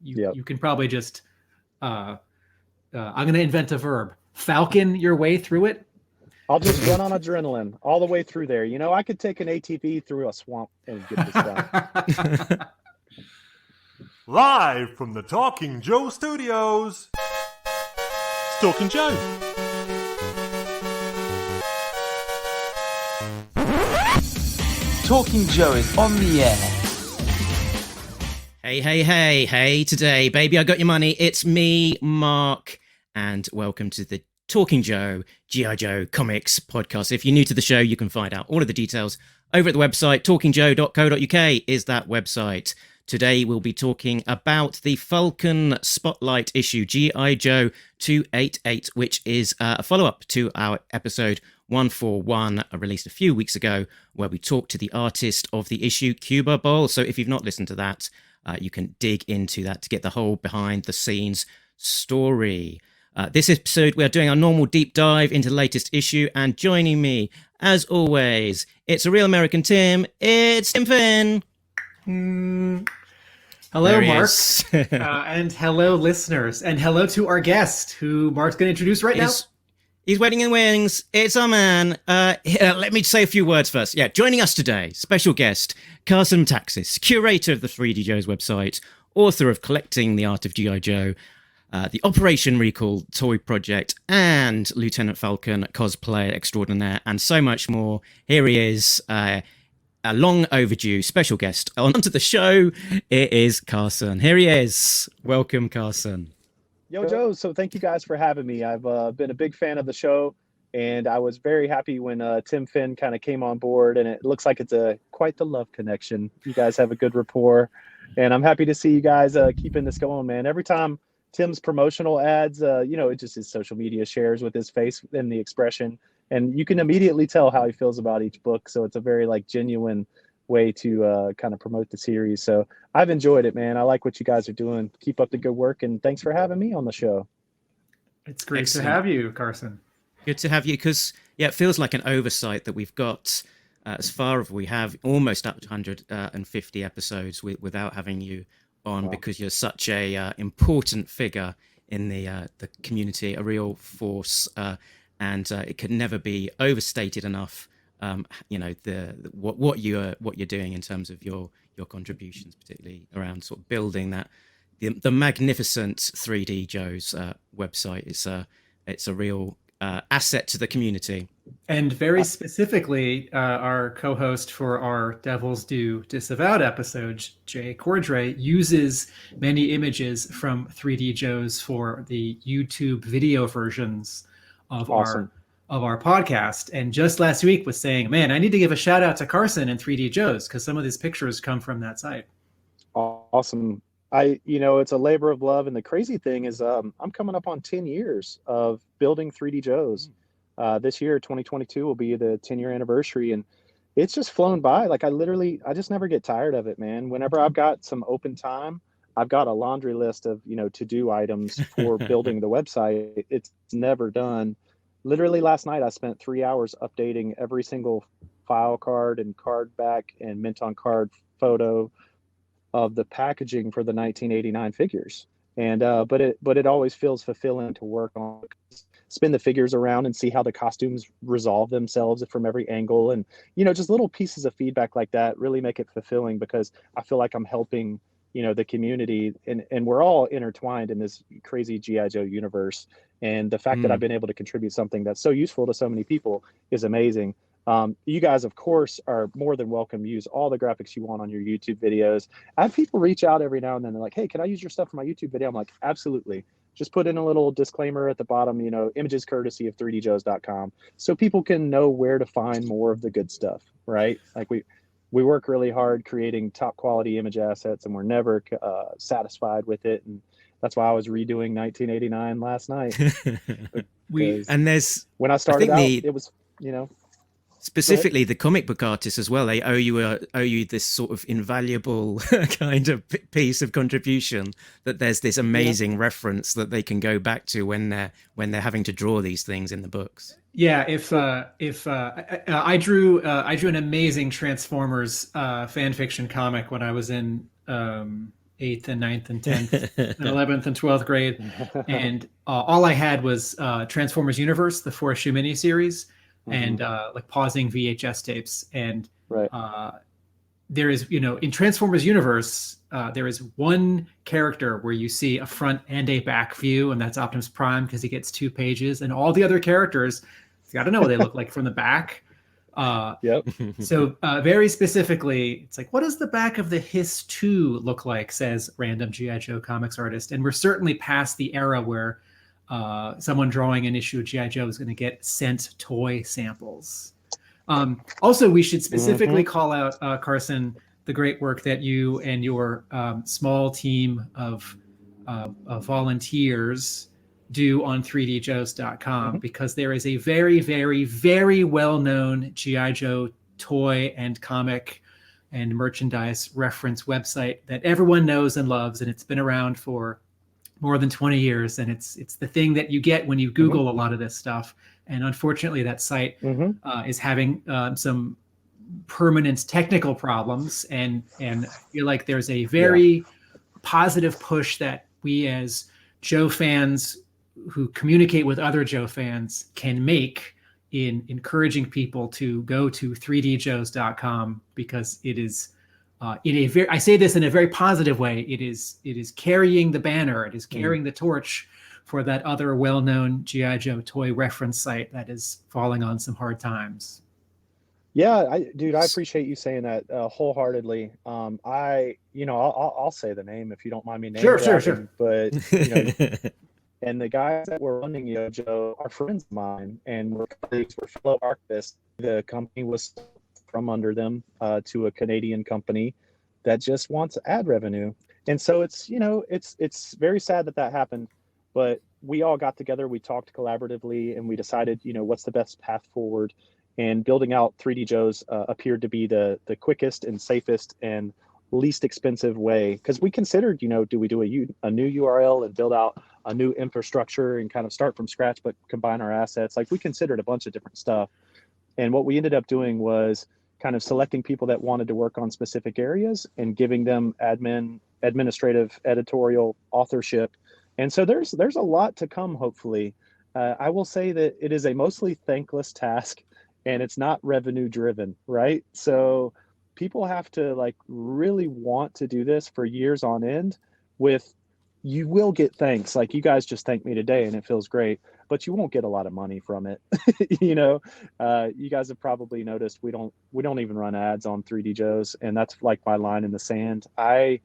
you can probably just I'm going to invent a verb. Falcon your way through it. I'll just run on adrenaline all the way through there. I could take an ATV through a swamp and get this done. Live from the Talking Joe Studios, it's Talking Joe. Talking Joe is on the air. Hey, today, baby, I got your money. It's me, Mark, and welcome to the Talking Joe, G.I. Joe Comics podcast. If you're new to the show, you can find out all of the details over at the website. talkingjoe.co.uk is that website. Today, we'll be talking about the Falcon Spotlight issue, G.I. Joe 288, which is a follow-up to our episode 141, released a few weeks ago, where we talked to the artist of the issue, Cuba Bowl. So if you've not listened to that, you can dig into that to get the whole behind-the-scenes story. This episode, we are doing our normal deep dive into the latest issue, and joining me, as always, it's a real American Tim. It's Tim Finn. Hello, Mark, and hello, listeners, and hello to our guest, who Mark's going to introduce right now. He's waiting in wings. It's our man. Let me say a few words first. Yeah, joining us today, special guest, Carson Taxis, curator of the 3DJOES website, author of Collecting the Art of G.I. Joe, the Operation Recall toy project, and Lieutenant Falcon cosplayer extraordinaire, and so much more. Here he is, a long overdue special guest onto the show. It is Carson. Here he is. Welcome, Carson. Yo, Joe. So thank you guys for having me. I've been a big fan of the show, and I was very happy when Tim Finn kind of came on board, and it looks like it's quite the love connection. You guys have a good rapport, and I'm happy to see you guys keeping this going, man. Every time Tim's promotional ads, it just his social media shares with his face and the expression, and you can immediately tell how he feels about each book. So it's a very genuine way to kind of promote the series. So I've enjoyed it, man. I like what you guys are doing. Keep up the good work, and thanks for having me on the show. It's great to have you, Carson. Good to have you, because it feels like an oversight that we've got as far as we have almost up to 150 episodes without having you on. Wow. Because you're such a important figure in the community, a real force, and it could never be overstated enough. What you're doing in terms of your contributions, particularly around sort of building that the magnificent 3DJOES website. It's a real asset to the community. And very specifically, our co-host for our Devils Do Disavowed episodes, Jay Cordray, uses many images from 3DJOES for the YouTube video versions of our podcast. And just last week was saying, man, I need to give a shout out to Carson and 3DJOES because some of these pictures come from that site. Awesome. It's a labor of love. And the crazy thing is I'm coming up on 10 years of building 3DJOES. This year, 2022, will be the 10-year anniversary. And it's just flown by. I just never get tired of it, man. Whenever I've got some open time, I've got a laundry list of, to-do items for building the website. It's never done. Literally last night, I spent 3 hours updating every single file card and card back and mint on card photo of the packaging for the 1989 figures. And but it always feels fulfilling to work on, spin the figures around and see how the costumes resolve themselves from every angle. And, just little pieces of feedback like that really make it fulfilling, because I feel like I'm helping, the community, and we're all intertwined in this crazy G.I. Joe universe. And the fact that I've been able to contribute something that's so useful to so many people is amazing. You guys, of course, are more than welcome to use all the graphics you want on your YouTube videos. I have people reach out every now and then. They're like, hey, can I use your stuff for my YouTube video? I'm like, absolutely. Just put in a little disclaimer at the bottom, images courtesy of 3djoes.com, so people can know where to find more of the good stuff, right? We work really hard creating top quality image assets, and we're never satisfied with it. And that's why I was redoing 1989 last night. When I started out, it was, specifically the comic book artists as well. They owe you this sort of invaluable kind of piece of contribution, that there's this amazing reference that they can go back to when they're having to draw these things in the books. Yeah, if I drew an amazing Transformers fan fiction comic when I was in 8th and 9th and 10th and 11th and 12th grade. And all I had was Transformers Universe, the 4-issue miniseries, and like pausing VHS tapes. And there is, in Transformers Universe, there is one character where you see a front and a back view, and that's Optimus Prime because he gets 2 pages, and all the other characters, you got to know what they look like from the back. So very specifically, it's like, what does the back of the Hiss 2 look like, says random G.I. Joe comics artist. And we're certainly past the era where someone drawing an issue of G.I. Joe is going to get sent toy samples. Also, we should specifically call out, Carson, the great work that you and your small team of volunteers do on 3DJOES.com, because there is a very, very, very well-known G.I. Joe toy and comic and merchandise reference website that everyone knows and loves, and it's been around for more than 20 years, and it's the thing that you get when you Google a lot of this stuff. And unfortunately, that site is having some permanent technical problems, and I feel like there's a very positive push that we as Joe fans who communicate with other Joe fans can make in encouraging people to go to 3djoes.com, because it is in a very, I say this in a very positive way, it is carrying the banner, it is carrying the torch for that other well-known G.I. Joe toy reference site that is falling on some hard times. Yeah, I appreciate you saying that wholeheartedly. I'll say the name if you don't mind me naming. Sure. But and the guys that were running Joe are friends of mine, and we're fellow archivists. The company was from under them to a Canadian company that just wants ad revenue, and so it's very sad that happened. But we all got together, we talked collaboratively, and we decided, what's the best path forward. And building out 3D Joe's appeared to be the quickest and safest and least expensive way, because we considered, do we do a new URL and build out a new infrastructure and kind of start from scratch, but combine our assets? Like, we considered a bunch of different stuff. And what we ended up doing was kind of selecting people that wanted to work on specific areas and giving them administrative, editorial, authorship. And so there's a lot to come, hopefully. I will say that it is a mostly thankless task, and it's not revenue driven, right? So people have to really want to do this for years on end. You will get thanks, like you guys just thanked me today, and it feels great, but you won't get a lot of money from it. You guys have probably noticed we don't even run ads on 3D Joe's, and that's like my line in the sand. I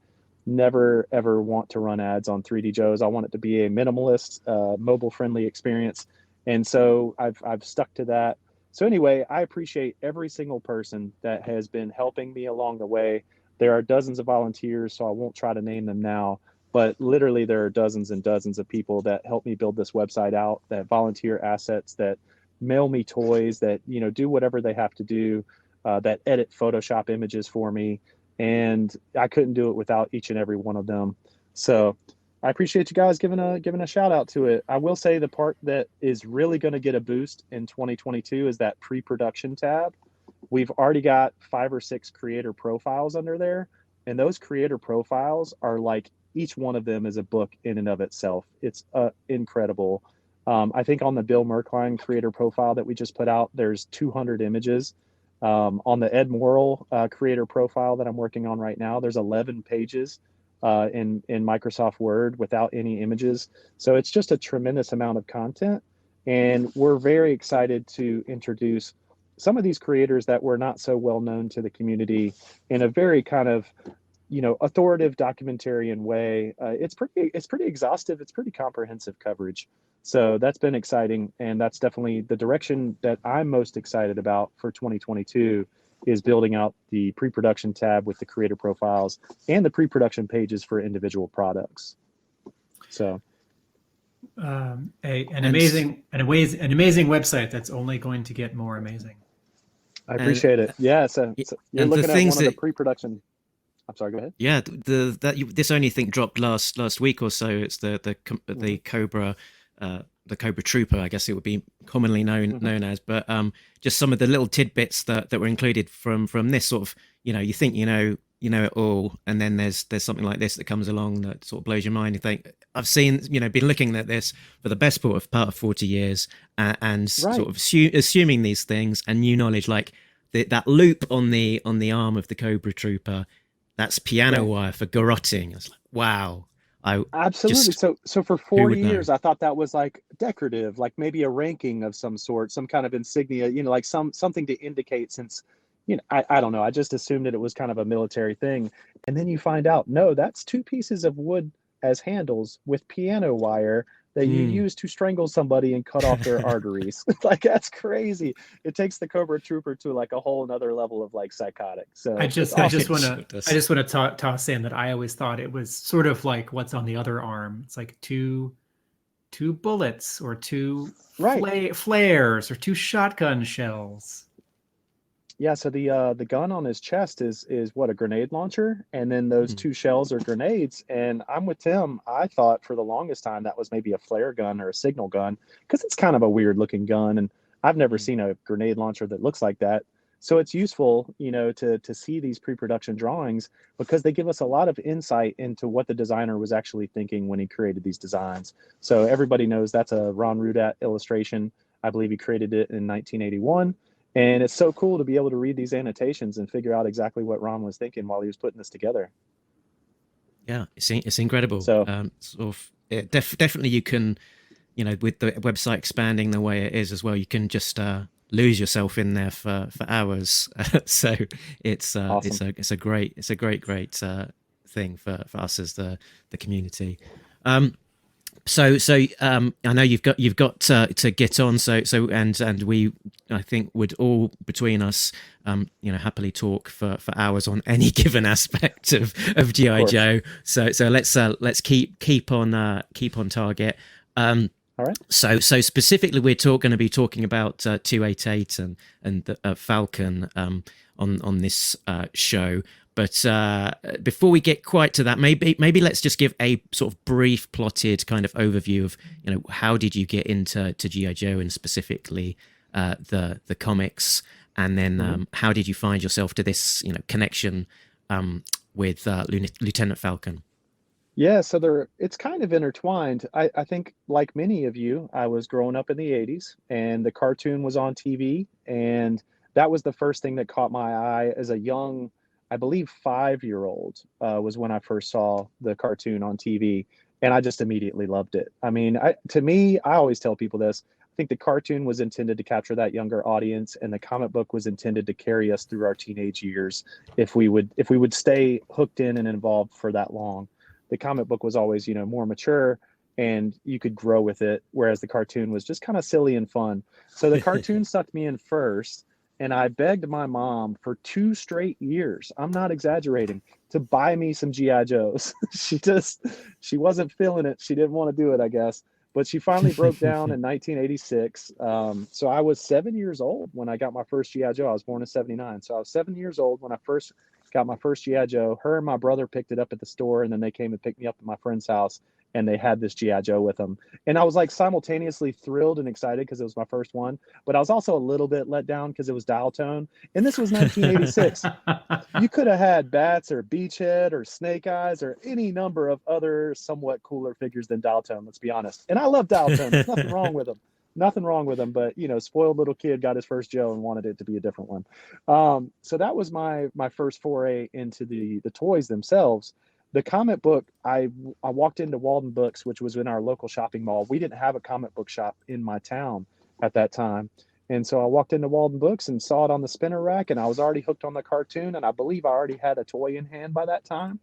never ever want to run ads on 3D Joe's. I want it to be a minimalist, mobile friendly experience, and so I've stuck to that. So anyway, I appreciate every single person that has been helping me along the way. There are dozens of volunteers, so I won't try to name them now, but literally there are dozens and dozens of people that help me build this website out, that volunteer assets, that mail me toys, that do whatever they have to do, that edit Photoshop images for me. And I couldn't do it without each and every one of them. So I appreciate you guys giving a shout out to it. I will say the part that is really going to get a boost in 2022 is that pre-production tab. We've already got 5 or 6 creator profiles under there, and those creator profiles are like, each one of them is a book in and of itself. It's incredible. I think on the Bill Merkline creator profile that we just put out, there's 200 images. On the Ed Morrill creator profile that I'm working on right now, there's 11 pages in Microsoft Word without any images. So it's just a tremendous amount of content. And we're very excited to introduce some of these creators that were not so well known to the community in a very kind of, authoritative documentarian way. It's pretty exhaustive. It's pretty comprehensive coverage. So that's been exciting. And that's definitely the direction that I'm most excited about for 2022, is building out the pre-production tab with the creator profiles and the pre-production pages for individual products. So an amazing website that's only going to get more amazing. I appreciate it. Yeah. So you're looking at one of the pre-production. I'm sorry, go ahead. Yeah, this only thing dropped last week or so. It's the Cobra, the Cobra Trooper, I guess it would be commonly known as. But just some of the little tidbits that were included from this sort of, you think you know it all, and then there's something like this that comes along that sort of blows your mind. You think, I've seen, been looking at this for the best part of 40 years, and Right. sort of assuming these things and new knowledge, like that loop on the arm of the Cobra Trooper, that's piano Right. wire for garroting. I was like, wow. I Absolutely. just, So for who 40 would know? years, I thought that was like decorative, like maybe a ranking of some sort, some kind of insignia, like something to indicate, since, I don't know. I just assumed that it was kind of a military thing. And then you find out, no, that's two pieces of wood as handles with piano wire that you Mm. use to strangle somebody and cut off their arteries. Like, that's crazy. It takes the Cobra Trooper to like a whole nother level of like psychotic. So it's I awesome. just want Sure to does. I just want to toss in that I always thought it was sort of like what's on the other arm. It's like two bullets or two Right. flares or two shotgun shells. Yeah, so the gun on his chest is what, a grenade launcher, and then those Mm. two shells are grenades. And I'm with Tim. I thought for the longest time that was maybe a flare gun or a signal gun, because it's kind of a weird looking gun, and I've never Mm. seen a grenade launcher that looks like that. So it's useful, to see these pre-production drawings, because they give us a lot of insight into what the designer was actually thinking when he created these designs. So everybody knows that's a Ron Rudat illustration. I believe he created it in 1981. And it's so cool to be able to read these annotations and figure out exactly what Ron was thinking while he was putting this together. Yeah, it's incredible. So Sort of, definitely you can, with the website expanding the way it is as well, you can just lose yourself in there for hours. So it's awesome. it's a great thing for us as the community. So I know you've got to get on. So and we, I think, would all between us, happily talk for hours on any given aspect of GI Joe. So let's keep on target. All right. So specifically, we're going to be talking about 288 and the Falcon on this show. But before we get quite to that, maybe let's just give a sort of brief, plotted kind of overview of how did you get into GI Joe, and specifically the comics, and then how did you find yourself to this connection with Lieutenant Falcon? Yeah, so it's kind of intertwined. I think, like many of you, I was growing up in the 80s, and the cartoon was on TV, and that was the first thing that caught my eye as a young, I believe, 5-year-old, was when I first saw the cartoon on TV, and I just immediately loved it. I mean, to me, I always tell people this. I think the cartoon was intended to capture that younger audience, and the comic book was intended to carry us through our teenage years if we would stay hooked in and involved for that long. The comic book was always, more mature, and you could grow with it, whereas the cartoon was just kind of silly and fun. So the cartoon sucked me in first, and I begged my mom for 2 straight years, I'm not exaggerating, to buy me some GI Joes. She wasn't feeling it. She didn't want to do it, I guess. But she finally broke down in 1986. So I was 7 years old when I got my first GI Joe. I was born in '79, so I was 7 years old when I first got my first GI Joe. Her and my brother picked it up at the store, and then they came and picked me up at my friend's house, and they had this GI Joe with them. And I was like simultaneously thrilled and excited because it was my first one, but I was also a little bit let down because it was dial tone. And this was 1986. You could have had Bats or Beachhead or Snake Eyes or any number of other somewhat cooler figures than dial tone, let's be honest. And I love dial tone. There's nothing wrong with them. Nothing wrong with them, but spoiled little kid got his first Joe and wanted it to be a different one. So that was my first foray into the toys themselves. The comic book, I walked into Walden Books, which was in our local shopping mall. We didn't have a comic book shop in my town at that time. And so I walked into Walden Books and saw it on the spinner rack, and I was already hooked on the cartoon, and I believe I already had a toy in hand by that time.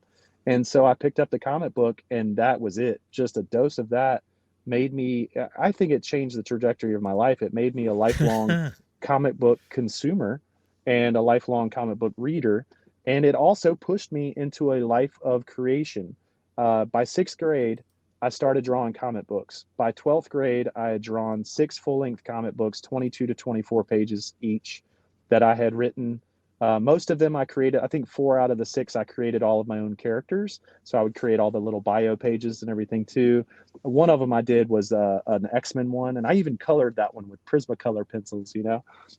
And so I picked up the comic book, and that was it. Just a dose of that made me, I think it changed the trajectory of my life. It made me a lifelong comic book consumer and a lifelong comic book reader. And it also pushed me into a life of creation. By 6th grade, I started drawing comic books. By 12th grade, I had drawn 6 full-length comic books, 22 to 24 pages each, that I had written. Most of them I created. I think 4 out of the 6 I created all of my own characters. So I would create all the little bio pages and everything too. One of them I did was an X-Men one, and I even colored that one with Prismacolor pencils,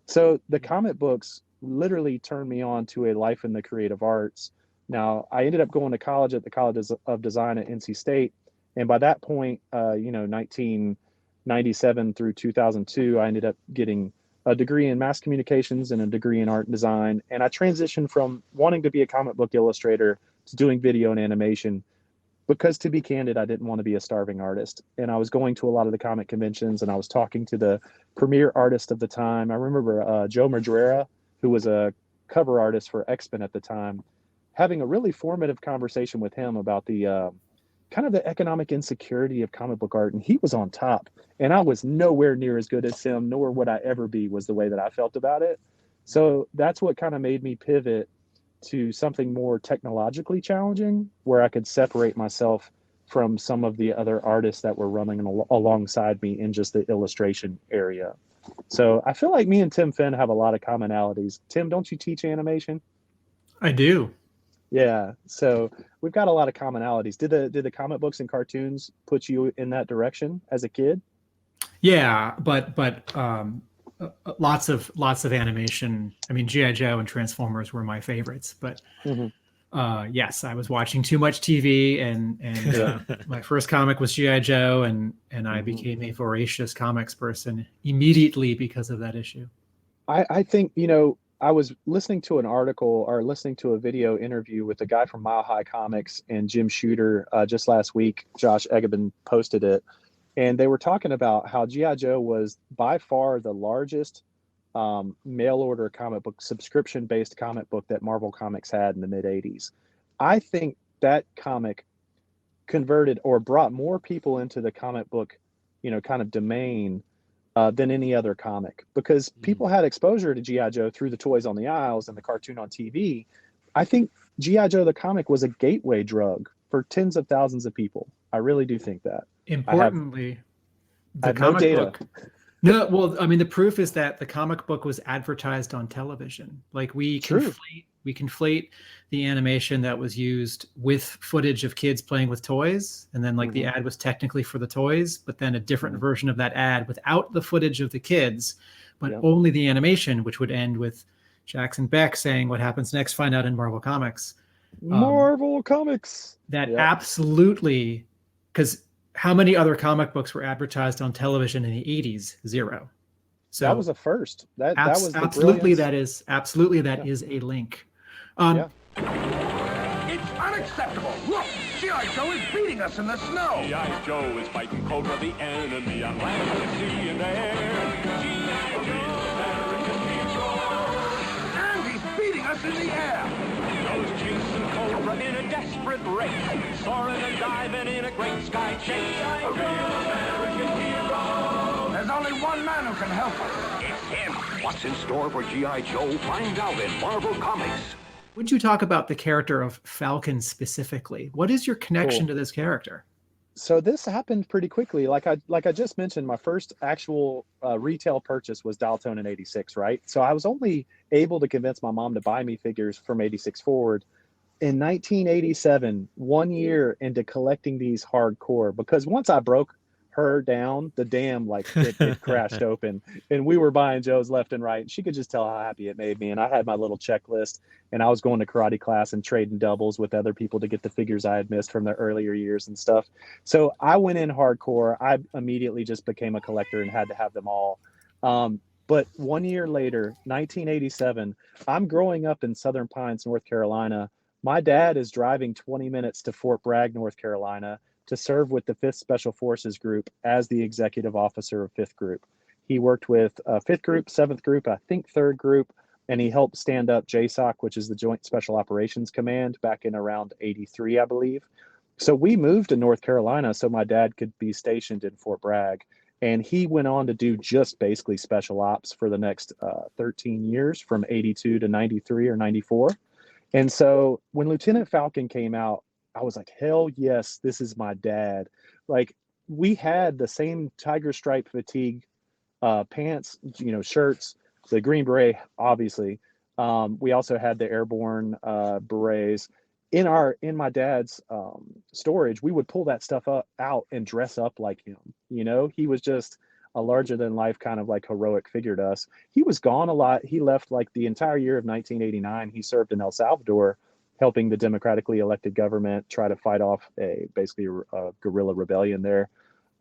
So the comic books literally turned me on to a life in the creative arts. Now, I ended up going to college at the College of Design at NC State. And by that point, 1997 through 2002, I ended up getting a degree in mass communications and a degree in art and design. And I transitioned from wanting to be a comic book illustrator to doing video and animation because, to be candid, I didn't want to be a starving artist. And I was going to a lot of the comic conventions and I was talking to the premier artist of the time. I remember Joe Madrera, who was a cover artist for X-Men at the time, having a really formative conversation with him about the kind of the economic insecurity of comic book art. And he was on top. And I was nowhere near as good as him, nor would I ever be, was the way that I felt about it. So that's what kind of made me pivot to something more technologically challenging, where I could separate myself from some of the other artists that were running alongside me in just the illustration area. So I feel like me and Tim Finn have a lot of commonalities. Tim, don't you teach animation? I do. Yeah. So we've got a lot of commonalities. Did the comic books and cartoons put you in that direction as a kid? Yeah, but lots of animation. I mean, G.I. Joe and Transformers were my favorites, but yes, I was watching too much TV, and my first comic was G.I. Joe, and I became a voracious comics person immediately because of that issue. I think, I was listening to an article or listening to a video interview with a guy from Mile High Comics and Jim Shooter just last week. Josh Eggman posted it. And they were talking about how G.I. Joe was by far the largest mail order comic book, subscription-based comic book that Marvel Comics had in the mid-'80s. I think that comic converted or brought more people into the comic book, kind of domain than any other comic, because people had exposure to G.I. Joe through the toys on the aisles and the cartoon on TV. I think G.I. Joe the comic was a gateway drug for tens of thousands of people. I really do think that. Importantly, I have no data. book. No, well, I mean, the proof is that the comic book was advertised on television. Like we conflate the animation that was used with footage of kids playing with toys, and then the ad was technically for the toys, but then a different version of that ad without the footage of the kids, but only the animation, which would end with Jackson Beck saying, "What happens next? Find out in Marvel Comics." Marvel Comics. That absolutely, because how many other comic books were advertised on television in the 80s? Zero. So that was a first. That was absolutely that is a link. It's unacceptable. Look, G.I. Joe is beating us in the snow. G.I. Joe is fighting Cobra the enemy on land and sea and air. G.I. Joe, And he's beating us in the air. Joe's chasing Cobra in a desperate race, soaring and diving in a great sky chase. A real American hero. There's only one man who can help us. It's him. What's in store for G.I. Joe? Find out in Marvel Comics. Would you talk about the character of Falcon specifically? What is your connection to this character? So this happened pretty quickly. Like I just mentioned, my first actual retail purchase was Dial-Tone in '86, right? So I was only able to convince my mom to buy me figures from '86 forward. In 1987, 1 year into collecting these hardcore, because once I broke her down, the dam, it crashed open, and we were buying Joe's left and right. And she could just tell how happy it made me. And I had my little checklist, and I was going to karate class and trading doubles with other people to get the figures I had missed from the earlier years and stuff. So I went in hardcore. I immediately just became a collector and had to have them all. But 1 year later, 1987, I'm growing up in Southern Pines, North Carolina. My dad is driving 20 minutes to Fort Bragg, North Carolina, to serve with the 5th Special Forces Group as the executive officer of 5th Group. He worked with 5th Group, 7th Group, I think 3rd Group, and he helped stand up JSOC, which is the Joint Special Operations Command, back in around '83, I believe. So we moved to North Carolina so my dad could be stationed in Fort Bragg. And he went on to do just basically special ops for the next 13 years, from '82 to '93 or '94. And so when Lieutenant Falcon came out, I was like, hell yes, this is my dad. Like, we had the same tiger stripe fatigue pants, shirts, the Green Beret, obviously. We also had the airborne berets. In my dad's storage. We would pull that stuff out and dress up like him. He was just a larger than life kind of like heroic figure to us. He was gone a lot. He left like the entire year of 1989. He served in El Salvador, helping the democratically elected government try to fight off basically a guerrilla rebellion there.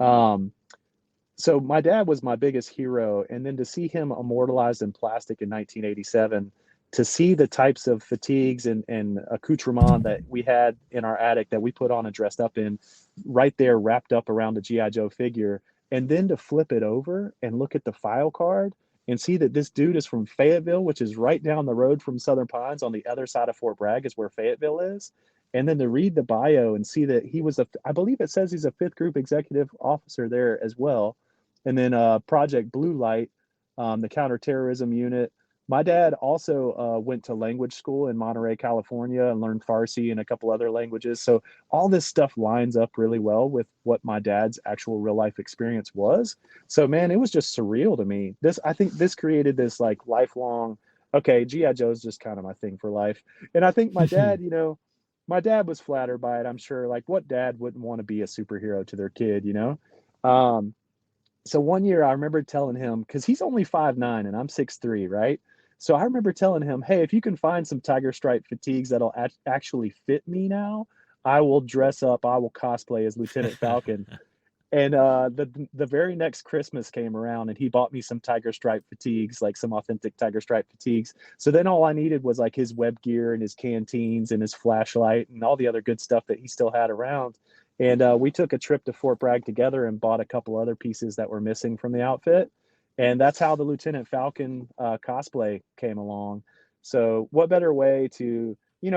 So my dad was my biggest hero. And then to see him immortalized in plastic in 1987, to see the types of fatigues and accoutrement that we had in our attic that we put on and dressed up in right there, wrapped up around the G.I. Joe figure, and then to flip it over and look at the file card and see that this dude is from Fayetteville, which is right down the road from Southern Pines on the other side of Fort Bragg is where Fayetteville is. And then to read the bio and see that he was I believe it says he's a 5th Group executive officer there as well. And then Project Blue Light, the counterterrorism unit. My dad also went to language school in Monterey, California, and learned Farsi and a couple other languages. So all this stuff lines up really well with what my dad's actual real life experience was. So man, it was just surreal to me. I think this created this like lifelong, okay, G.I. Joe is just kind of my thing for life. And I think my dad, my dad was flattered by it. I'm sure, like, what dad wouldn't want to be a superhero to their kid, So one year I remember telling him, because he's only 5'9" and I'm 6'3", right? So I remember telling him, hey, if you can find some tiger stripe fatigues that'll actually fit me now, I will dress up, I will cosplay as Lieutenant Falcon. And the very next Christmas came around and he bought me some tiger stripe fatigues, like some authentic tiger stripe fatigues. So then all I needed was like his web gear and his canteens and his flashlight and all the other good stuff that he still had around. And we took a trip to Fort Bragg together and bought a couple other pieces that were missing from the outfit. And that's how the Lieutenant Falcon cosplay came along. So what better way to,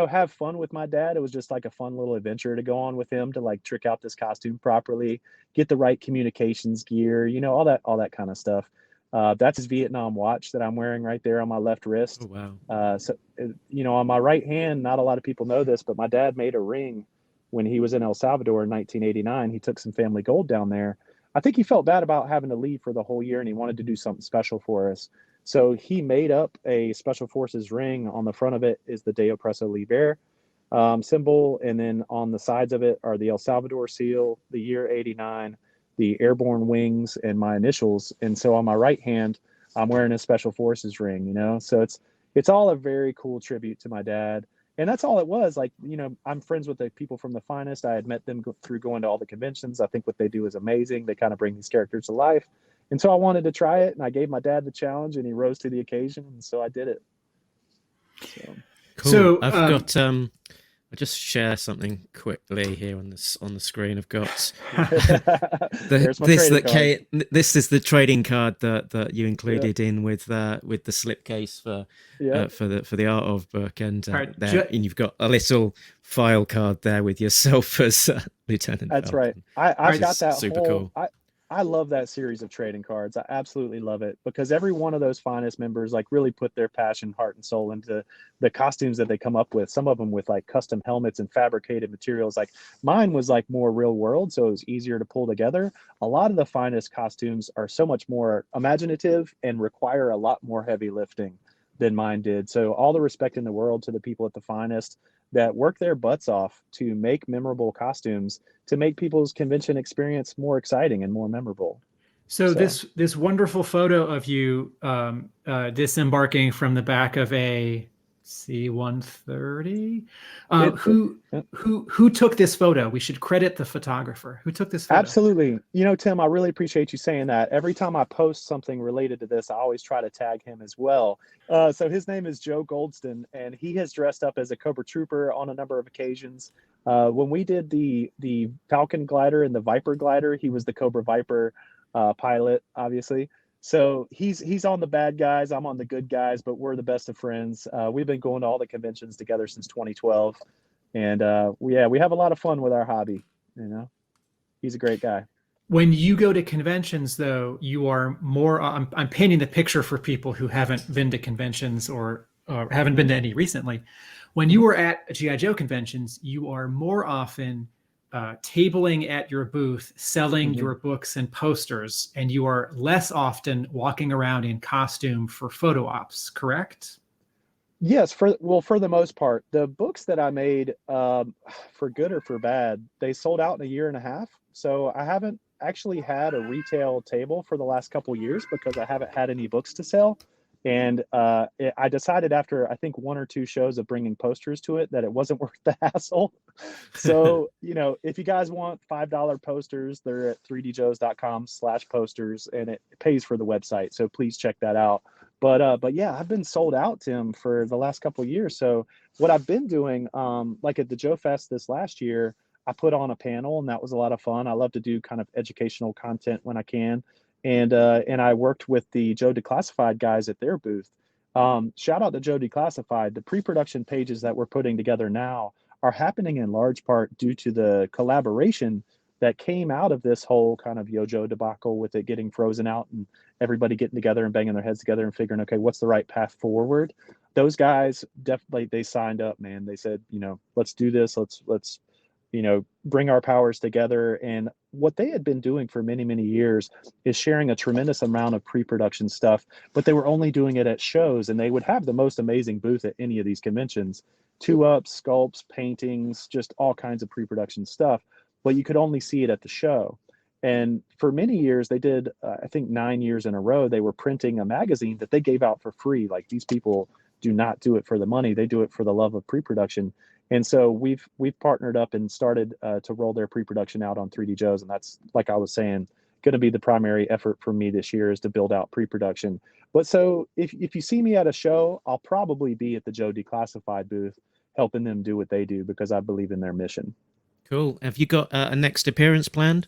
have fun with my dad? It was just like a fun little adventure to go on with him to like trick out this costume properly, get the right communications gear, all that kind of stuff. That's his Vietnam watch that I'm wearing right there on my left wrist. Oh, wow. So, on my right hand, not a lot of people know this, but my dad made a ring when he was in El Salvador in 1989. He took some family gold down there. I think he felt bad about having to leave for the whole year and he wanted to do something special for us. So he made up a Special Forces ring. On the front of it is the De Oppresso Liber symbol. And then on the sides of it are the El Salvador seal, the year 89, the airborne wings, and my initials. And so on my right hand, I'm wearing a Special Forces ring, So it's all a very cool tribute to my dad. And that's all it was. Like, I'm friends with the people from the Finest. I had met them through going to all the conventions. I think what they do is amazing. They kind of bring these characters to life. And so I wanted to try it, and I gave my dad the challenge, and he rose to the occasion, and so I did it. Cool. So, I've got I'll just share something quickly here on the screen. I've got this is the trading card that you included in with the slipcase for the Art of book, and and you've got a little file card there with yourself as Lieutenant. That's Falcon. right. I've got that super cool. I love that series of trading cards. I absolutely love it because every one of those Finest members like really put their passion, heart, and soul into the costumes that they come up with. Some of them with like custom helmets and fabricated materials. Like mine was like more real world, so it was easier to pull together. A lot of the Finest costumes are so much more imaginative and require a lot more heavy lifting than mine did. So all the respect in the world to the people at the Finest that work their butts off to make memorable costumes to make people's convention experience more exciting and more memorable. So this wonderful photo of you disembarking from the back of a C-130. Who took this photo? We should credit the photographer. Who took this photo? Absolutely. Tim, I really appreciate you saying that. Every time I post something related to this, I always try to tag him as well. So his name is Joe Goldston, and he has dressed up as a Cobra Trooper on a number of occasions. When we did the Falcon glider and the Viper glider, he was the Cobra Viper pilot, obviously. So he's on the bad guys, I'm on the good guys, but we're the best of friends. We've been going to all the conventions together since 2012, and we have a lot of fun with our hobby. He's a great guy. When you go to conventions, though, you are more. I'm painting the picture for people who haven't been to conventions or haven't been to any recently. When you are at G.I. Joe conventions, you are more often tabling at your booth, selling your books and posters, and you are less often walking around in costume for photo ops, correct? Yes, for the most part. The books that I made, for good or for bad, they sold out in a year and a half. So I haven't actually had a retail table for the last couple of years because I haven't had any books to sell. And I decided after, I think, 1 or 2 shows of bringing posters to it that it wasn't worth the hassle. So, if you guys want $5 posters, they're at 3djoes.com/posters, and it pays for the website. So please check that out. But yeah, I've been sold out, Tim, for the last couple of years. So what I've been doing, like at the Joe Fest this last year, I put on a panel, and that was a lot of fun. I love to do kind of educational content when I can. And I worked with the Joe Declassified guys at their booth. Shout out to Joe Declassified. The pre-production pages that we're putting together now are happening in large part due to the collaboration that came out of this whole kind of Yo-Joe debacle, with it getting frozen out and everybody getting together and banging their heads together and figuring, okay, what's the right path forward? Those guys definitely, they signed up, man. They said, let's do this. Let's bring our powers together. And what they had been doing for many, many years is sharing a tremendous amount of pre-production stuff, but they were only doing it at shows, and they would have the most amazing booth at any of these conventions, 2-ups, sculpts, paintings, just all kinds of pre-production stuff, but you could only see it at the show. And for many years, they did, I think 9 years in a row, they were printing a magazine that they gave out for free. Like, these people do not do it for the money. They do it for the love of pre-production. And so we've partnered up and started to roll their pre-production out on 3DJOES, and that's, like I was saying, going to be the primary effort for me this year, is to build out pre-production. But so if you see me at a show, I'll probably be at the Joe Declassified booth, helping them do what they do, because I believe in their mission. Cool. Have you got a next appearance planned?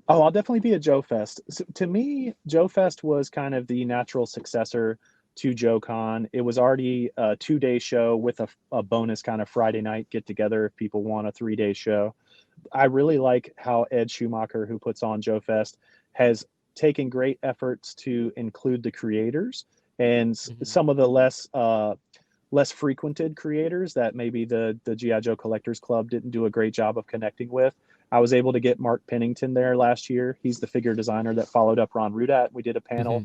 Oh, I'll definitely be at Joe Fest. So, to me, Joe Fest was kind of the natural successor to JoeCon. It was already a 2-day show with a bonus kind of Friday night get together if people want a 3-day show. I really like how Ed Schumacher, who puts on Joe Fest, has taken great efforts to include the creators and some of the less frequented creators that maybe the G.I. Joe Collectors Club didn't do a great job of connecting with. I was able to get Mark Pennington there last year. He's the figure designer that followed up Ron Rudat. We did a panel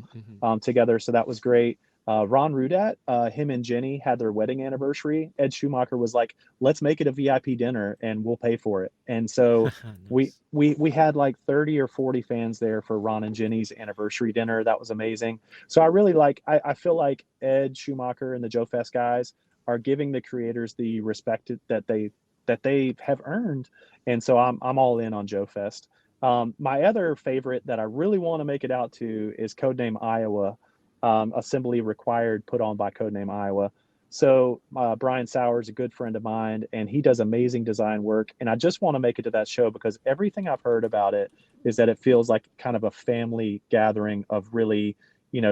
together, so that was great. Ron Rudat, him and Jenny had their wedding anniversary. Ed Schumacher was like, let's make it a VIP dinner and we'll pay for it. And so nice. we had like 30 or 40 fans there for Ron and Jenny's anniversary dinner. That was amazing. So I really I feel like Ed Schumacher and the Joe Fest guys are giving the creators the respect that they have earned. And so I'm all in on Joe Fest. My other favorite that I really want to make it out to is Codename Iowa. Assembly Required, put on by Codename Iowa. So Brian Sauer is a good friend of mine, and he does amazing design work. And I just want to make it to that show because everything I've heard about it is that it feels like kind of a family gathering of really,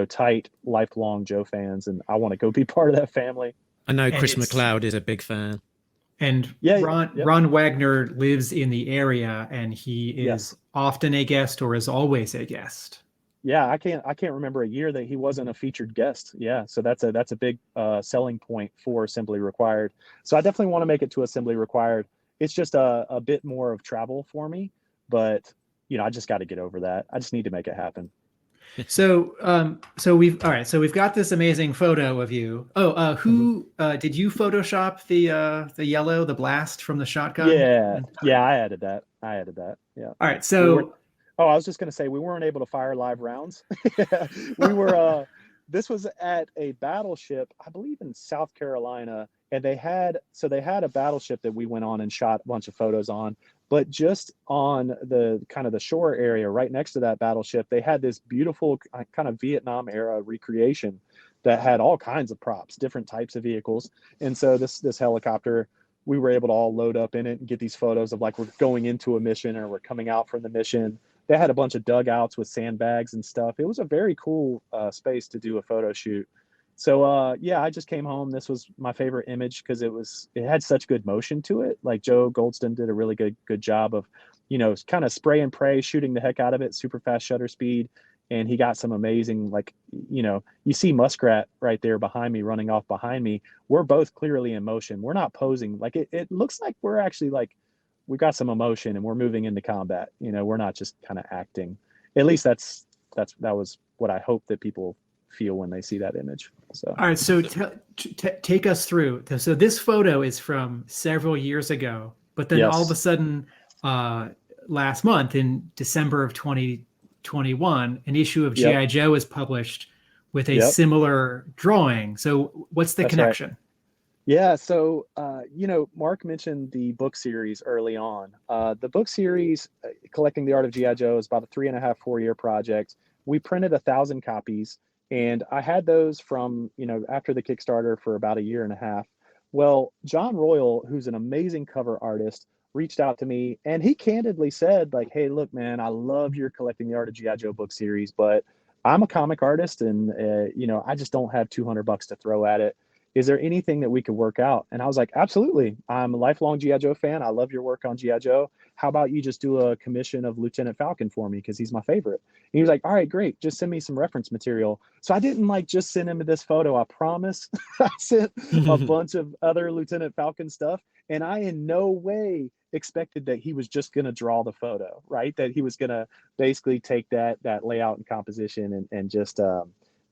tight, lifelong Joe fans. And I want to go be part of that family. I know Chris McLeod is a big fan. And Ron Wagner lives in the area, and he is often a guest or is always a guest. Yeah, I can't remember a year that he wasn't a featured guest. Yeah, so that's a big selling point for Assembly Required. So I definitely want to make it to Assembly Required. It's just a bit more of travel for me, but I just got to get over that. I just need to make it happen. So we've got this amazing photo of you. Oh, who did you Photoshop the yellow, the blast from the shotgun? Yeah, I added that. Yeah. All right, so. I was just going to say, we weren't able to fire live rounds. We were, this was at a battleship, I believe in South Carolina. And they had a battleship that we went on and shot a bunch of photos on, but just on the kind of the shore area right next to that battleship, they had this beautiful kind of Vietnam era recreation that had all kinds of props, different types of vehicles. And so this helicopter, we were able to all load up in it and get these photos of like we're going into a mission or we're coming out from the mission. They had a bunch of dugouts with sandbags and stuff. It was a very cool space to do a photo shoot. So I just came home. This was my favorite image because it had such good motion to it. Like Joe Goldston did a really good job of, kind of spray and pray, shooting the heck out of it, super fast shutter speed. And he got some amazing, you see Muskrat right there behind me, running off behind me. We're both clearly in motion. We're not posing. Like it looks like we're actually we got some emotion and we're moving into combat. We're not just kind of acting. At least that was what I hope that people feel when they see that image. So all right, so take us through. So this photo is from several years ago, but then all of a sudden, last month in December of 2021, an issue of G.I. Joe is published with a Yep. similar drawing. So what's the That's right. connection? Yeah, so Mark mentioned the book series early on. The book series, Collecting the Art of G.I. Joe, is about a 3.5, 4 year project. We printed 1,000 copies, and I had those from, after the Kickstarter for about a year and a half. Well, John Royal, who's an amazing cover artist, reached out to me, and he candidly said, like, hey, look, man, I love your Collecting the Art of G.I. Joe book series, but I'm a comic artist, and I just don't have $200 to throw at it. Is there anything that we could work out? And I was like, absolutely. I'm a lifelong G.I. Joe fan. I love your work on G.I. Joe. How about you just do a commission of Lieutenant Falcon for me? Because he's my favorite. And he was like, all right, great. Just send me some reference material. So I didn't just send him this photo. I promise. I sent a bunch of other Lieutenant Falcon stuff. And I in no way expected that he was just going to draw the photo, right? That he was going to basically take that layout and composition and just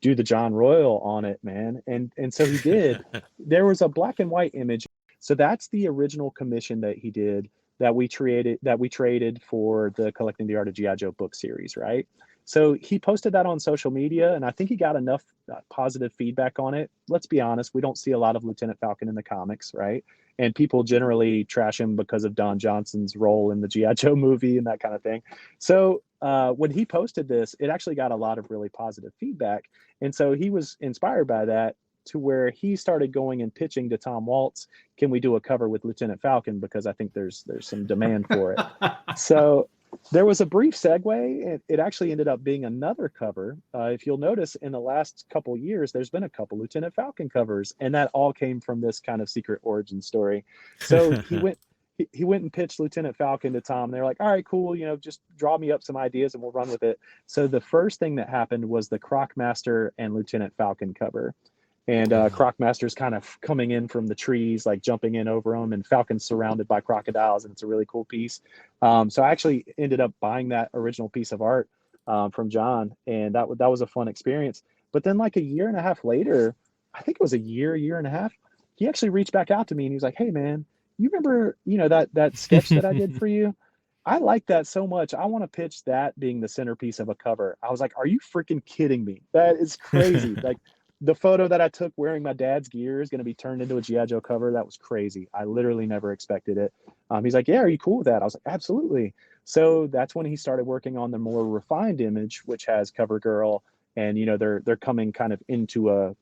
do the John Royal on it, man. And so he did. There was a black and white image. So that's the original commission that he did that we traded for the Collecting the Art of G.I. Joe book series, right? So he posted that on social media, and I think he got enough positive feedback on it. Let's be honest, we don't see a lot of Lieutenant Falcon in the comics, right? And people generally trash him because of Don Johnson's role in the G.I. Joe movie and that kind of thing. So when he posted this, it actually got a lot of really positive feedback. And so he was inspired by that to where he started going and pitching to Tom Waltz, can we do a cover with Lieutenant Falcon? Because I think there's some demand for it. So there was a brief segue. It actually ended up being another cover. If you'll notice, in the last couple years, there's been a couple Lieutenant Falcon covers, and that all came from this kind of secret origin story. So he went and pitched Lieutenant Falcon to Tom. They're like, all right, cool. Just draw me up some ideas and we'll run with it. So the first thing that happened was the Crocmaster and Lieutenant Falcon cover. And Crocmaster's kind of coming in from the trees, like jumping in over them, and Falcon's surrounded by crocodiles, and it's a really cool piece. So I actually ended up buying that original piece of art from John, and that was a fun experience. But then like a year and a half later, I think it was a year and a half, he actually reached back out to me and he was like, hey man, you remember, that sketch that I did for you? I like that so much. I want to pitch that being the centerpiece of a cover. I was like, are you freaking kidding me? That is crazy. Like the photo that I took wearing my dad's gear is going to be turned into a G.I. Joe cover. That was crazy. I literally never expected it. He's like, yeah, are you cool with that? I was like, absolutely. So that's when he started working on the more refined image, which has CoverGirl, and they're coming kind of into a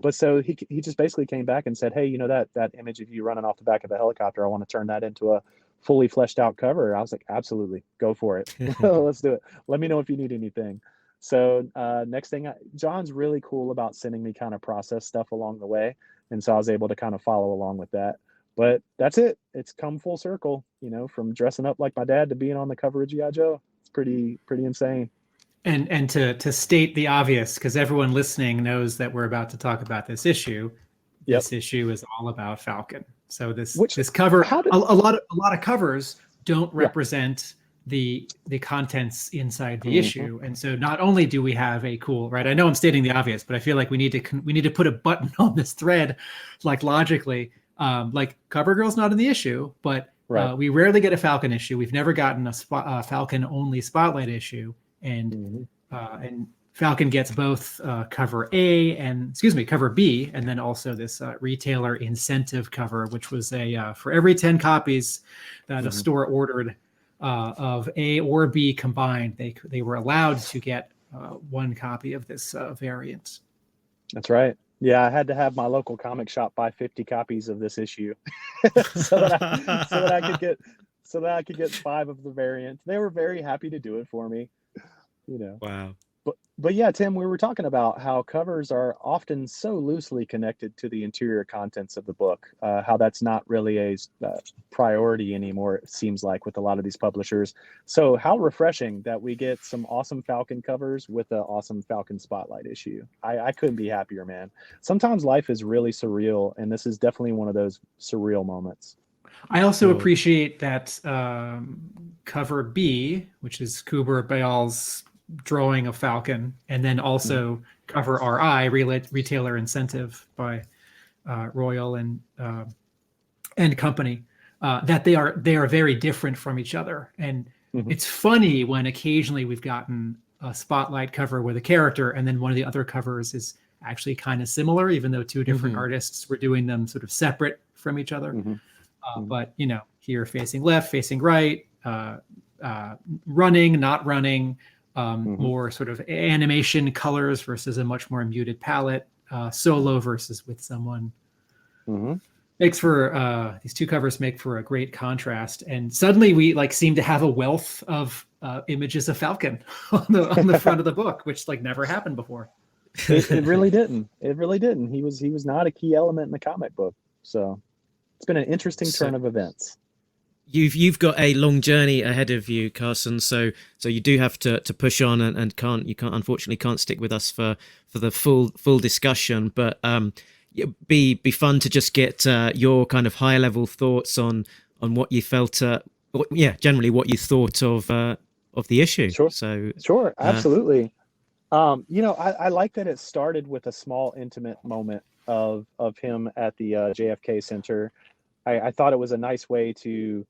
but so he just basically came back and said, hey, that image of you running off the back of a helicopter, I want to turn that into a fully fleshed out cover. I was like, absolutely, go for it. Let's do it. Let me know if you need anything. So next thing, John's really cool about sending me kind of process stuff along the way, and so I was able to kind of follow along with that. But that's it. It's come full circle, from dressing up like my dad to being on the cover of G.I. Joe. It's pretty insane. And to state the obvious, because everyone listening knows that we're about to talk about this issue. Yep. This issue is all about Falcon. So this cover, a lot of covers don't represent the contents inside the issue, and so not only do we have a cool, right? I know I'm stating the obvious, but I feel like we need to put a button on this thread, like logically, like CoverGirl's not in the issue, but we rarely get a Falcon issue. We've never gotten a Falcon only Spotlight issue. And Falcon gets both cover B, and then also this retailer incentive cover, which was a for every 10 copies that a store ordered of A or B combined, they were allowed to get one copy of this variant. That's right. Yeah, I had to have my local comic shop buy 50 copies of this issue so that I could get 5 of the variants. They were very happy to do it for me. Wow. But yeah, Tim, we were talking about how covers are often so loosely connected to the interior contents of the book, how that's not really a priority anymore, it seems like, with a lot of these publishers. So how refreshing that we get some awesome Falcon covers with an awesome Falcon Spotlight issue. I couldn't be happier, man. Sometimes life is really surreal, and this is definitely one of those surreal moments. I also appreciate that cover B, which is Kuber Bayal's drawing of Falcon, and then also cover RI, retailer incentive by Royal and company, that they are very different from each other. And it's funny when occasionally we've gotten a spotlight cover with a character, and then one of the other covers is actually kind of similar, even though two different artists were doing them sort of separate from each other. But here facing left, facing right, running, not running, more sort of animation colors versus a much more muted palette, solo versus with someone. Makes for these two covers make for a great contrast, and suddenly we like seem to have a wealth of images of Falcon on the front of the book, which like never happened before. It really didn't. It really didn't. He was not a key element in the comic book. So it's been an interesting turn of events. You've got a long journey ahead of you, Carson. So you do have to push on and unfortunately can't stick with us for the full discussion. But be fun to just get your kind of higher level thoughts on what you felt. Generally what you thought of the issue. Sure. Sure, absolutely. I like that it started with a small intimate moment of him at the JFK Center. I thought it was a nice way to,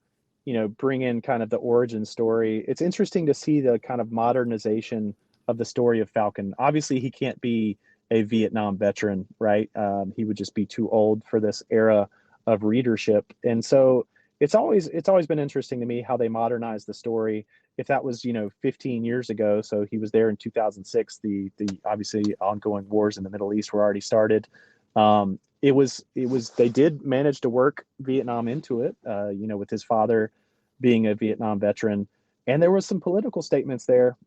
bring in kind of the origin story. It's interesting to see the kind of modernization of the story of Falcon. Obviously, he can't be a Vietnam veteran, right? He would just be too old for this era of readership. And so it's always been interesting to me how they modernized the story. If that was 15 years ago, so he was there in 2006, the obviously ongoing wars in the Middle East were already started. They did manage to work Vietnam into it, with his father being a Vietnam veteran, and there was some political statements there,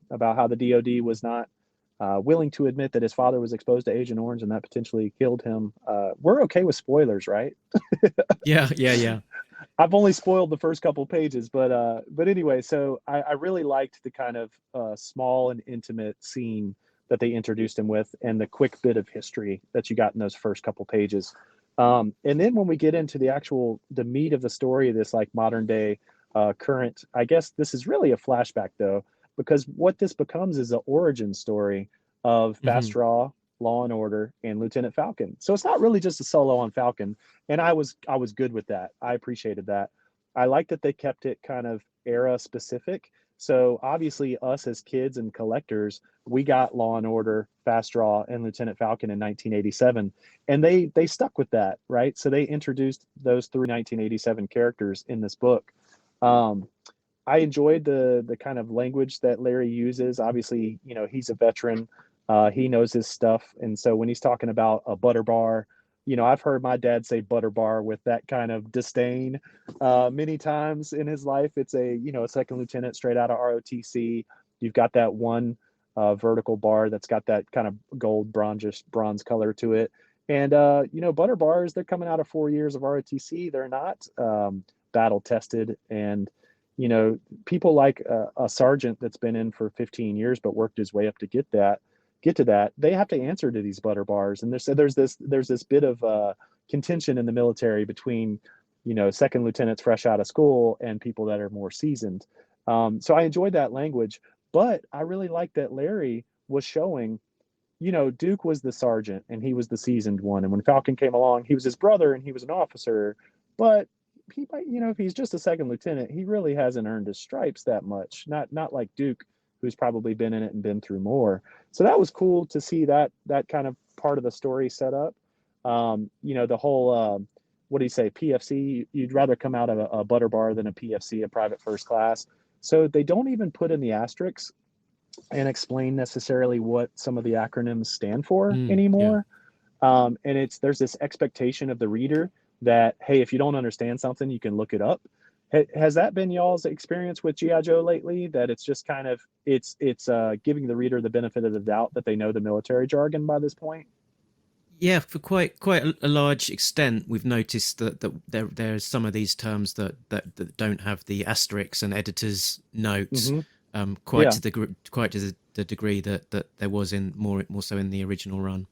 about how the DoD was not willing to admit that his father was exposed to Agent Orange and that potentially killed him. We're okay with spoilers, right? Yeah. I've only spoiled the first couple pages, but anyway, so I really liked the kind of small and intimate scene that they introduced him with, and the quick bit of history that you got in those first couple pages. And then when we get into the meat of the story, this like modern day current, I guess this is really a flashback though, because what this becomes is an origin story of Fast Draw, Law and Order, and Lieutenant Falcon. So it's not really just a solo on Falcon, and I was good with that. I appreciated that. I like that they kept it kind of era specific. So obviously us as kids and collectors, we got Law and Order, Fast Draw, and Lieutenant Falcon in 1987, and they stuck with that, right? So they introduced those three 1987 characters in this book. I enjoyed the kind of language that Larry uses. Obviously, he's a veteran. He knows his stuff. And so when he's talking about a butter bar, I've heard my dad say butter bar with that kind of disdain many times in his life. It's a second lieutenant straight out of ROTC. You've got that one vertical bar that's got that kind of gold bronze color to it. And, butter bars, they're coming out of 4 years of ROTC. They're not battle tested. And, people like a sergeant that's been in for 15 years but worked his way up to get to that, they have to answer to these butter bars. And there's this bit of contention in the military between, second lieutenants fresh out of school and people that are more seasoned. So I enjoyed that language, but I really liked that Larry was showing, Duke was the sergeant and he was the seasoned one. And when Falcon came along, he was his brother and he was an officer, but he might, if he's just a second lieutenant, he really hasn't earned his stripes that much. Not like Duke, who's probably been in it and been through more. So that was cool to see that kind of part of the story set up. The whole, what do you say, PFC, you'd rather come out of a butter bar than a PFC, a private first class. So they don't even put in the asterisks and explain necessarily what some of the acronyms stand for anymore. Yeah. And there's this expectation of the reader that, hey, if you don't understand something, you can look it up. Has that been y'all's experience with G.I. Joe lately? That it's just kind of it's giving the reader the benefit of the doubt that they know the military jargon by this point? Yeah, for quite a large extent, we've noticed that there's some of these terms that don't have the asterisks and editors' notes, quite to the degree that there was in more so in the original run.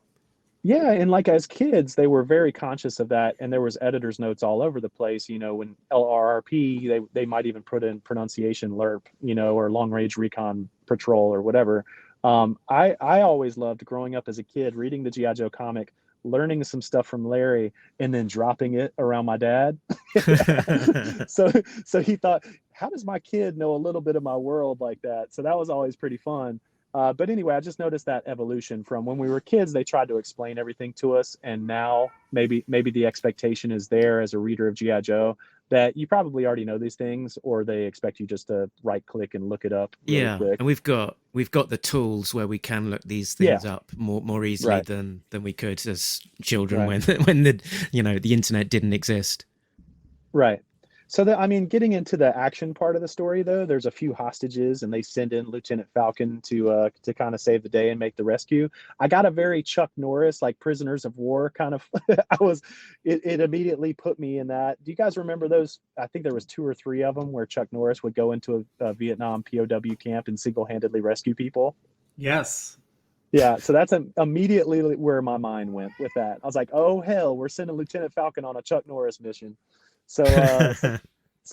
Yeah, and like as kids, they were very conscious of that, and there was editor's notes all over the place. When LRRP, they might even put in pronunciation LRP, or long range recon patrol or whatever. I always loved growing up as a kid, reading the G.I. Joe comic, learning some stuff from Larry, and then dropping it around my dad. So he thought, how does my kid know a little bit of my world like that? So that was always pretty fun. But anyway, I just noticed that evolution from when we were kids, they tried to explain everything to us. And now maybe the expectation is there as a reader of G.I. Joe that you probably already know these things, or they expect you just to right click and look it up really quick. And we've got the tools where we can look these things up more easily than we could as children when the the internet didn't exist. Right. So getting into the action part of the story, though, there's a few hostages, and they send in Lieutenant Falcon to kind of save the day and make the rescue. I got a very Chuck Norris, like prisoners of war kind of. It immediately put me in that. Do you guys remember those? I think there was 2 or 3 of them where Chuck Norris would go into a Vietnam POW camp and single-handedly rescue people. Yes. Yeah, so that's immediately where my mind went with that. I was like, oh hell, we're sending Lieutenant Falcon on a Chuck Norris mission. So that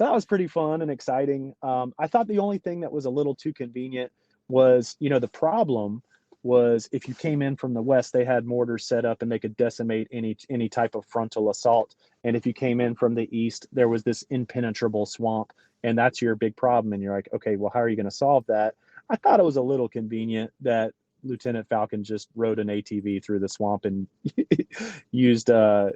was pretty fun and exciting. I thought the only thing that was a little too convenient was, the problem was if you came in from the west, they had mortars set up and they could decimate any type of frontal assault. And if you came in from the east, there was this impenetrable swamp, and that's your big problem. And you're like, okay, well, how are you going to solve that? I thought it was a little convenient that Lieutenant Falcon just rode an ATV through the swamp and used a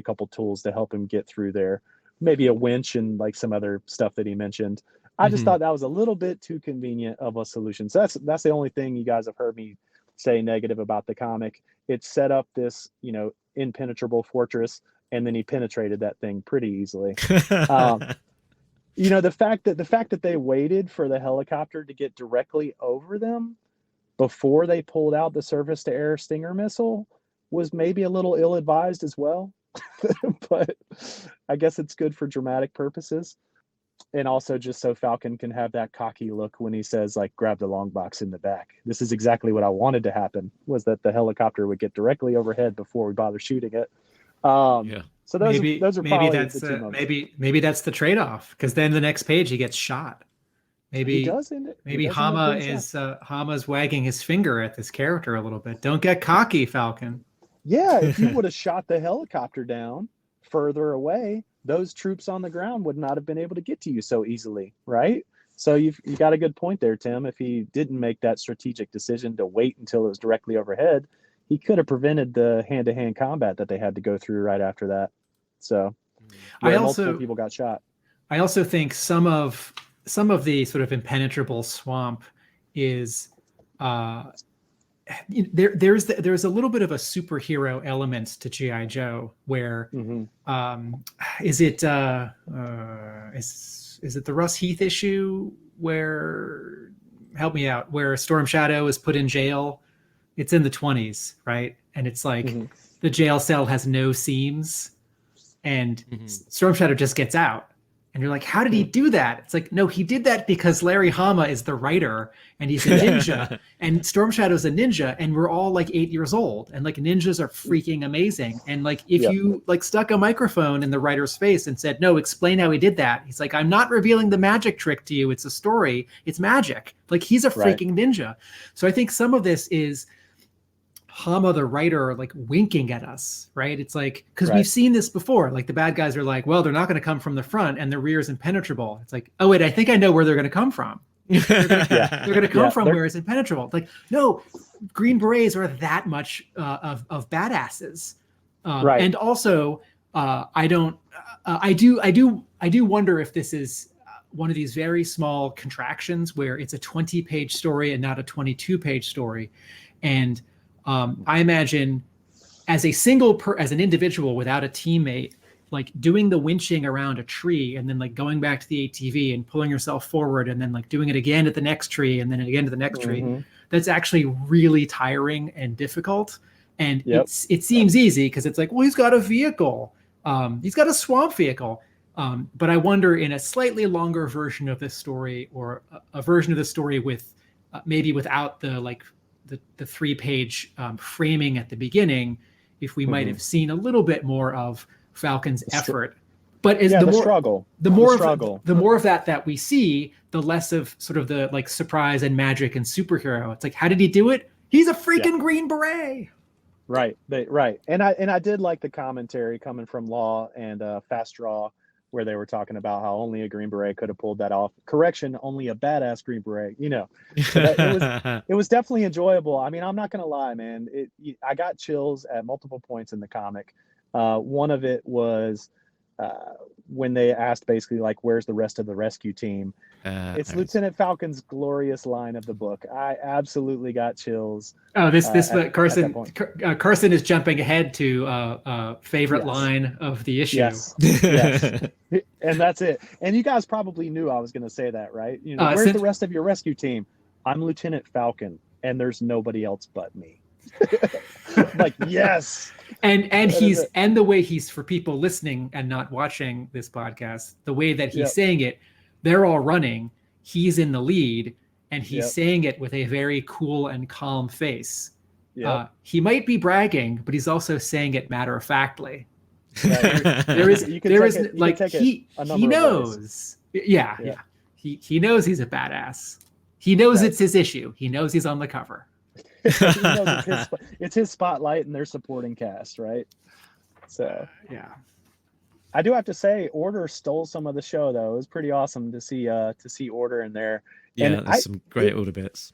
couple tools to help him get through there. Maybe a winch and like some other stuff that he mentioned. I just thought that was a little bit too convenient of a solution. So that's the only thing you guys have heard me say negative about the comic. It set up this, impenetrable fortress, and then he penetrated that thing pretty easily. The fact that they waited for the helicopter to get directly over them before they pulled out the surface-to-air Stinger missile was maybe a little ill-advised as well. But I guess it's good for dramatic purposes. And also just so Falcon can have that cocky look when he says, like, grab the long box in the back. This is exactly what I wanted to happen, was that the helicopter would get directly overhead before we bother shooting it. So those are probably the two moments. Maybe that's the trade-off, because then the next page he gets shot. Maybe Hama's wagging his finger at this character a little bit. Don't get cocky, Falcon. Yeah, if you would have shot the helicopter down further away, those troops on the ground would not have been able to get to you so easily, right? So you got a good point there, Tim. If he didn't make that strategic decision to wait until it was directly overhead, he could have prevented the hand-to-hand combat that they had to go through right after that. So multiple people got shot. I also think some of the sort of impenetrable swamp is there's a little bit of a superhero element to G.I. Joe where is it the Russ Heath issue where, help me out, where Storm Shadow is put in jail? It's in the 20s, right? And it's like the jail cell has no seams and Storm Shadow just gets out. And you're like, how did he do that? It's like, no, he did that because Larry Hama is the writer and he's a ninja and Storm Shadow's a ninja and we're all like 8 years old and like ninjas are freaking amazing. And like, if you like stuck a microphone in the writer's face and said, no, explain how he did that. He's like, I'm not revealing the magic trick to you. It's a story. It's magic. Like he's a freaking ninja. So I think some of this is Hama, the writer, like winking at us, right? It's like, because we've seen this before. Like the bad guys are like, well, they're not going to come from the front and the rear is impenetrable. It's like, oh wait, I think I know where they're going to come from. They're going to come from where it's impenetrable. Like, no, Green Berets are that much of badasses. And also, I do wonder if this is one of these very small contractions where it's a 20-page story and not a 22-page story, and I imagine as an individual without a teammate, like doing the winching around a tree and then like going back to the ATV and pulling yourself forward and then like doing it again at the next tree and then again to the next tree. That's actually really tiring and difficult. And it seems easy because it's like, well, he's got a vehicle. He's got a swamp vehicle. But I wonder in a slightly longer version of this story, or a version of the story with maybe without the 3-page framing at the beginning, if we might have seen a little bit more of Falcon's effort. But the more of that we see, the less of sort of the like surprise and magic and superhero. It's like, how did he do it? He's a freaking Green Beret. Right. And I did like the commentary coming from Law and Fast Draw where they were talking about how only a Green Beret could have pulled that off. Correction, only a badass Green Beret, you know. So it was definitely enjoyable. I mean, I'm not going to lie, man. I got chills at multiple points in the comic. One of it was when they asked basically like, where's the rest of the rescue team? It's Lieutenant Falcon's glorious line of the book. I absolutely got chills. Oh, Carson is jumping ahead to favorite line of the issue. Yes. And that's it. And you guys probably knew I was going to say that, right? You know, where's the rest of your rescue team? I'm Lieutenant Falcon, and there's nobody else but me. Like, yes. And the way he's, for people listening and not watching this podcast, the way that he's saying it, they're all running, he's in the lead, and he's saying it with a very cool and calm face. He might be bragging, but he's also saying it matter-of-factly. He knows. He knows he's a badass. He knows it's his issue. He knows he's on the cover. He knows it's his spotlight and their supporting cast, right? So I do have to say, Order stole some of the show, though. It was pretty awesome to see Order in there. Yeah, there's some great Order bits.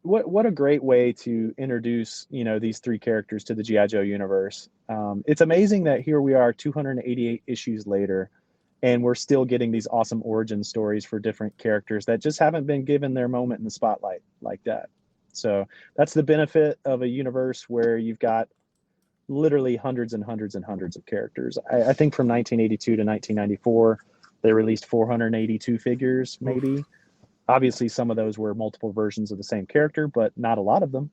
What a great way to introduce, you know, these three characters to the G.I. Joe universe. It's amazing that here we are 288 issues later, and we're still getting these awesome origin stories for different characters that just haven't been given their moment in the spotlight like that. So that's the benefit of a universe where you've got literally hundreds and hundreds and hundreds of characters. I think from 1982 to 1994, they released 482 figures, maybe. Obviously, some of those were multiple versions of the same character, but not a lot of them.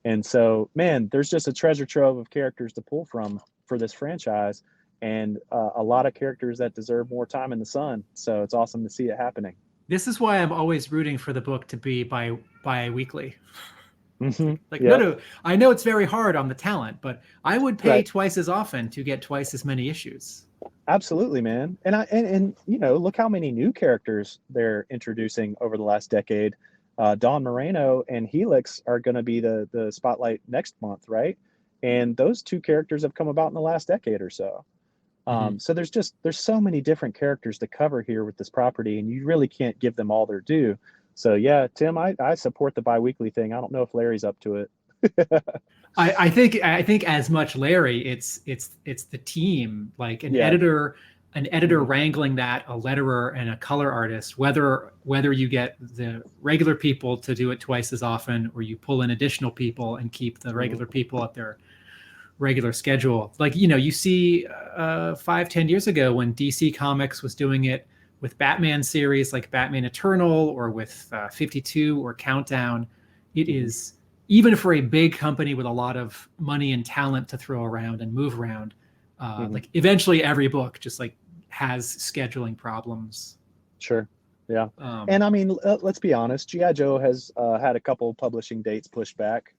And so, man, there's just a treasure trove of characters to pull from for this franchise, and a lot of characters that deserve more time in the sun. So it's awesome to see it happening. This is why I'm always rooting for the book to be bi-weekly. Mm-hmm. No, I know it's very hard on the talent, but I would pay twice as often to get twice as many issues. Absolutely, man. And you know, look how many new characters they're introducing over the last decade. Don Moreno and Helix are going to be the spotlight next month, right? And those two characters have come about in the last decade or so. So there's so many different characters to cover here with this property, and you really can't give them all their due. So yeah, Tim, I support the bi-weekly thing. I don't know if Larry's up to it. I think as much Larry, it's the team, like an editor wrangling that, a letterer and a color artist, whether you get the regular people to do it twice as often, or you pull in additional people and keep the regular people at their regular schedule. Like, you know, you see 5-10 years ago when DC Comics was doing it with Batman series like Batman Eternal, or with 52 or Countdown. It is, even for a big company with a lot of money and talent to throw around and move around, like eventually every book just like has scheduling problems. Sure. Yeah. And I mean, let's be honest, G.I. Joe has had a couple publishing dates pushed back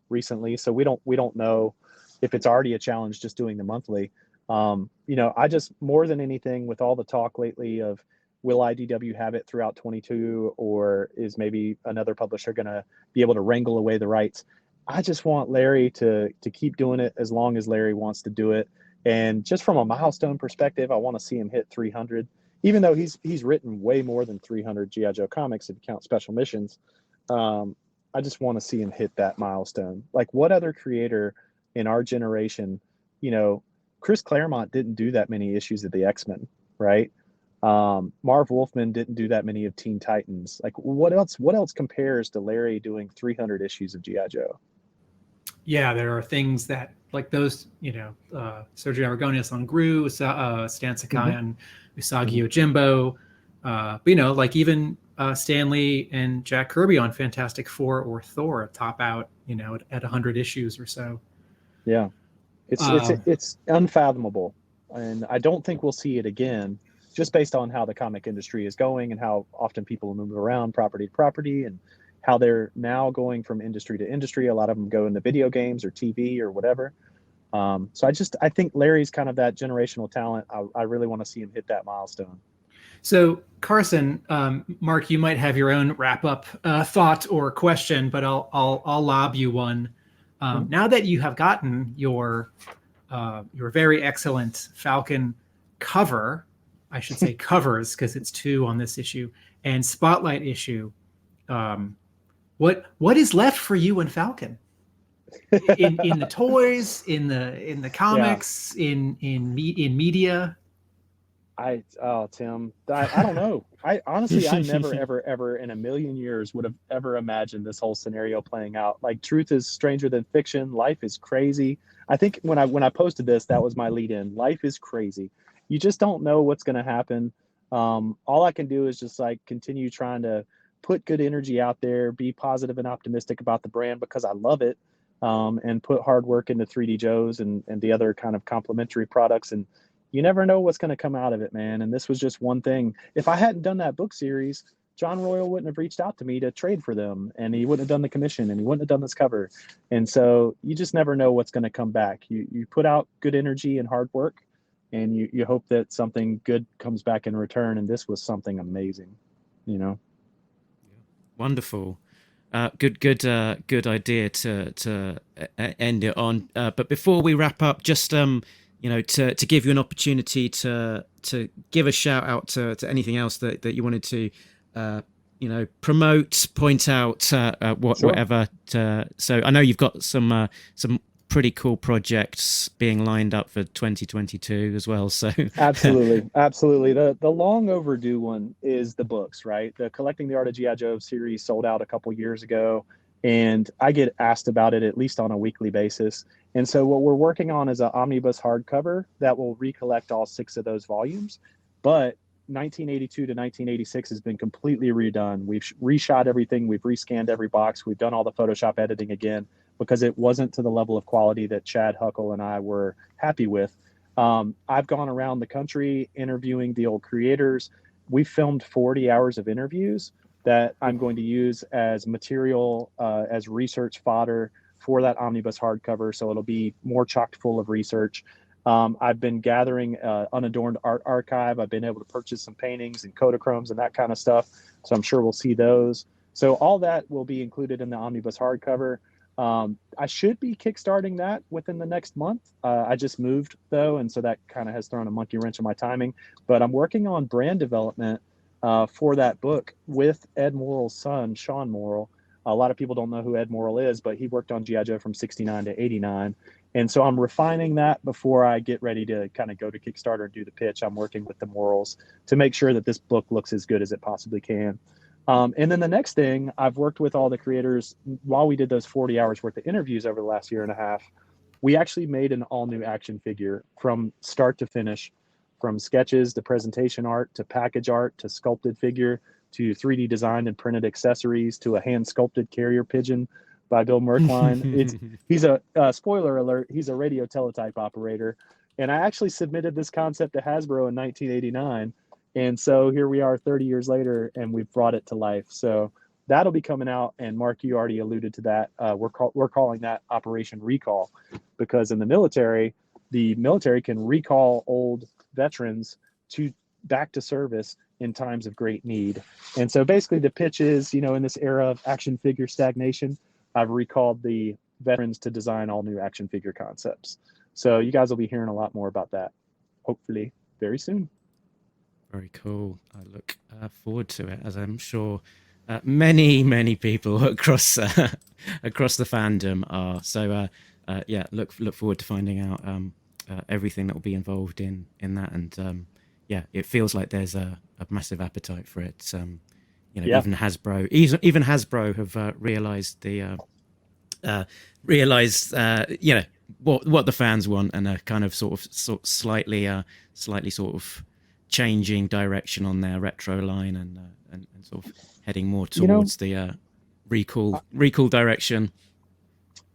recently. So we don't know if it's already a challenge just doing the monthly. You know, I just, more than anything, with all the talk lately of will IDW have it throughout 22, or is maybe another publisher going to be able to wrangle away the rights? I just want Larry to keep doing it as long as Larry wants to do it. And just from a milestone perspective, I want to see him hit 300, even though he's written way more than 300 G.I. Joe comics if you count special missions. I just want to see him hit that milestone. Like, what other creator in our generation, you know, Chris Claremont didn't do that many issues of the X-Men, right? Marv Wolfman didn't do that many of Teen Titans. Like, what else compares to Larry doing 300 issues of G.I. Joe? Yeah, there are things that, like those, you know, Sergio Aragonés on Gru, Stan Sakai on Usagi Yojimbo, but, you know, like even Stan Lee and Jack Kirby on Fantastic Four or Thor top out, you know, at 100 issues or so. Yeah. It's unfathomable, and I don't think we'll see it again, just based on how the comic industry is going and how often people move around property to property, and how they're now going from industry to industry. A lot of them go into video games or TV or whatever. So I think Larry's kind of that generational talent. I really want to see him hit that milestone. So Carson, Mark, you might have your own wrap up thought or question, but I'll lob you one. Now that you have gotten your very excellent Falcon cover, I should say covers, because it's 2 on this issue, and Spotlight issue. What is left for you and Falcon in the toys, in the comics, in media? Tim, I don't know. I honestly, I never, ever in a million years would have ever imagined this whole scenario playing out. Like, truth is stranger than fiction. Life is crazy. I think when I posted this, that was my lead in. Life is crazy. You just don't know what's going to happen. All I can do is just like continue trying to put good energy out there, be positive and optimistic about the brand because I love it, and put hard work into 3DJOES and the other kind of complementary products. And you never know what's going to come out of it, man. And this was just one thing. If I hadn't done that book series, John Royal wouldn't have reached out to me to trade for them, and he wouldn't have done the commission, and he wouldn't have done this cover. And so you just never know what's going to come back. You put out good energy and hard work, and you hope that something good comes back in return. And this was something amazing, you know? Wonderful. Good idea to end it on. But before we wrap up, just to give you an opportunity to give a shout out to anything else that you wanted to promote, point out, Sure. whatever. So I know you've got some pretty cool projects being lined up for 2022 as well. So Absolutely. The long overdue one is the books, right? The Collecting the Art of G.I. Joe series sold out a couple years ago, and I get asked about it at least on a weekly basis. And so what we're working on is an omnibus hardcover that will recollect all 6 of those volumes. But 1982 to 1986 has been completely redone. We've reshot everything. We've rescanned every box. We've done all the Photoshop editing again, because it wasn't to the level of quality that Chad Huckle and I were happy with. I've gone around the country interviewing the old creators. We filmed 40 hours of interviews that I'm going to use as material, as research fodder for that omnibus hardcover. So it'll be more chock full of research. I've been gathering unadorned art archive. I've been able to purchase some paintings and Kodachromes and that kind of stuff. So I'm sure we'll see those. So all that will be included in the omnibus hardcover. I should be kickstarting that within the next month. I just moved though, and so that kind of has thrown a monkey wrench in my timing. But I'm working on brand development for that book with Ed Morrell's son, Sean Morrell. A lot of people don't know who Ed Morrell is, but he worked on G.I. Joe from 69 to 89. And so I'm refining that before I get ready to kind of go to Kickstarter and do the pitch. I'm working with the Morrells to make sure that this book looks as good as it possibly can. And then the next thing, I've worked with all the creators while we did those 40 hours worth of interviews over the last year and a half. We actually made an all new action figure from start to finish, from sketches to presentation art to package art to sculpted figure to 3D designed and printed accessories to a hand sculpted carrier pigeon by Bill Merkline. He's a spoiler alert. He's a radio teletype operator. And I actually submitted this concept to Hasbro in 1989. And so here we are 30 years later, and we've brought it to life. So that'll be coming out. And Mark, you already alluded to that. We're calling that Operation Recall, because in the military can recall old veterans back to service in times of great need. And so basically the pitch is, in this era of action figure stagnation, I've recalled the veterans to design all new action figure concepts. So you guys will be hearing a lot more about that, hopefully very soon. Very cool. I look forward to it, as I'm sure many people across the fandom are. So look forward to finding out everything that will be involved in that. And it feels like there's a massive appetite for it. Even Hasbro have realized what the fans want, and are kind of sort of slightly sort of changing direction on their retro line, and sort of heading more towards the recall direction.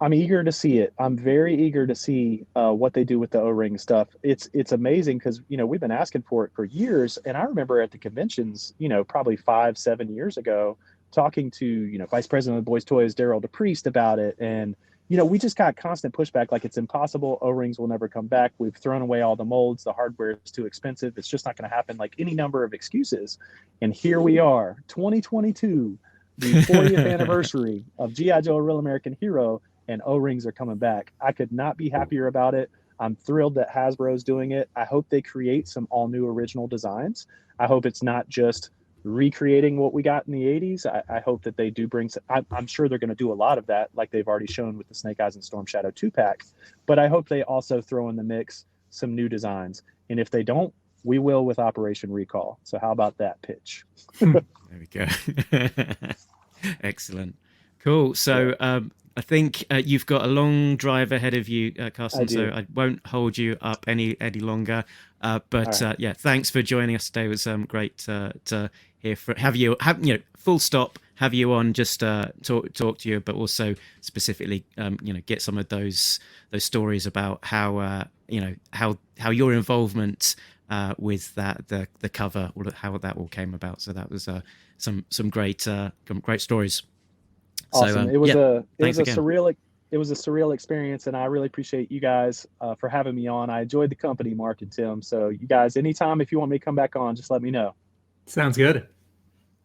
I'm eager to see it. I'm very eager to see what they do with the O-ring stuff. It's amazing because, we've been asking for it for years. And I remember at the conventions, probably 5-7 years ago, talking to, Vice President of Boys Toys, Daryl DePriest, about it. And, we just got constant pushback, like it's impossible. O-rings will never come back. We've thrown away all the molds. The hardware is too expensive. It's just not going to happen, like any number of excuses. And here we are, 2022, the 40th anniversary of G.I. Joe, A Real American Hero, and O-rings are coming back. I could not be happier about it. I'm thrilled that Hasbro's doing it. I hope they create some all new original designs. I hope it's not just recreating what we got in the 80s. I hope that they do bring some, I'm sure they're going to do a lot of that, like they've already shown with the Snake Eyes and Storm Shadow 2-pack. But I hope they also throw in the mix some new designs. And if they don't, we will with Operation Recall. So how about that pitch? There we go. Excellent. Cool. So I think you've got a long drive ahead of you, Carson, so I won't hold you up any longer. But right. Yeah, thanks for joining us today. It was great to hear have you full stop, have you on, just talk to you, but also specifically get some of those stories about how how your involvement with the cover, how that all came about. So that was some great stories. Awesome. So, it was a again. surreal experience, and I really appreciate you guys for having me on. I enjoyed the company, Mark and Tim. So you guys, anytime if you want me to come back on, just let me know. Sounds good.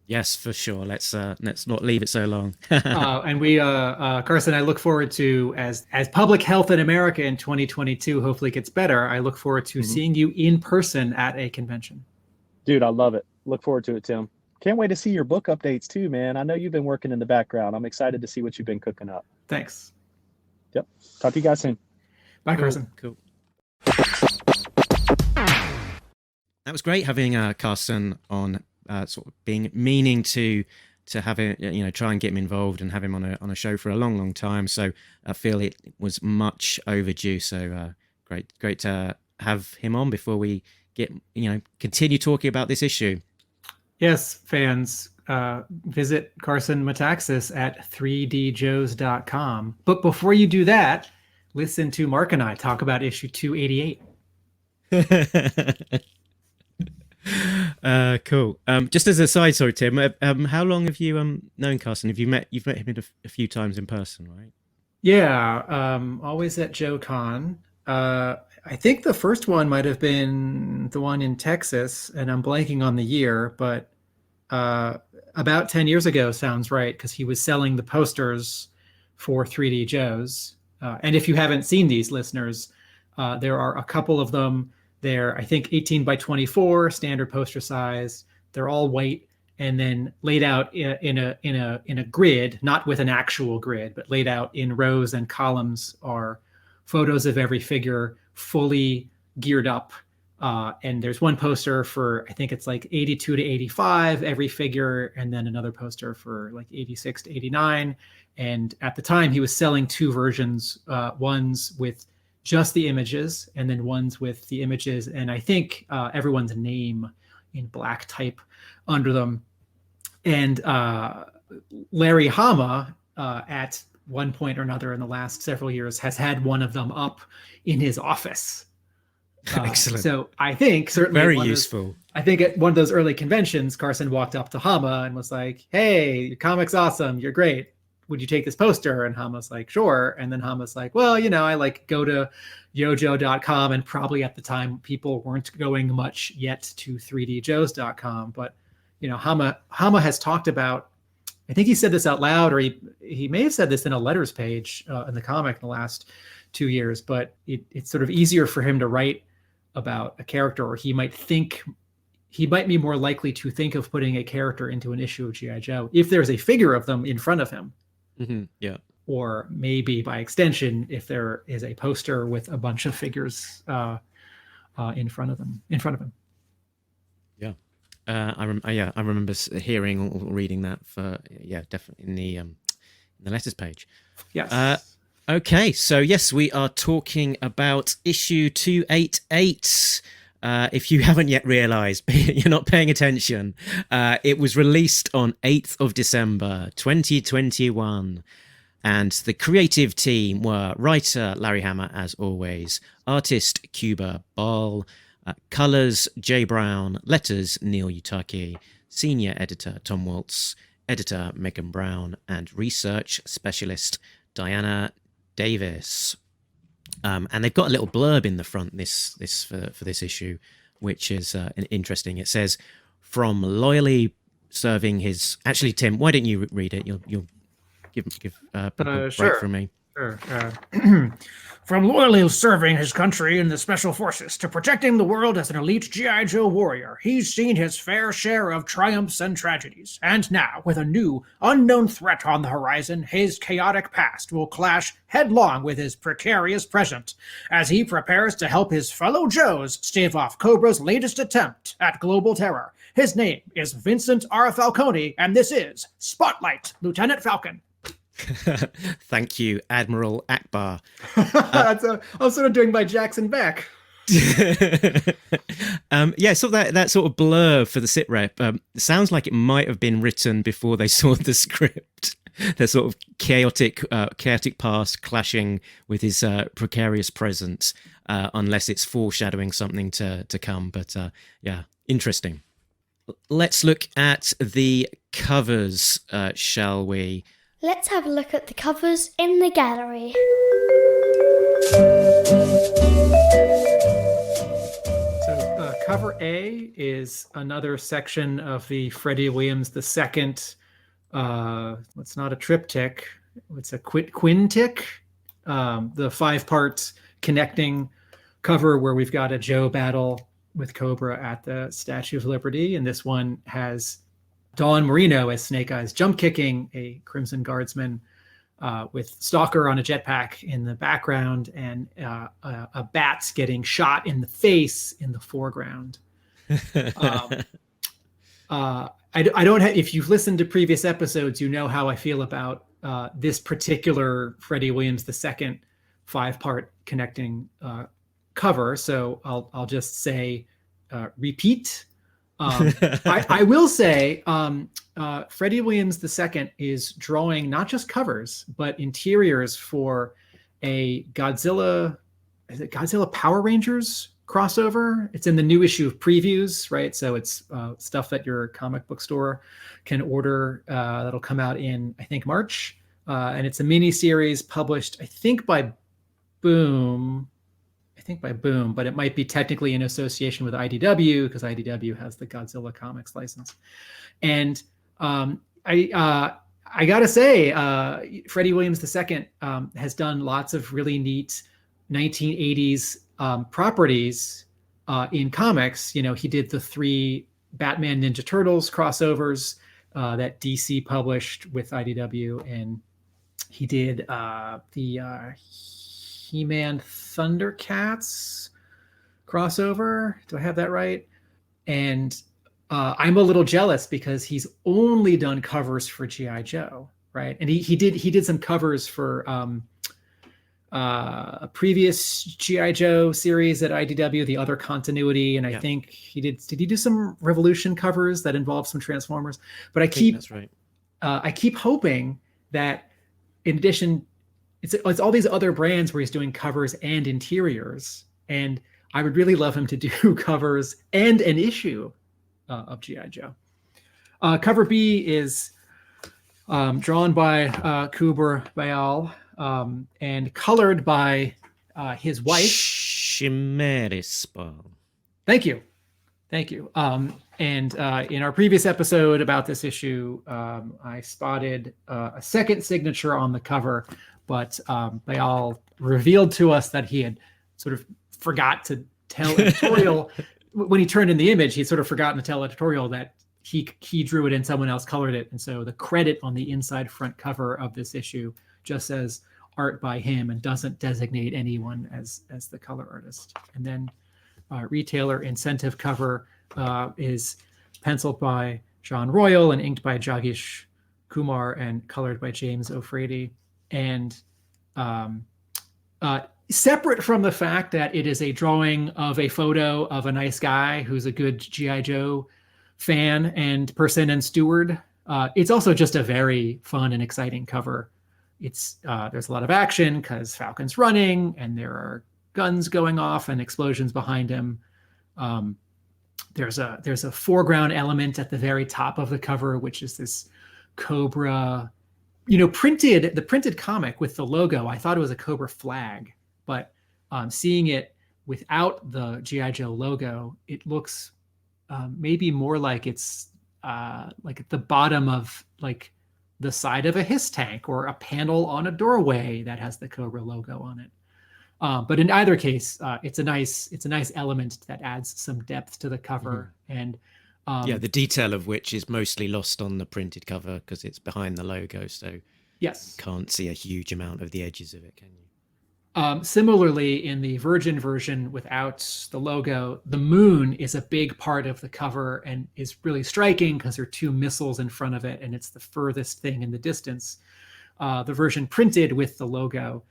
Yes, for sure. Let's not leave it so long. And we, Carson, I look forward to as public health in America in 2022 hopefully gets better. I look forward to seeing you in person at a convention. Dude, I love it. Look forward to it, Tim. Can't wait to see your book updates too, man. I know you've been working in the background. I'm excited to see what you've been cooking up. Thanks. Yep. Talk to you guys soon. Bye, Carson. Cool. That was great having Carson on, sort of meaning to have it, try and get him involved and have him on a show for a long time. So I feel it was much overdue. So great to have him on before we get continue talking about this issue. Yes, fans, visit Carson Metaxas at 3DJOES.com. But before you do that, listen to Mark and I talk about issue 288. Cool. Just as a side story, Tim, how long have you known Carson? You've met him a few times in person, right? Yeah, always at JoeCon. I think the first one might have been the one in Texas, and I'm blanking on the year, but about 10 years ago sounds right, because he was selling the posters for 3DJOES. And if you haven't seen these, listeners, there are a couple of them. They're, I think, 18 by 24, standard poster size. They're all white and then laid out in a grid, not with an actual grid, but laid out in rows and columns are photos of every figure fully geared up. And there's one poster for, I think it's like 82 to 85, every figure, and then another poster for like 86 to 89. And at the time, he was selling two versions, ones with just the images, and then ones with the images, and I think everyone's name in black type under them. And Larry Hama, at one point or another in the last several years, has had one of them up in his office. Excellent. So I think certainly very useful. I think at one of those early conventions, Carson walked up to Hama and was like, "Hey, your comic's awesome. You're great. Would you take this poster?" And Hama's like, "Sure." And then Hama's like, "Well, I like go to yojo.com," and probably at the time people weren't going much yet to 3djoes.com. But Hama has talked about, I think he said this out loud, or he may have said this in a letters page in the comic in the last 2 years, but it's sort of easier for him to write about a character, or he might be more likely to think of putting a character into an issue of G.I. Joe if there's a figure of them in front of him. Mm-hmm. Yeah. Or maybe by extension, if there is a poster with a bunch of figures in front of him. Yeah. I remember hearing or reading that definitely in the letters page. Yes. Okay, so yes, we are talking about issue 288. If you haven't yet realized, you're not paying attention. It was released on 8th of December, 2021. And the creative team were writer Larry Hama, as always, artist Cuba Ball, colors Jay Brown, letters Neil Utaki, senior editor Tom Waltz, editor Megan Brown, and research specialist Diana Davis. And they've got a little blurb in the front for this issue, which is interesting. It says, "From loyally serving his..." Actually, Tim, why don't you read it? You'll give a break sure. from me. Sure. From loyally serving his country in the Special Forces to protecting the world as an elite G.I. Joe warrior, he's seen his fair share of triumphs and tragedies. And now, with a new, unknown threat on the horizon, his chaotic past will clash headlong with his precarious present as he prepares to help his fellow Joes stave off Cobra's latest attempt at global terror. His name is Vincent R. Falcone, and this is Spotlight, Lieutenant Falcon. Thank you, Admiral Akbar. I'm sort of doing my Jackson Beck. Yeah, so that sort of blur for the sit rep sounds like it might have been written before they saw the script. The sort of chaotic past clashing with his precarious present, unless it's foreshadowing something to come. But yeah, interesting. Let's look at the covers, shall we? Let's have a look at the covers in the gallery. So cover A is another section of the Freddie Williams II. It's not a triptych; it's a quintic. The 5-part connecting cover where we've got a Joe battle with Cobra at the Statue of Liberty, and this one has Dawn Marino as Snake Eyes jump kicking a Crimson Guardsman with Stalker on a jetpack in the background and a bat getting shot in the face in the foreground. I don't have, if you've listened to previous episodes, you know how I feel about this particular Freddie Williams II 5-part connecting cover. So I'll just say repeat. I will say Freddie Williams II is drawing not just covers, but interiors for a Godzilla Power Rangers crossover. It's in the new issue of Previews, right? So it's stuff that your comic book store can order that'll come out in, I think, March. And it's a mini series published, I think, by Boom, but it might be technically in association with IDW because IDW has the Godzilla Comics license. And I gotta say, Freddie Williams II has done lots of really neat 1980s properties in comics. You know, he did the 3 Batman Ninja Turtles crossovers that DC published with IDW, and he did the He-Man Thundercats crossover. Do I have that right? And I'm a little jealous because he's only done covers for G.I. Joe, right? And he did some covers for a previous G.I. Joe series at IDW, The Other Continuity, and I think he did he do some Revolution covers that involve some Transformers? But I keep that's right. I keep hoping that in addition, it's all these other brands where he's doing covers and interiors, and I would really love him to do covers and an issue of G.I. Joe. Cover B is drawn by Kuber Bayal and colored by his wife. Chimerispa. Thank you. And in our previous episode about this issue, I spotted a second signature on the cover, but Bayal revealed to us that he had sort of forgot to tell editorial when he turned in the image. He'd sort of forgotten to tell editorial that he drew it and someone else colored it, and so the credit on the inside front cover of this issue just says art by him and doesn't designate anyone as the color artist. And then retailer incentive cover is penciled by John Royal and inked by Jagish Kumar and colored by James O'Frady. And separate from the fact that it is a drawing of a photo of a nice guy who's a good G.I. Joe fan and person and steward, it's also just a very fun and exciting cover. It's there's a lot of action because Falcon's running and there are guns going off and explosions behind him. There's a foreground element at the very top of the cover, which is this Cobra, the printed comic with the logo. I thought it was a Cobra flag, but seeing it without the G.I. Joe logo, it looks maybe more like it's like at the bottom of like the side of a HISS tank or a panel on a doorway that has the Cobra logo on it. But in either case, it's a nice element that adds some depth to the cover. And the detail of which is mostly lost on the printed cover because it's behind the logo, so yes, you can't see a huge amount of the edges of it, can you? Similarly, in the Virgin version without the logo, the moon is a big part of the cover and is really striking because there are two missiles in front of it, and it's the furthest thing in the distance. The version printed with the logo,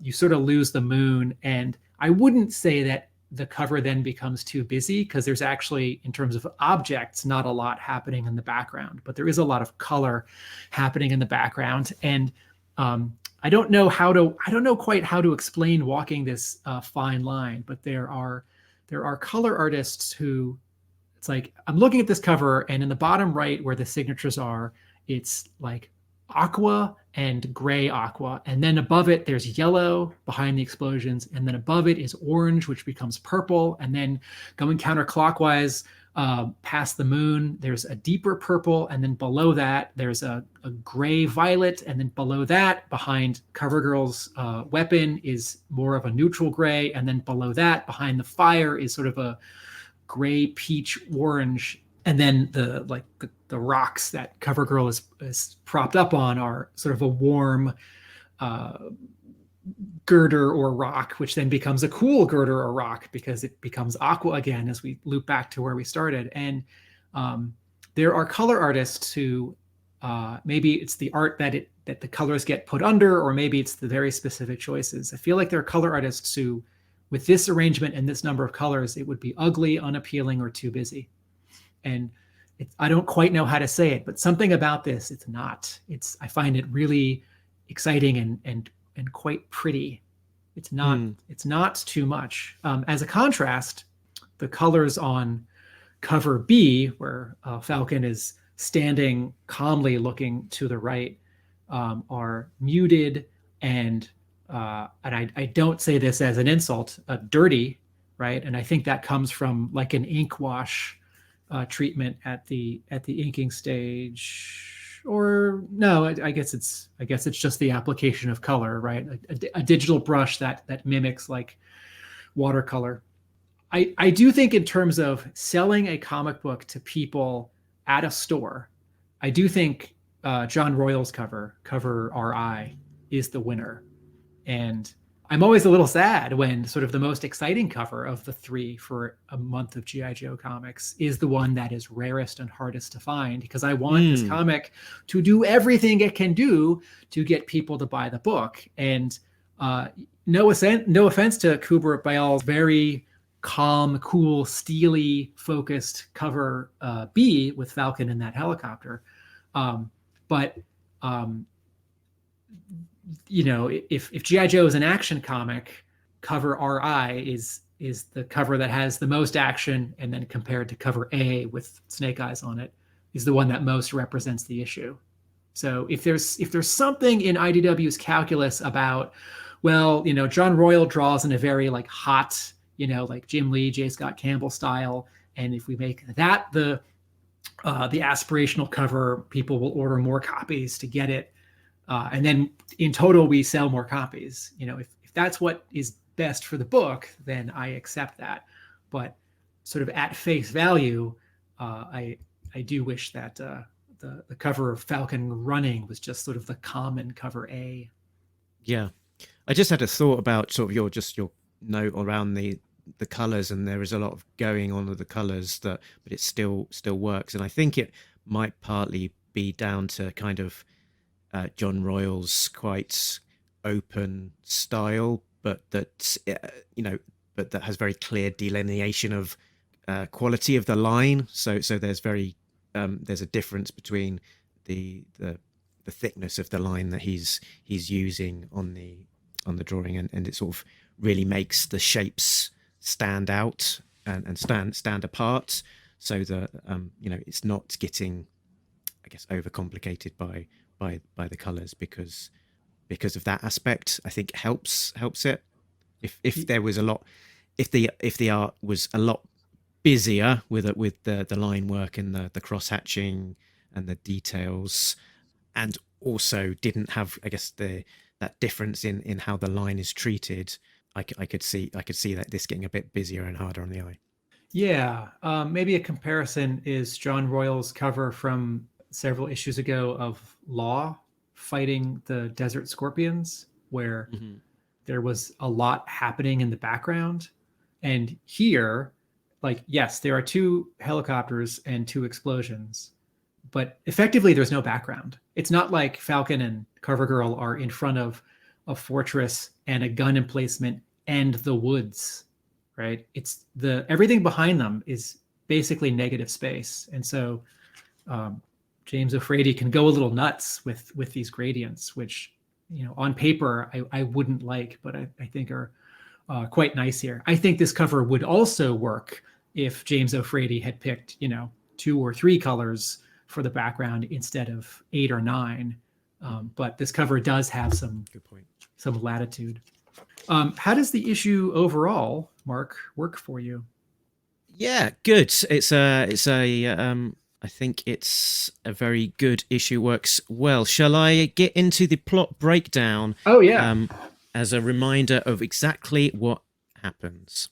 you sort of lose the moon, and I wouldn't say that the cover then becomes too busy because there's actually, in terms of objects, not a lot happening in the background, but there is a lot of color happening in the background. And I don't know quite how to explain walking this fine line, but there are color artists who, it's like, I'm looking at this cover and in the bottom right where the signatures are, it's like aqua and gray aqua. And then above it, there's yellow behind the explosions. And then above it is orange, which becomes purple. And then going counterclockwise, past the moon, there's a deeper purple, and then below that there's a gray violet, and then below that, behind CoverGirl's weapon, is more of a neutral gray, and then below that, behind the fire, is sort of a gray peach orange, and then the rocks that CoverGirl is propped up on are sort of a warm girder or rock, which then becomes a cool girder or rock because it becomes aqua again as we loop back to where we started. And there are color artists who maybe it's the art that the colors get put under, or maybe it's the very specific choices. I feel like there are color artists who, with this arrangement and this number of colors, it would be ugly, unappealing, or too busy. And I don't quite know how to say it, but something about this, it's not. I find it really exciting and quite pretty. It's not too much. As a contrast, the colors on cover B, where Falcon is standing calmly looking to the right, are muted and I don't say this as an insult, dirty, right? And I think that comes from like an ink wash treatment at the inking stage. Or no, I guess it's just the application of color, right? A digital brush that mimics like watercolor. I do think in terms of selling a comic book to people at a store, I do think John Royal's cover RI is the winner. And I'm always a little sad when sort of the most exciting cover of the three for a month of G.I. Joe comics is the one that is rarest and hardest to find, because I want this comic to do everything it can do to get people to buy the book. And no offense to Kubert Bayal's very calm, cool, steely focused cover B with Falcon in that helicopter. But you know, if G.I. Joe is an action comic, cover RI is the cover that has the most action, and then compared to cover A with Snake Eyes on it, is the one that most represents the issue. So if there's something in IDW's calculus about, well, you know, John Royal draws in a very like hot, you know, like Jim Lee, J. Scott Campbell style, and if we make that the aspirational cover, people will order more copies to get it. And then in total, we sell more copies. You know, if that's what is best for the book, then I accept that. But sort of at face value, I do wish that the cover of Falcon running was just sort of the common cover A. Yeah, I just had a thought about sort of your note around the colors, and there is a lot of going on with the colors but it still works. And I think it might partly be down to kind of John Royal's quite open style, but that but that has very clear delineation of quality of the line. So there's there's a difference between the thickness of the line that he's using on the drawing, and it sort of really makes the shapes stand out and stand apart, so that it's not getting, I guess, overcomplicated by the colors, because of that aspect. I think helps it. If there was a lot, if the art was a lot busier with the line work and the cross hatching and the details, and also didn't have, I guess, that difference in how the line is treated, I could see that this getting a bit busier and harder on the eye. Yeah, maybe a comparison is John Royal's cover from several issues ago of Law fighting the Desert Scorpions, where there was a lot happening in the background. And here, like, yes, there are 2 helicopters and 2 explosions, but effectively there's no background. It's not like Falcon and CoverGirl are in front of a fortress and a gun emplacement and the woods, right? It's everything behind them is basically negative space. And so James O'Frady can go a little nuts with these gradients, which, on paper I wouldn't like, but I think are quite nice here. I think this cover would also work if James O'Frady had picked, 2 or 3 colors for the background instead of 8 or 9. But this cover does have some latitude. How does the issue overall, Mark, work for you? Yeah, good. It's I think it's a very good issue. Works well. Shall I get into the plot breakdown? Oh yeah. As a reminder of exactly what happens.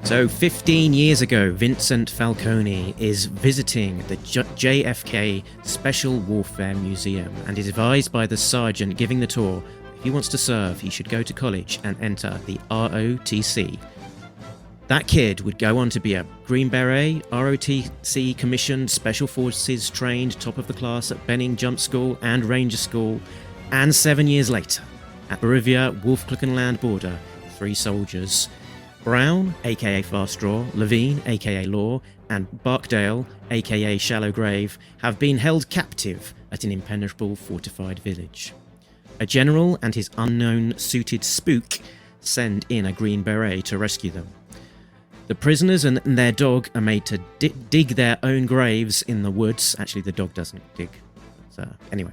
So 15 years ago, Vincent Falcone is visiting the JFK Special Warfare Museum and is advised by the sergeant giving the tour if he wants to serve, he should go to college and enter the ROTC. That kid would go on to be a Green Beret, ROTC commissioned, Special Forces trained, top of the class at Benning Jump School and Ranger School, and 7 years later, at Bolivia, Wolf-Clickenland border, 3 soldiers, Brown, aka Farstraw, Levine, aka Law, and Barkdale, aka Shallow Grave, have been held captive at an impenetrable fortified village. A general and his unknown suited spook send in a Green Beret to rescue them. The prisoners and their dog are made to dig their own graves in the woods. Actually, the dog doesn't dig. But, anyway,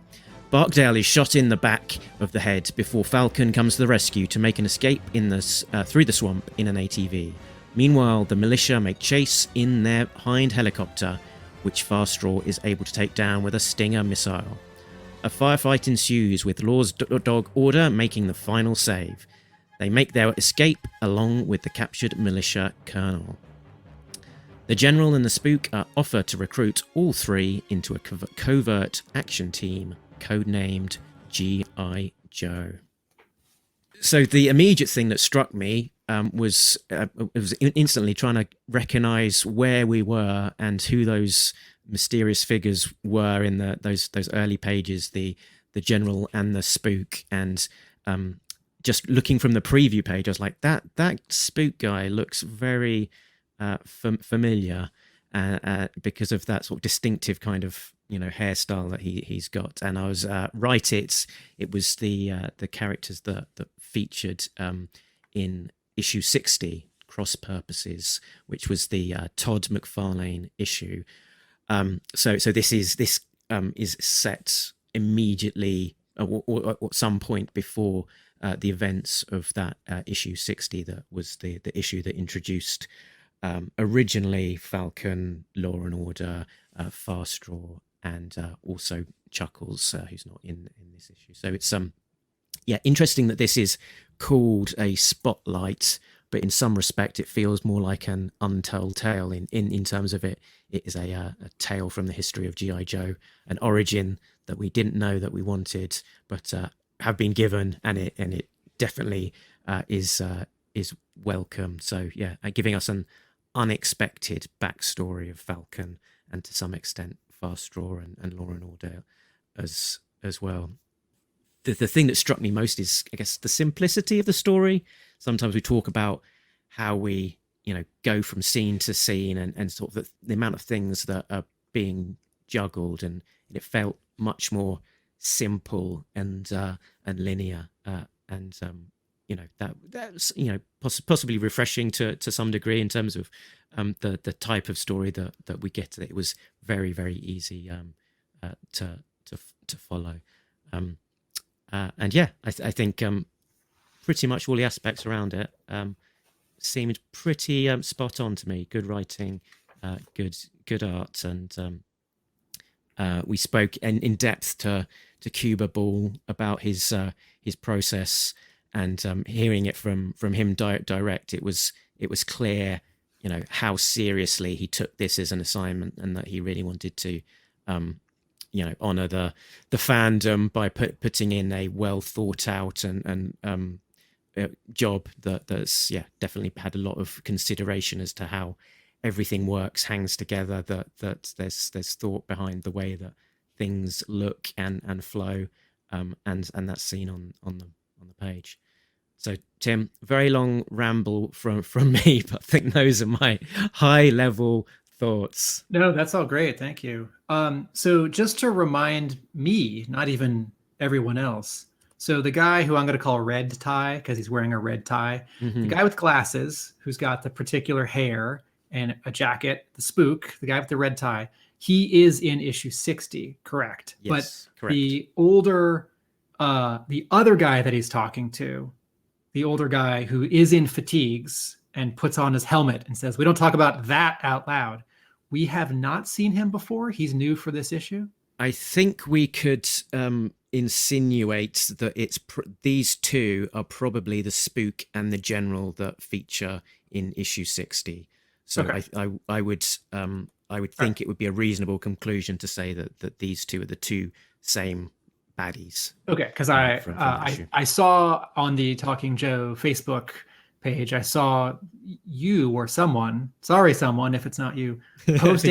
Barkdale is shot in the back of the head before Falcon comes to the rescue to make an escape through the swamp in an ATV. Meanwhile, the militia make chase in their hind helicopter, which Farstraw is able to take down with a Stinger missile. A firefight ensues, with Law's dog Order making the final save. They make their escape along with the captured militia colonel. The general and the spook are offered to recruit all 3 into a covert action team, codenamed G.I. Joe. So the immediate thing that struck me was instantly trying to recognize where we were and who those mysterious figures were in those early pages, the general and the spook, and just looking from the preview page, I was like, that spook guy looks very familiar because of that sort of distinctive kind of hairstyle that he's got. And I was right. It was the characters that featured in issue 60, Cross Purposes, which was the Todd McFarlane issue. So this is set immediately or at some point before the events of that issue 60, that was the issue that introduced originally Falcon, Law and Order, Farstraw, and also Chuckles, who's not in this issue. So it's interesting that this is called a spotlight, but in some respect it feels more like an untold tale in terms of it is a tale from the history of G.I. Joe, an origin that we didn't know that we wanted, but have been given, and it definitely is welcome. So giving us an unexpected backstory of Falcon, and to some extent Farstraw and Law and Order as well. The thing that struck me most is, I guess, the simplicity of the story. Sometimes we talk about how we go from scene to scene and sort of the amount of things that are being juggled, and it felt much more simple and linear, and that's possibly refreshing to some degree in terms of the type of story that we get. It was very, very easy to follow, and I think pretty much all the aspects around it seemed pretty spot on to me. Good writing, good art, and We spoke in depth to Cuba Ball about his process, and hearing it from him direct, it was clear, how seriously he took this as an assignment, and that he really wanted to, honor the fandom by putting in a well thought out and job that's definitely had a lot of consideration as to how everything works, hangs together, that there's thought behind the way that things look and flow, and that's seen on the page. So Tim, very long ramble from me, but I think those are my high level thoughts. No, that's all great. Thank you. So just to remind me, not even everyone else. So the guy who I'm going to call Red Tie, because he's wearing a red tie, the guy with glasses who's got the particular hair and a jacket, the spook, the guy with the red tie, he is in issue 60, correct? Yes, but correct. The other guy that he's talking to, the older guy who is in fatigues and puts on his helmet and says, "We don't talk about that out loud." We have not seen him before. He's new for this issue. I think we could insinuate that these two are probably the spook and the general that feature in issue 60. So okay. I would think it would be a reasonable conclusion to say that these two are the two same baddies. Okay, because I saw on the Talking Joe Facebook page, I saw you or someone, sorry someone if it's not you, post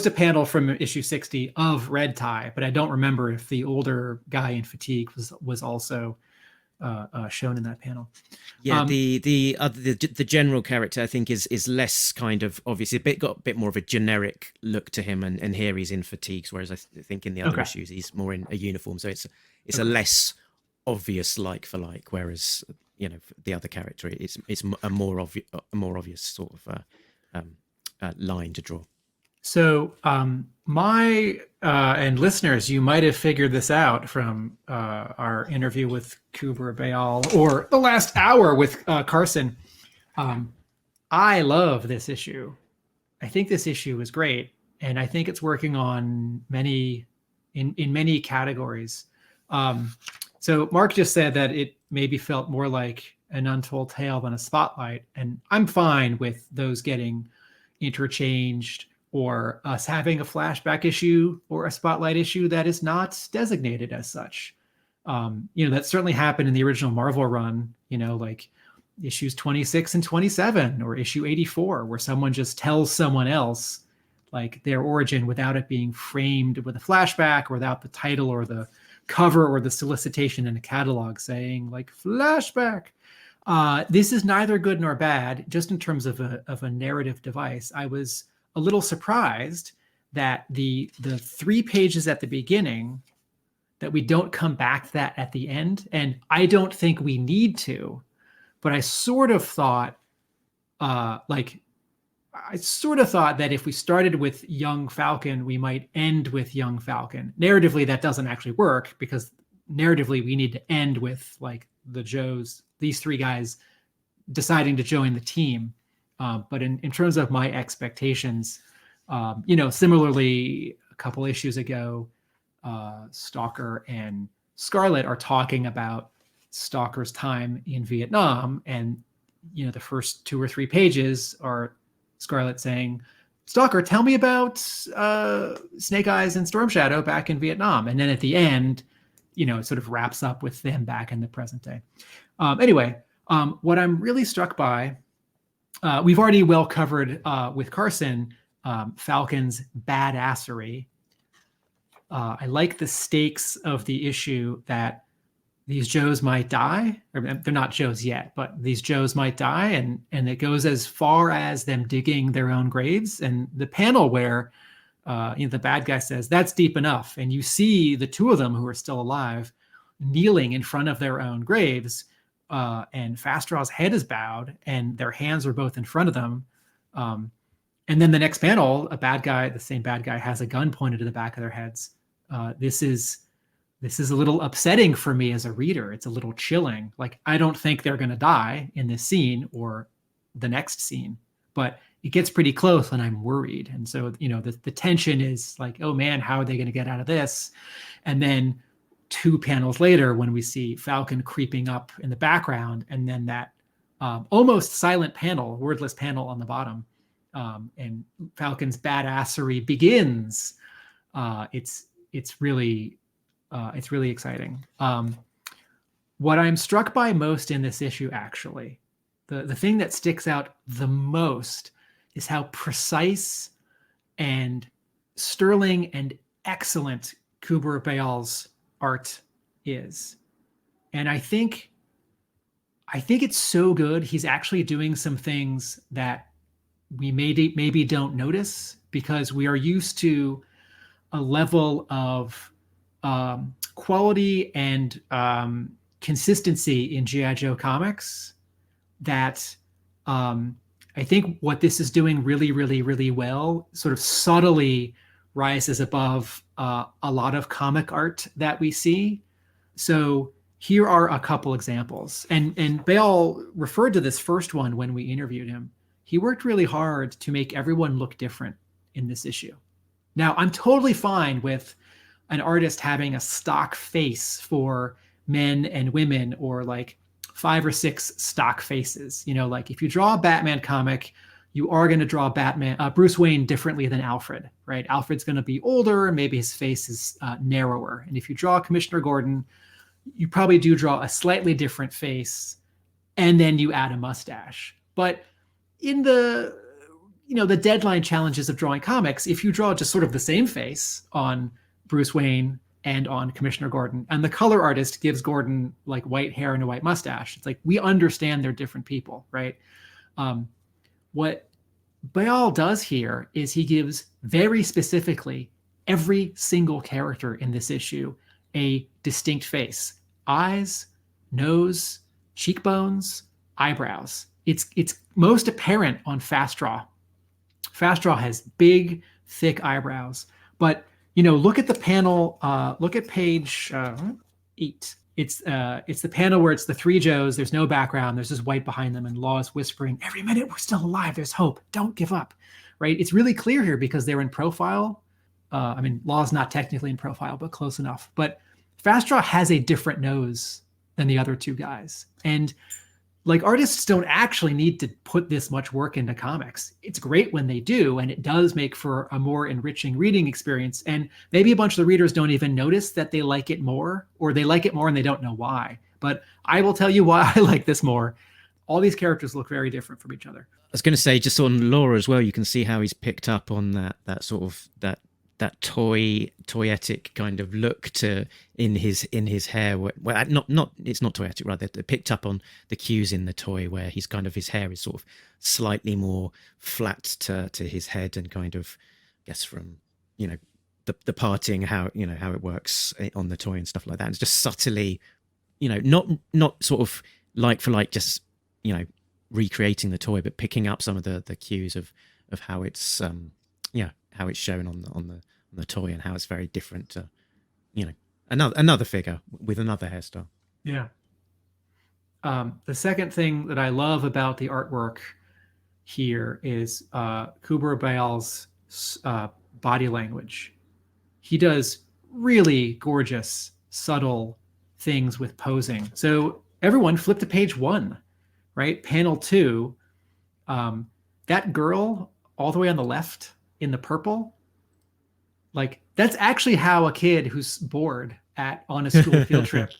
a panel from issue 60 of Red Tie, but I don't remember if the older guy in fatigue was also shown in that panel. Yeah, the general character I think is less kind of obvious. Got a bit more of a generic look to him, and here he's in fatigues, whereas I think in the other issues he's more in a uniform, so it's a less obvious like for like, whereas the other character it's a more obvious sort of line to draw. So my and listeners, you might have figured this out from our interview with Kubra Bayal or the last hour with Carson. I love this issue. I think this issue is great, and I think it's working on many categories. So Mark just said that it maybe felt more like an untold tale than a spotlight, and I'm fine with those getting interchanged, or us having a flashback issue or a spotlight issue that is not designated as such. That certainly happened in the original Marvel run, like issues 26 and 27 or issue 84, where someone just tells someone else like their origin without it being framed with a flashback or without the title or the cover or the solicitation in a catalog saying like flashback. This is neither good nor bad, just in terms of a narrative device. I was a little surprised that the 3 pages at the beginning, that we don't come back to that at the end. And I don't think we need to, but I sort of thought that if we started with young Falcon, we might end with young Falcon. Narratively, that doesn't actually work, because narratively we need to end with like the Joes, these 3 guys deciding to join the team. But in terms of my expectations, similarly, a couple issues ago, Stalker and Scarlet are talking about Stalker's time in Vietnam. And, the first 2 or 3 pages are Scarlet saying, "Stalker, tell me about Snake Eyes and Storm Shadow back in Vietnam." And then at the end, it sort of wraps up with them back in the present day. Anyway, what I'm really struck by, we've already well covered with Carson, Falcon's badassery. I like the stakes of the issue that these Joes might die. Or they're not Joes yet, but these Joes might die, and it goes as far as them digging their own graves. And the panel where the bad guy says, "That's deep enough," and you see the 2 of them who are still alive kneeling in front of their own graves. And Fastraw's head is bowed and their hands are both in front of them. And then the next panel, the same bad guy has a gun pointed to the back of their heads. This is a little upsetting for me as a reader. It's a little chilling. Like, I don't think they're going to die in this scene or the next scene, but it gets pretty close and I'm worried. And so, the tension is like, oh man, how are they going to get out of this? And then 2 panels later, when we see Falcon creeping up in the background, and then that almost silent panel, wordless panel on the bottom, and Falcon's badassery begins. It's really exciting. What I'm struck by most in this issue, actually, the thing that sticks out the most is how precise and sterling and excellent Kubra Bayal's art is. And I think it's so good. He's actually doing some things that we maybe don't notice, because we are used to a level of quality and consistency in G.I. Joe comics that I think what this is doing really, really, really well sort of subtly rises above a lot of comic art that we see. So here are a couple examples. And Bayal referred to this first one when we interviewed him. He worked really hard to make everyone look different in this issue. Now, I'm totally fine with an artist having a stock face for men and women, or like 5 or 6 stock faces. Like if you draw a Batman comic, you are going to draw Bruce Wayne differently than Alfred, right? Alfred's going to be older, and maybe his face is narrower. And if you draw Commissioner Gordon, you probably do draw a slightly different face, and then you add a mustache. But in the deadline challenges of drawing comics, if you draw just sort of the same face on Bruce Wayne and on Commissioner Gordon, and the color artist gives Gordon like white hair and a white mustache, it's like, we understand they're different people, right? What Bayal does here is he gives very specifically every single character in this issue a distinct face: eyes, nose, cheekbones, eyebrows. It's most apparent on Fast Draw. Fast Draw has big, thick eyebrows, but look at the panel. Look at page 8. It's the panel where it's the 3DJOES. There's no background. There's just white behind them, and Law is whispering, "Every minute we're still alive. There's hope. Don't give up." Right? It's really clear here because they're in profile. Law's not technically in profile, but close enough. But Fast Draw has a different nose than the other 2 guys, and like, artists don't actually need to put this much work into comics. It's great when they do, and it does make for a more enriching reading experience. And maybe a bunch of the readers don't even notice that they like it more, or they like it more and they don't know why. But I will tell you why I like this more. All these characters look very different from each other. I was going to say, just on Laura as well, you can see how he's picked up on that sort of that toyetic kind of look in his hair. Well, not it's not toyetic, rather. They picked up on the cues in the toy where he's kind of, his hair is sort of slightly more flat to his head, and kind of, I guess, from the parting, how it works on the toy and stuff like that. And it's just subtly, not sort of like for like, just recreating the toy, but picking up some of the cues of how it's how it's shown on the toy, and how it's very different to another figure with another hairstyle. Yeah. The second thing that I love about the artwork here is Kubra Bayal's body language. He does really gorgeous, subtle things with posing. So everyone flip to page 1, right? Panel 2. That girl all the way on the left in the purple, like, that's actually how a kid who's bored on a school field trip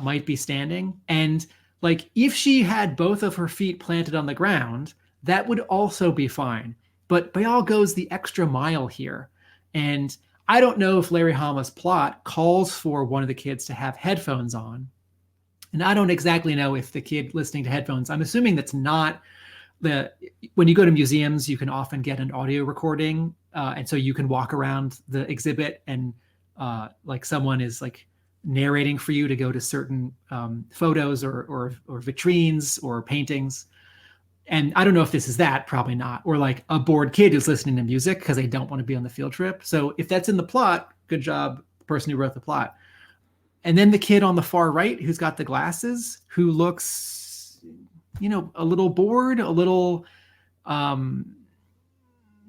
might be standing. And like, if she had both of her feet planted on the ground, that would also be fine. But Bayal goes the extra mile here. And I don't know if Larry Hama's plot calls for one of the kids to have headphones on. And I don't exactly know if the kid listening to headphones, I'm assuming that's not when you go to museums, you can often get an audio recording. And so you can walk around the exhibit and like someone is like narrating for you to go to certain photos or vitrines or paintings. And I don't know if this is that, probably not. Or like a bored kid who's listening to music because they don't want to be on the field trip. So if that's in the plot, good job, person who wrote the plot. And then the kid on the far right who's got the glasses, who looks, a little bored, a little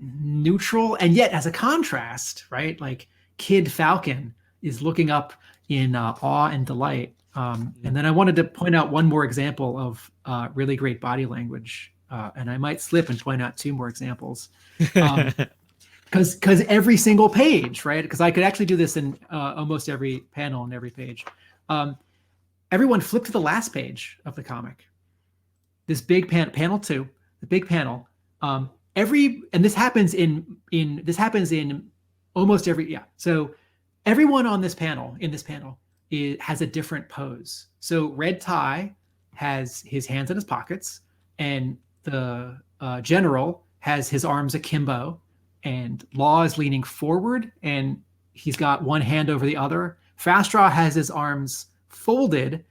neutral, and yet as a contrast, right? Like Kid Falcon is looking up in awe and delight. And then I wanted to point out one more example of really great body language, and I might slip and point out two more examples, because every single page, right? Because I could actually do this in almost every panel and every page. Everyone flip to the last page of the comic. This big panel 2, the big panel. And this happens in almost every, yeah. So everyone on this panel, has a different pose. So Red Tie has his hands in his pockets, and the general has his arms akimbo, and Law is leaning forward, and he's got one hand over the other. Fast Draw has his arms folded,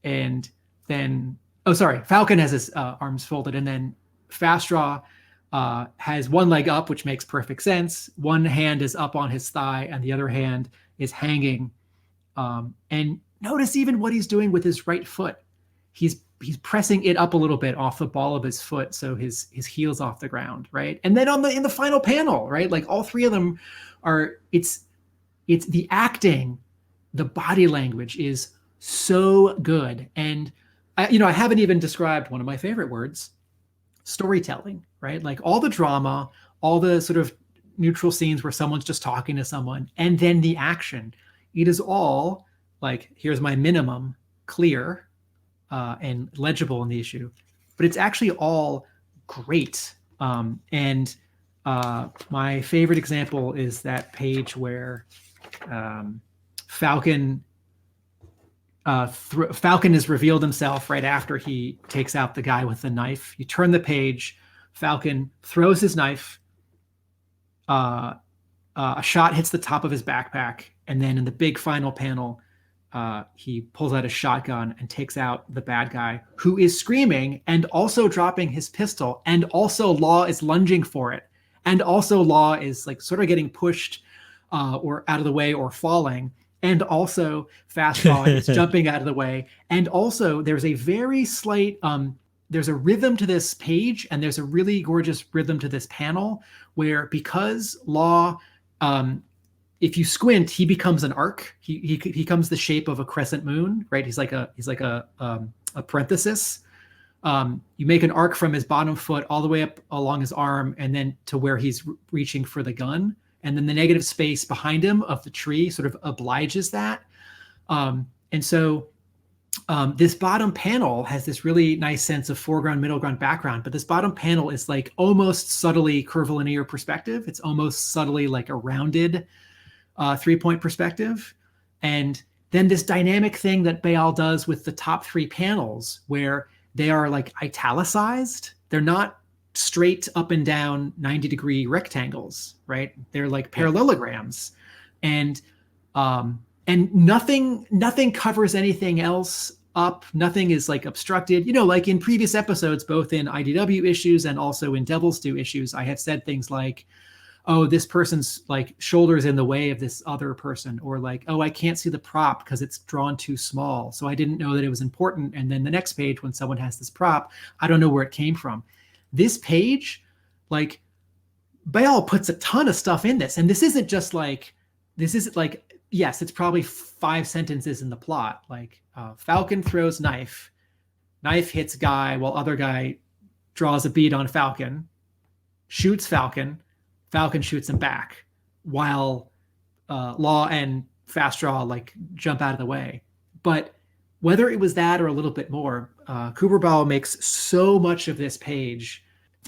and then Falcon has his arms folded, and then Fast Draw has one leg up, which makes perfect sense. One hand is up on his thigh, and the other hand is hanging. And notice even what he's doing with his right foot. He's pressing it up a little bit off the ball of his foot, so his heel's off the ground, right? And then in the final panel, right? Like all three of them are. It's the acting, the body language is so good, and I haven't even described one of my favorite words, storytelling, right? Like all the drama, all the sort of neutral scenes where someone's just talking to someone, and then the action. It is all like, here's my minimum, clear and legible in the issue, but it's actually all great. And my favorite example is that page where Falcon has revealed himself right after he takes out the guy with the knife. You turn the page, Falcon throws his knife, a shot hits the top of his backpack, and then in the big final panel, he pulls out a shotgun and takes out the bad guy, who is screaming and also dropping his pistol, and also Law is lunging for it, and also Law is like sort of getting pushed or out of the way or falling, and also Fast Draw is jumping out of the way, and also there's a very slight there's a rhythm to this page, and there's a really gorgeous rhythm to this panel where, because Law, if you squint, he becomes an arc. He becomes the shape of a crescent moon, right? He's like a parenthesis. You make an arc from his bottom foot all the way up along his arm, and then to where he's reaching for the gun. And then the negative space behind him of the tree sort of obliges that. And so this bottom panel has this really nice sense of foreground, middle ground, background, but this bottom panel is like almost subtly curvilinear perspective. It's almost subtly like a rounded 3-point perspective. And then this dynamic thing that Bayal does with the top 3 panels, where they are like italicized. They're not straight up and down 90-degree rectangles, right? They're like parallelograms, and nothing covers anything else up. Nothing is like obstructed. Like in previous episodes, both in IDW issues and also in Devil's Due issues, I have said things like, oh, this person's like shoulders in the way of this other person, or like, oh, I can't see the prop because it's drawn too small, so I didn't know that it was important. And then the next page, when someone has this prop, I don't know where it came from. This page, like, Bayal puts a ton of stuff in this, and this isn't like, yes, it's probably 5 sentences in the plot. Like, Falcon throws knife hits guy while other guy draws a bead on Falcon, shoots Falcon shoots him back, while Law and Fast Draw like jump out of the way. But whether it was that or a little bit more, Kuberbal makes so much of this page.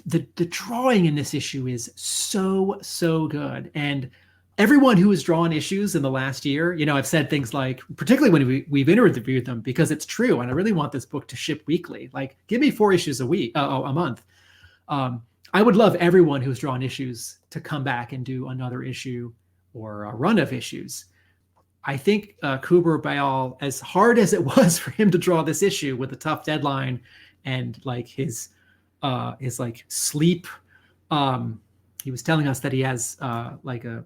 The drawing in this issue is so good. And everyone who has drawn issues in the last year, I've said things like, particularly when we've interviewed them, because it's true, and I really want this book to ship weekly. Like, give me 4 issues a month. I would love everyone who's drawn issues to come back and do another issue or a run of issues. I think Kuberbal, as hard as it was for him to draw this issue with a tough deadline and like his like sleep, he was telling us that he has like a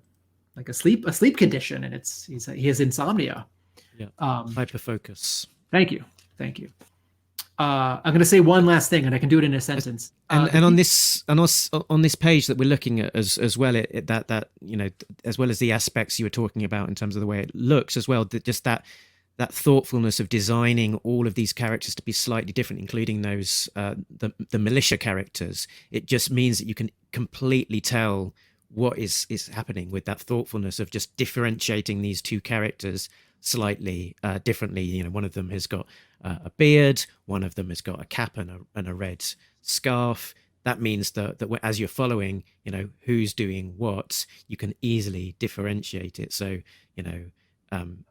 sleep condition, and he has insomnia. Yeah. Hyperfocus. Thank you. I'm going to say one last thing, and I can do it in a sentence. And on this page that we're looking at as well, that as well as the aspects you were talking about in terms of the way it looks as well, that thoughtfulness of designing all of these characters to be slightly different, including those the militia characters. It just means that you can completely tell what is happening with that thoughtfulness of just differentiating these two characters slightly differently. One of them has got a beard, one of them has got a cap and a red scarf. That means that as you're following, who's doing what, you can easily differentiate it. So, on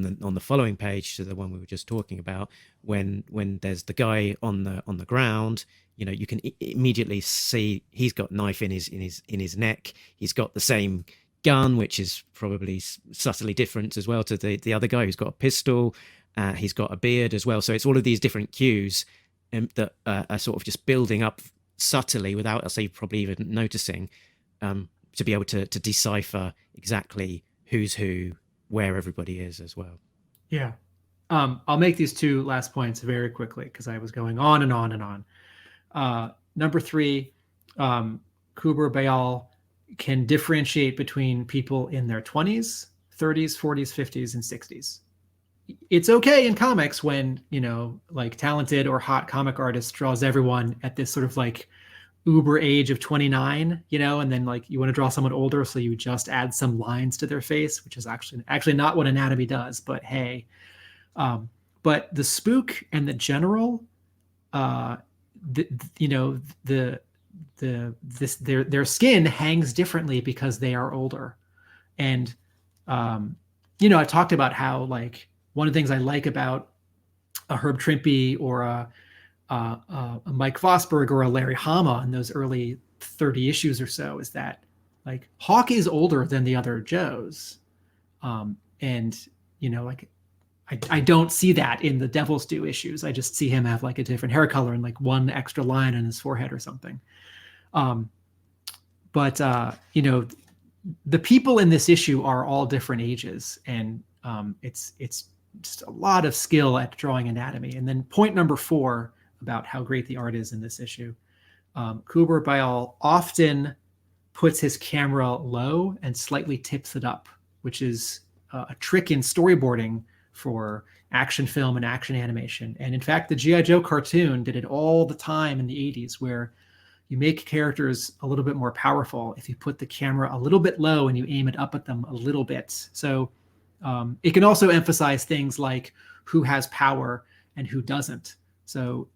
the following page to the one we were just talking about, when there's the guy on the ground, you can immediately see he's got a knife in his neck. He's got the same gun, which is probably subtly different as well to the other guy who's got a pistol. He's got a beard as well. So it's all of these different cues that are sort of just building up subtly without us probably even noticing, to be able to decipher exactly who's who, where everybody is as well. Yeah. I'll make these two last points very quickly because I was going on and on and on. Number 3, Kubra Bayal can differentiate between people in their 20s, 30s, 40s, 50s, and 60s. It's okay in comics when, like talented or hot comic artist draws everyone at this sort of like uber age of 29, and then like you want to draw someone older, so you just add some lines to their face, which is actually not what anatomy does, but hey. But the spook and the general, their skin hangs differently because they are older. And I talked about how like one of the things I like about a Herb Trimpe or a Mike Vosberg or a Larry Hama in those early 30 issues or so is that like Hawk is older than the other Joes. I don't see that in the Devil's Due issues. I just see him have like a different hair color and like one extra line on his forehead or something. But the people in this issue are all different ages, and it's just a lot of skill at drawing anatomy. And then point number 4 about how great the art is in this issue. Kubra Bayal often puts his camera low and slightly tips it up, which is a trick in storyboarding for action film and action animation. And in fact, the G.I. Joe cartoon did it all the time in the 80s, where you make characters a little bit more powerful if you put the camera a little bit low and you aim it up at them a little bit. So it can also emphasize things like who has power and who doesn't. So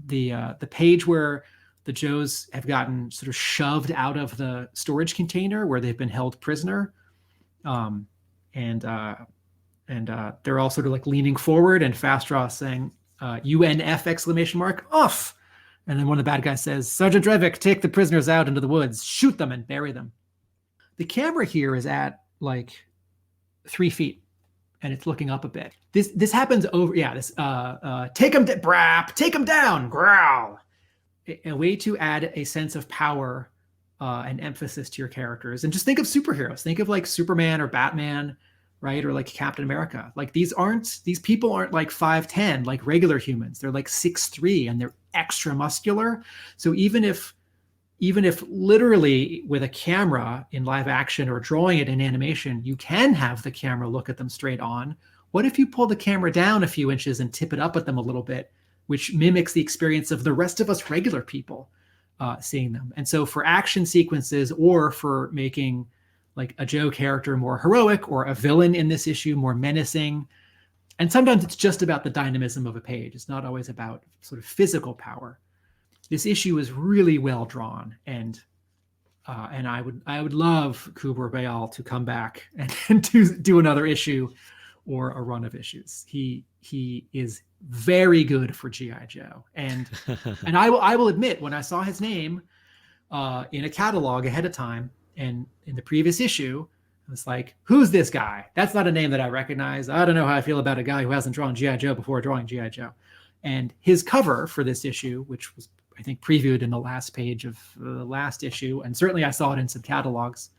the page where the Joes have gotten sort of shoved out of the storage container where they've been held prisoner, and they're all sort of like leaning forward, and Fastraw saying UNF exclamation mark off. And then one of the bad guys says, Sergeant Drevik, take the prisoners out into the woods, shoot them and bury them. The camera here is at like 3 feet and it's looking up a bit. This happens over, take them down, growl. A way to add a sense of power and emphasis to your characters. And just think of superheroes. Think of like Superman or Batman, right? Or like Captain America. Like these people aren't like 5'10", like regular humans. They're like 6'3", and they're extra muscular. So even if literally with a camera in live action or drawing it in animation, you can have the camera look at them straight on. What if you pull the camera down a few inches and tip it up at them a little bit, which mimics the experience of the rest of us regular people seeing them? And so for action sequences, or for making like a Joe character more heroic, or a villain in this issue more menacing, and sometimes it's just about the dynamism of a page. It's not always about sort of physical power. This issue is really well drawn, and I would love Kubra Bayal to come back and to do another issue or a run of issues. He is very good for G.I. Joe, and I will admit, when I saw his name in a catalog ahead of time, and in the previous issue, I was like, who's this guy? That's not a name that I recognize. I don't know how I feel about a guy who hasn't drawn G.I. Joe before drawing G.I. Joe. And his cover for this issue, which was, I think, previewed in the last page of the last issue, and certainly I saw it in some catalogs,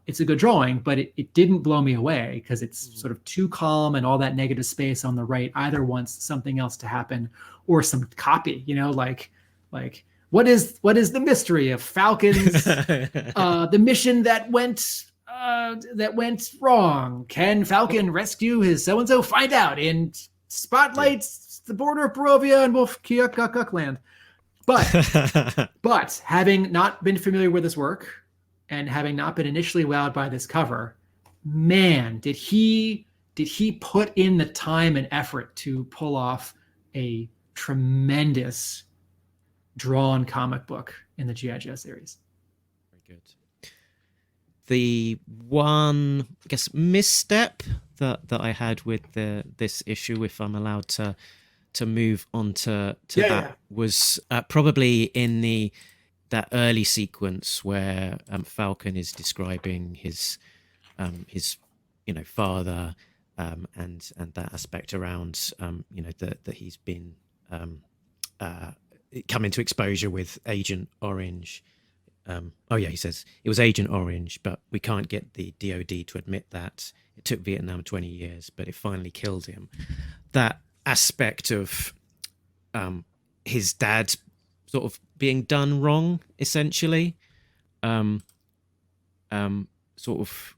it's a good drawing, but it didn't blow me away because it's sort of too calm and all that negative space on the right either wants something else to happen or some copy, like what is the mystery of Falcon's the mission that went wrong? Can Falcon rescue his so-and-so? Find out in Spotlight, the border of Barovia and Wolf-Land. But having not been familiar with his work and having not been initially wowed by this cover, man, did he put in the time and effort to pull off a tremendous drawn comic book in the G.I. Joe series. Very good. The one, I guess, misstep that I had with this issue, if I'm allowed to move on to that, was probably in that early sequence where Falcon is describing his father and that aspect around that he's been come into exposure with Agent Orange. He says it was Agent Orange, but we can't get the DOD to admit that. It took Vietnam 20 years, but it finally killed him. That aspect of his dad sort of being done wrong, essentially, sort of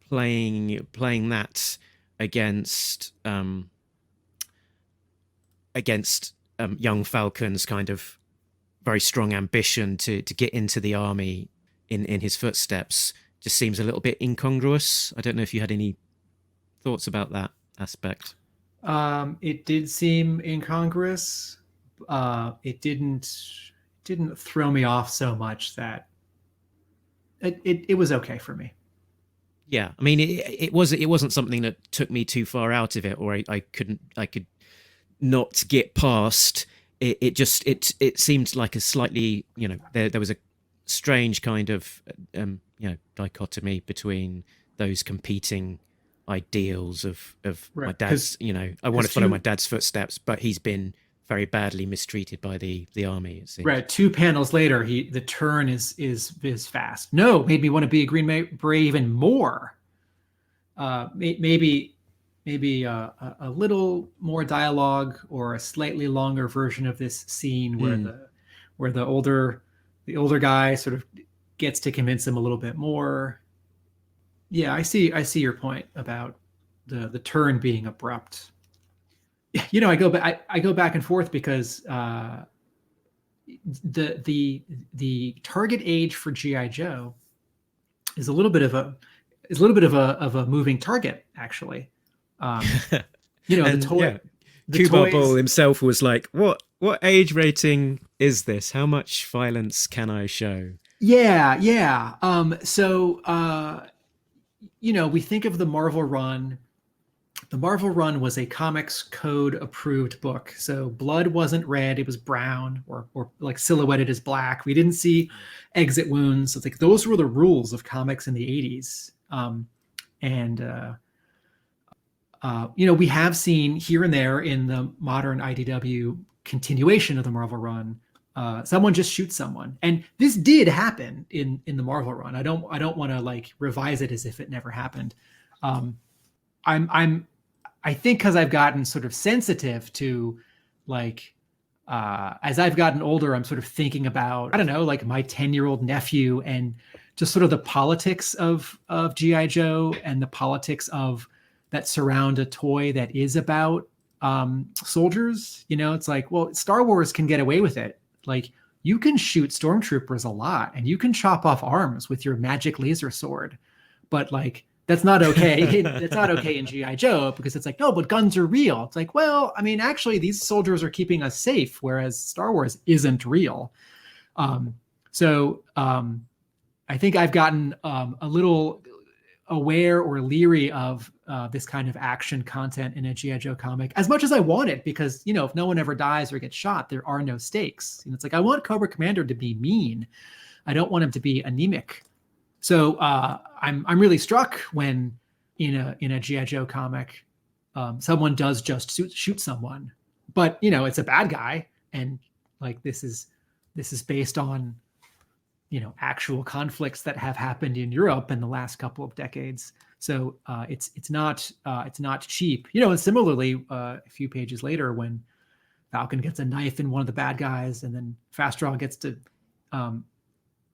playing that against young Falcon's kind of very strong ambition to get into the army in his footsteps just seems a little bit incongruous. I don't know if you had any thoughts about that aspect. It did seem incongruous. It didn't throw me off so much that it was okay for me. Yeah, I mean, it wasn't something that took me too far out of it, or I could not get past it. It seemed like a slightly, there was a strange kind of dichotomy between those competing ideals of right. My dad's, I want to follow my dad's footsteps, but he's been very badly mistreated by the army, it seems. Right. 2 panels later, the turn is fast. No, made me want to be a Green Beret even more. Maybe a little more dialogue or a slightly longer version of this scene where the older guy sort of gets to convince him a little bit more. Yeah, I see your point about the turn being abrupt. I go back and forth because the target age for G.I. Joe is a little bit of a moving target, actually. The toy. Cuba Ball himself was like, "What age rating is this? How much violence can I show?" Yeah. We think of the Marvel run. The Marvel run was a Comics Code approved book. So blood wasn't red, it was brown or like silhouetted as black. We didn't see exit wounds. It's like those were the rules of comics in the 80s. We have seen here and there in the modern IDW continuation of the Marvel run, someone just shoots someone. And this did happen in the Marvel run. I don't want to like revise it as if it never happened. I think because I've gotten sort of sensitive to as I've gotten older, I'm sort of thinking about, I don't know, like my 10-year-old nephew and just sort of the politics of G.I. Joe and the politics of that surround a toy that is about soldiers. It's like, well, Star Wars can get away with it. Like you can shoot stormtroopers a lot and you can chop off arms with your magic laser sword, but like, that's not okay. It's not okay in G.I. Joe because it's like, no, but guns are real. It's like, well, I mean, actually, these soldiers are keeping us safe, whereas Star Wars isn't real. I think I've gotten a little aware or leery of this kind of action content in a G.I. Joe comic, as much as I want it, because, if no one ever dies or gets shot, there are no stakes. And it's like, I want Cobra Commander to be mean. I don't want him to be anemic. So I'm really struck when in a G.I. Joe comic, someone does just shoot someone, but it's a bad guy, and like this is based on actual conflicts that have happened in Europe in the last couple of decades. So it's not cheap. And similarly, a few pages later, when Falcon gets a knife in one of the bad guys, and then Fast Draw gets to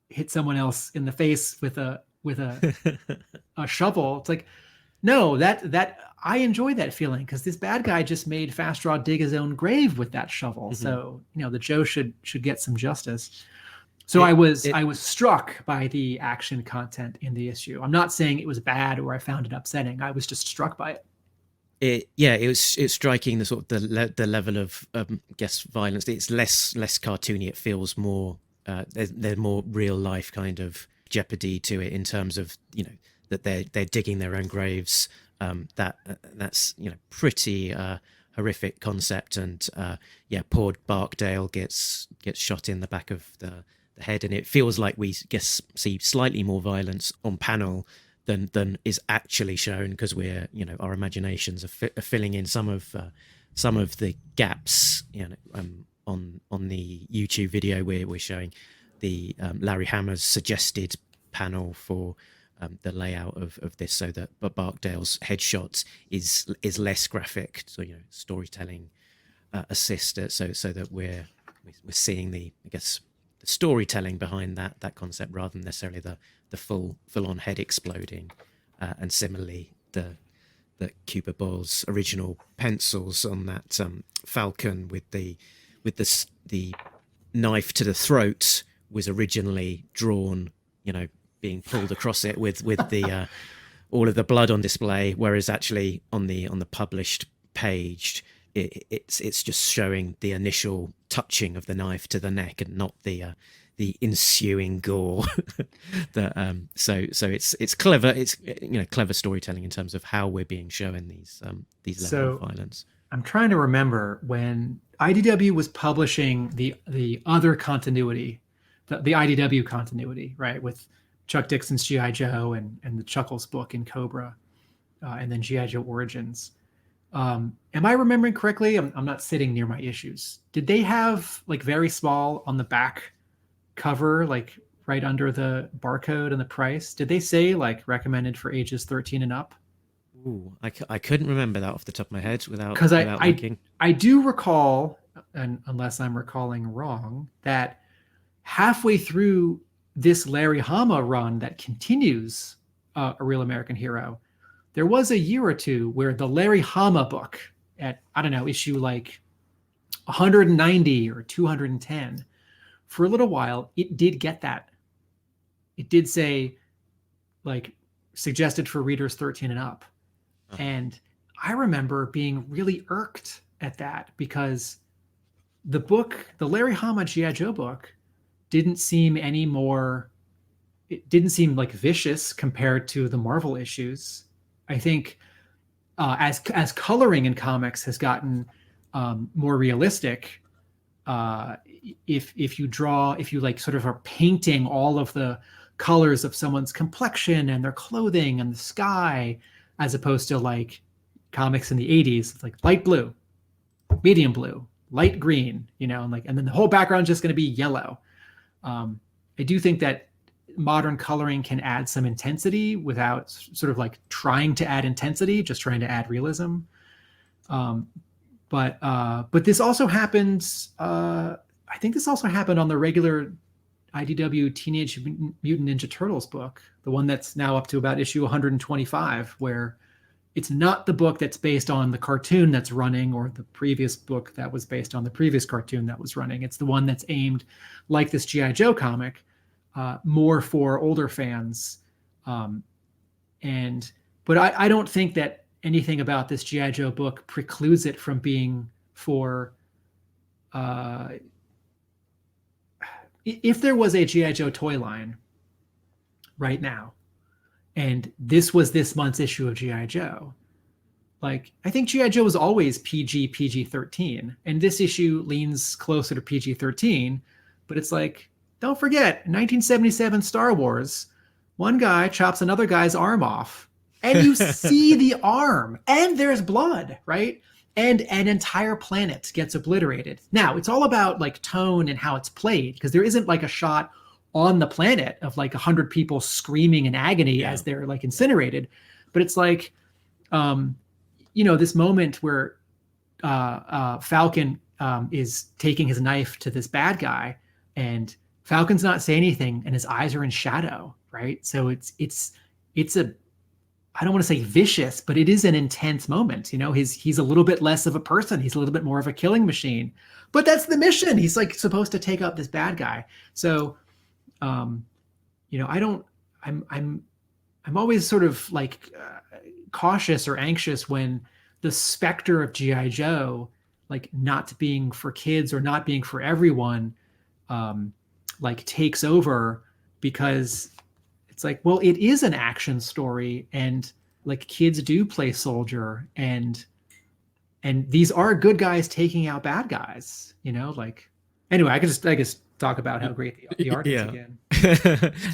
hit someone else in the face with a a shovel. It's like, no, that I enjoy that feeling, because this bad guy just made Fast Draw dig his own grave with that shovel. So the Joe should get some justice. So I was struck by the action content in the issue. I'm not saying it was bad or I found it upsetting. I was just struck by it. It's striking, the sort of the level of violence. It's less cartoony. It feels more there's more real life kind of jeopardy to it, in terms of that they're digging their own graves. That's pretty horrific concept. And poor Barkdale gets shot in the back of the head, and it feels like we see slightly more violence on panel than is actually shown, because we're our imaginations are filling in some of the gaps. On the YouTube video we're showing the Larry Hammer's suggested panel for the layout of this, so that Barkdale's headshot is less graphic, so storytelling assist, so that we're seeing the storytelling behind that concept, rather than necessarily the full on head exploding. And similarly, the Cuba Boyle's original pencils on that Falcon with the knife to the throat was originally drawn, being pulled across it with the all of the blood on display, whereas actually on the published page, it's just showing the initial touching of the knife to the neck, and not the ensuing gore. So it's clever. It's clever storytelling in terms of how we're being shown these levels of violence. I'm trying to remember when IDW was publishing the other continuity, the IDW continuity, right, with Chuck Dixon's G.I. Joe and the Chuckles book in Cobra, and then G.I. Joe Origins. Am I remembering correctly? I'm not sitting near my issues. Did they have very small on the back cover, right under the barcode and the price? Did they say recommended for ages 13 and up? Ooh, I couldn't remember that off the top of my head without looking. I do recall, and unless I'm recalling wrong, that halfway through this Larry Hama run that continues A Real American Hero, there was a year or two where the Larry Hama book at, issue 190 or 210, for a little while, it did get that. It did say, suggested for readers 13 and up. And I remember being really irked at that, because the Larry Hama G.I. Joe book, didn't seem vicious compared to the Marvel issues. I think as coloring in comics has gotten more realistic, if you sort of are painting all of the colors of someone's complexion and their clothing and the sky, as opposed to comics in the 80s, it's light blue, medium blue, light green, and then the whole background's just going to be yellow. I do think that modern coloring can add some intensity without sort of trying to add intensity, just trying to add realism. But this also happens. I think this also happened on the regular IDW Teenage Mutant Ninja Turtles book, the one that's now up to about issue 125, where it's not the book that's based on the cartoon that's running, or the previous book that was based on the previous cartoon that was running. It's the one that's aimed, like this G.I. Joe comic, more for older fans. But I don't think that anything about this G.I. Joe book precludes it from being for... if there was a G.I. Joe toy line right now, and this was this month's issue of G.I. Joe, I think G.I. Joe was always PG-13, and this issue leans closer to PG-13, but it's don't forget, 1977 Star Wars, one guy chops another guy's arm off, and you see the arm, and there's blood, right? And an entire planet gets obliterated. Now, it's all about tone and how it's played, because there isn't a shot on the planet of like 100 people screaming in agony as they're like incinerated. But it's like, this moment where Falcon is taking his knife to this bad guy, and Falcon's not saying anything, and his eyes are in shadow, right? So it's a, I don't want to say vicious, but it is an intense moment. He's a little bit less of a person. He's a little bit more of a killing machine, but that's the mission. He's like supposed to take out this bad guy. So, I'm always sort of like cautious or anxious when the specter of G.I. Joe, like not being for kids or not being for everyone, like takes over, because it's like, well, it is an action story, and like kids do play soldier, and these are good guys taking out bad guys, like, anyway, I guess talk about how great the art is again.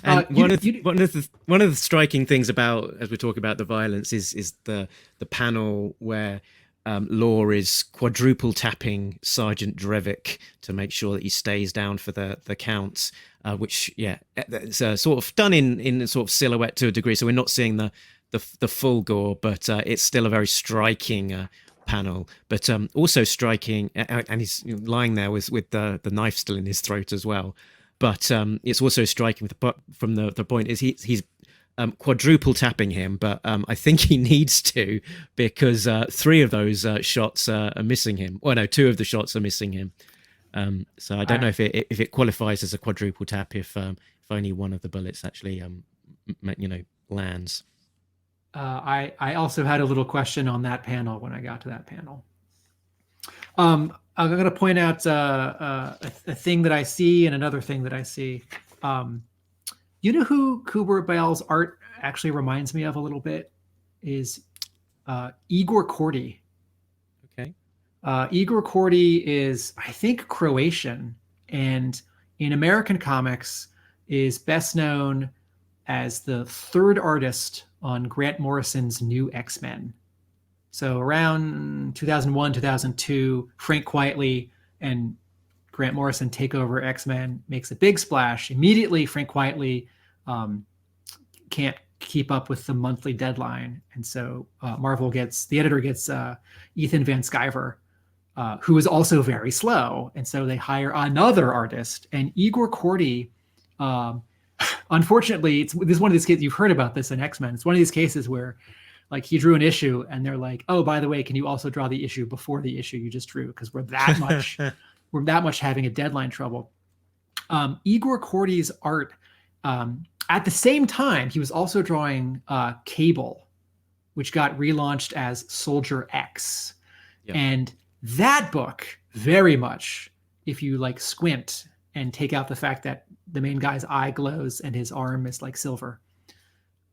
And one of the striking things about, as we're talking about the violence, is the panel where Law is quadruple tapping Sergeant Drevik to make sure that he stays down for the counts, which it's sort of done in sort of silhouette to a degree, so we're not seeing the full gore, but it's still a very striking panel, but also striking, and he's lying there with the knife still in his throat as well. But it's also striking from the point is he's quadruple tapping him, but I think he needs to, because 3 of those shots are missing him. Well, no, 2 of the shots are missing him. So I don't know if it qualifies as a quadruple tap if only one of the bullets actually lands. I also had a little question on that panel when I got to that panel. I'm going to point out a thing that I see and another thing that I see. You know who Kubert Bayal's art actually reminds me of a little bit is Igor Kordy. Okay. Igor Kordy is, I think, Croatian, and in American comics is best known as the 3rd artist on Grant Morrison's New X-Men. So around 2001, 2002, Frank Quitely and Grant Morrison take over X-Men, makes a big splash. Immediately, Frank Quitely can't keep up with the monthly deadline. And so the editor gets Ethan Van Sciver, who is also very slow. And so they hire another artist. And Igor Kordy, unfortunately, this is one of these cases, you've heard about this in X-Men. It's one of these cases where like he drew an issue and they're like, oh, by the way, can you also draw the issue before the issue you just drew? Because we're that much having a deadline trouble. Igor Kordy's art, at the same time, he was also drawing Cable, which got relaunched as Soldier X. Yep. And that book, very much, if you like squint and take out the fact that the main guy's eye glows and his arm is like silver.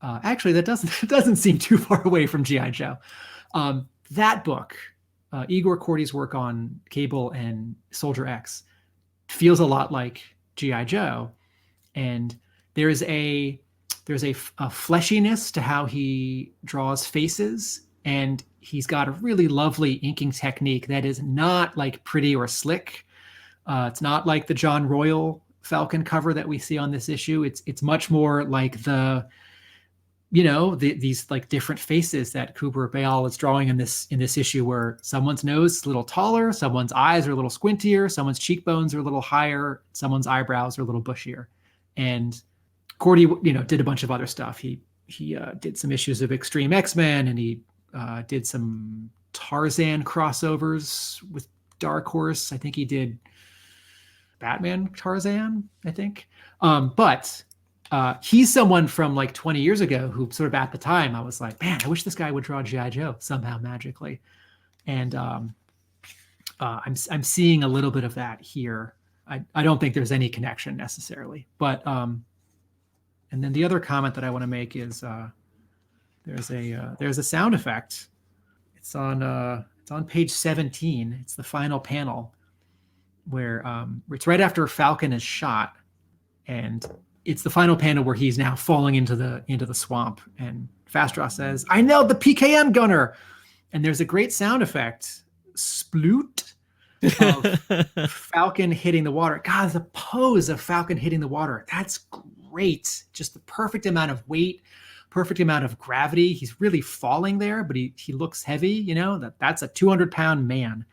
Actually, that doesn't seem too far away from G.I. Joe. That book, Igor Kordy's work on Cable and Soldier X, feels a lot like G.I. Joe, and there's a fleshiness to how he draws faces, and he's got a really lovely inking technique that is not like pretty or slick. It's not like the John Royal Falcon cover that we see on this issue. It's much more like these like different faces that Kubert Bayal is drawing in this issue, where someone's nose is a little taller, someone's eyes are a little squintier, someone's cheekbones are a little higher, someone's eyebrows are a little bushier. And Kordy, did a bunch of other stuff. He did some issues of Extreme X-Men, and he did some Tarzan crossovers with Dark Horse. I think he did Batman Tarzan, I think. But he's someone from like 20 years ago who sort of at the time I was like, man, I wish this guy would draw G.I. Joe somehow magically. And I'm seeing a little bit of that here. I don't think there's any connection necessarily, but and then the other comment that I want to make is there's a sound effect. It's on page 17. It's the final panel where it's right after Falcon is shot, and it's the final panel where he's now falling into the swamp, and Fastraw says, "I nailed the PKM gunner," and there's a great sound effect, sploot, of Falcon hitting the water. God, the pose of Falcon hitting the water. That's great. Just the perfect amount of weight, perfect amount of gravity. He's really falling there, but he looks heavy, you know, that's a 200-pound man.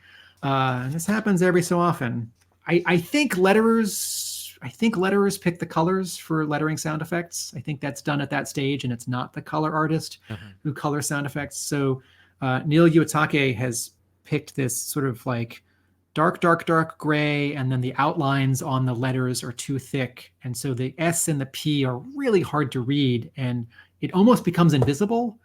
And this happens every so often. I think letterers pick the colors for lettering sound effects. I think that's done at that stage, and it's not the color artist who colors sound effects. So Neil Uetake has picked this sort of like dark gray, and then the outlines on the letters are too thick. And so the S and the P are really hard to read, and it almost becomes invisible.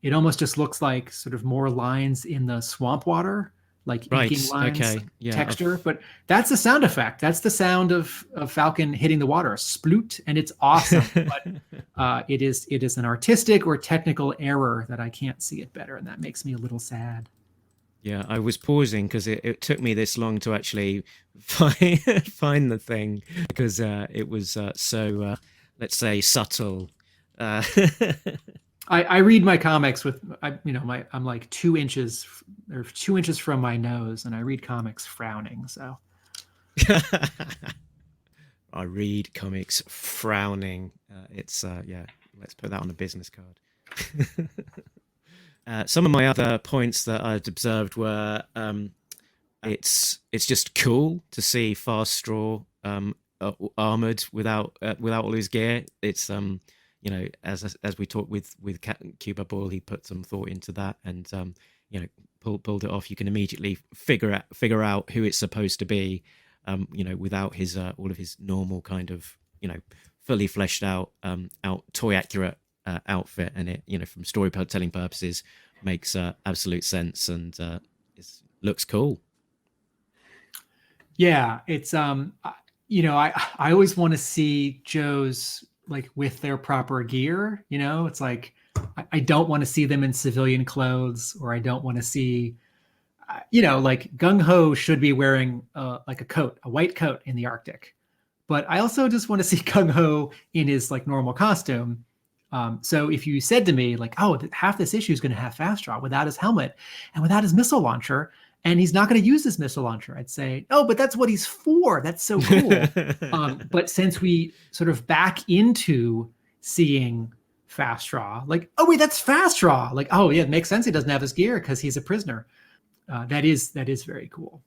It almost just looks like sort of more lines in the swamp water, like inking lines, texture. But that's the sound effect. That's the sound of Falcon hitting the water, sploot, and it's awesome. But it is an artistic or technical error that I can't see it better, and that makes me a little sad. Yeah, I was pausing because it took me this long to actually find the thing, because it was so, let's say, subtle. I read my comics with, I'm like 2 inches from my nose, and I read comics frowning. So I read comics frowning. It's let's put that on a business card. Some of my other points that I'd observed were it's just cool to see Fast Straw armored without all his gear. It's as we talked with Cuba Boyle, he put some thought into that, and pulled it off. You can immediately figure out who it's supposed to be, without his all of his normal kind of fully fleshed out toy accurate outfit, and it from storytelling purposes makes absolute sense, and it looks cool. Yeah, it's I always want to see Joes like with their proper gear. It's like I don't want to see them in civilian clothes, or I don't want to see like Gung Ho should be wearing like a white coat in the Arctic, but I also just want to see Gung Ho in his like normal costume. So if you said to me like, oh, half this issue is going to have Fast Draw without his helmet and without his missile launcher, and he's not going to use this missile launcher, I'd say, oh, but that's what he's for. That's so cool. But since we sort of back into seeing Fast Draw, like, oh wait, that's Fast Draw. Like, oh yeah, it makes sense. He doesn't have his gear because he's a prisoner. That is very cool.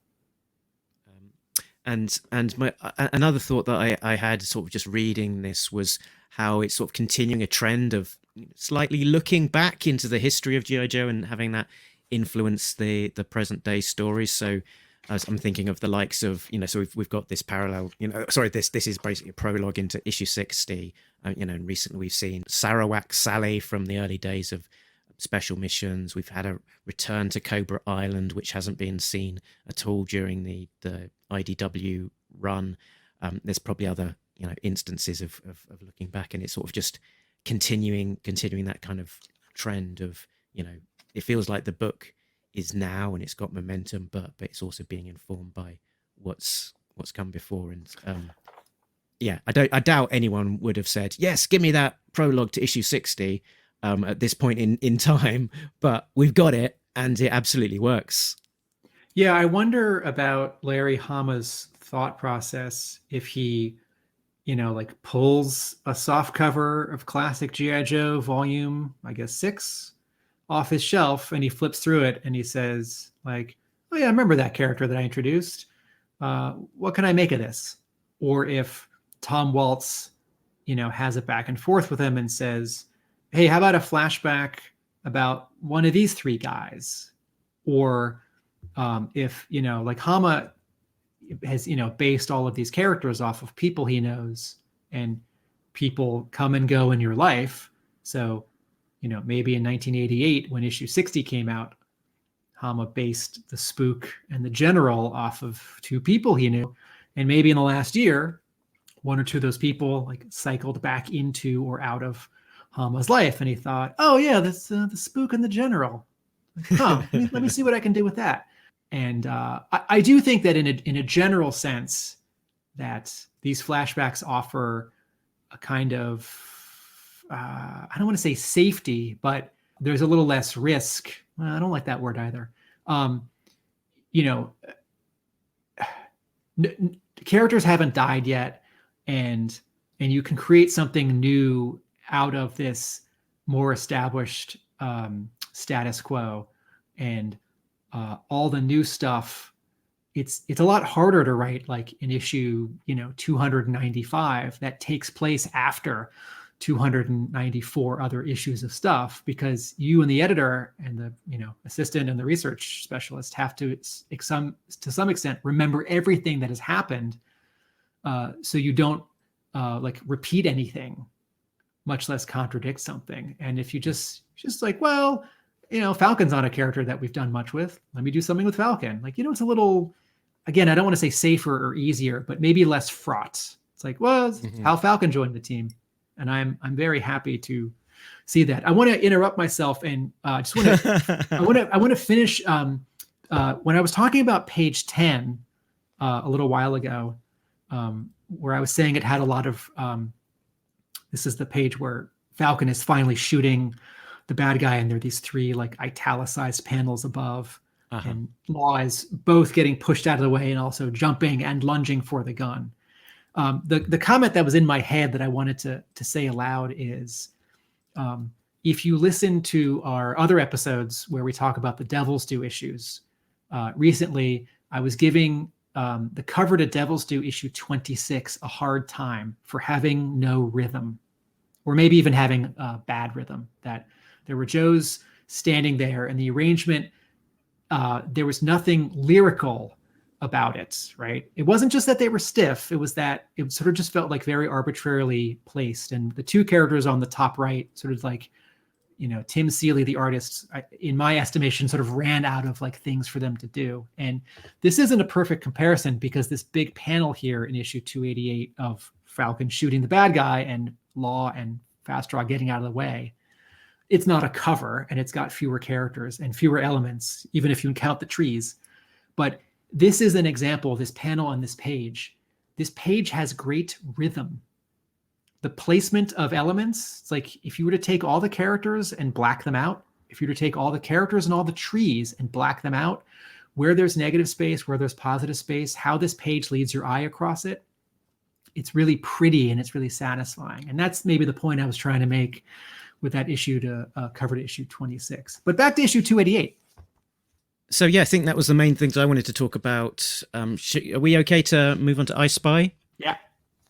And my another thought that I had sort of just reading this was how it's sort of continuing a trend of slightly looking back into the history of G.I. Joe and having that influence the present day stories. So as I'm thinking of the likes of, so we've got this parallel, this is basically a prologue into issue 60. And recently we've seen Sarawak Sally from the early days of special missions. We've had a return to Cobra Island, which hasn't been seen at all during the IDW run. There's probably other instances of looking back, and it's sort of just continuing that kind of trend of it feels like the book is now and it's got momentum, but it's also being informed by what's come before. And I doubt anyone would have said, yes, give me that prologue to issue 60 at this point in time, but we've got it, and it absolutely works. Yeah, I wonder about Larry Hama's thought process if he like pulls a soft cover of classic G.I. Joe volume, I guess 6, off his shelf, and he flips through it and he says like, oh yeah, I remember that character that I introduced. What can I make of this? Or if Tom Waltz, has it back and forth with him and says, hey, how about a flashback about one of these 3 guys? Or if, like Hama has, based all of these characters off of people he knows, and people come and go in your life. So, maybe in 1988 when issue 60 came out, Hama based the Spook and the General off of 2 people he knew. And maybe in the last year, 1 or 2 of those people like cycled back into or out of Hama's life. And he thought, oh yeah, that's the Spook and the General. Like, let me see what I can do with that. And I do think that in a general sense, that these flashbacks offer a kind of, I don't want to say safety, but there's a little less risk. Well, I don't like that word either. characters haven't died yet, and you can create something new out of this more established status quo, and all the new stuff. It's a lot harder to write like an issue, 295 that takes place after 294 other issues of stuff, because you and the editor and the assistant and the research specialist have to some extent remember everything that has happened, so you don't like repeat anything, much less contradict something. And if you just like, well, Falcon's not a character that we've done much with, let me do something with Falcon, like, it's a little, again, I don't want to say safer or easier, but maybe less fraught. It's like, well, it's how Falcon joined the team. And I'm very happy to see that. I want to interrupt myself and just want to I want to finish when I was talking about page 10 a little while ago, where I was saying it had a lot of this is the page where Falcon is finally shooting the bad guy, and there are these 3 like italicized panels above, and Law is both getting pushed out of the way and also jumping and lunging for the gun. The comment that was in my head that I wanted to say aloud is, if you listen to our other episodes where we talk about the Devil's Due issues, recently I was giving the cover to Devil's Due issue 26 a hard time for having no rhythm, or maybe even having bad rhythm, that there were Joes standing there and the arrangement, there was nothing lyrical about it, right? It wasn't just that they were stiff, it was that it sort of just felt like very arbitrarily placed. And the 2 characters on the top right, sort of like, Tim Seeley, the artist, in my estimation, sort of ran out of like things for them to do. And this isn't a perfect comparison, because this big panel here in issue 288 of Falcon shooting the bad guy and Law and Fast Draw getting out of the way, it's not a cover, and it's got fewer characters and fewer elements, even if you count the trees. But this is an example, this panel on this page. This page has great rhythm. The placement of elements, it's like if you were to take all the characters and black them out, if you were to take all the characters and all the trees and black them out, where there's negative space, where there's positive space, how this page leads your eye across it, it's really pretty and it's really satisfying. And that's maybe the point I was trying to make with that issue to cover to issue 26. But back to issue 288. So yeah, I think that was the main things I wanted to talk about. Are we okay to move on to I Spy? Yeah.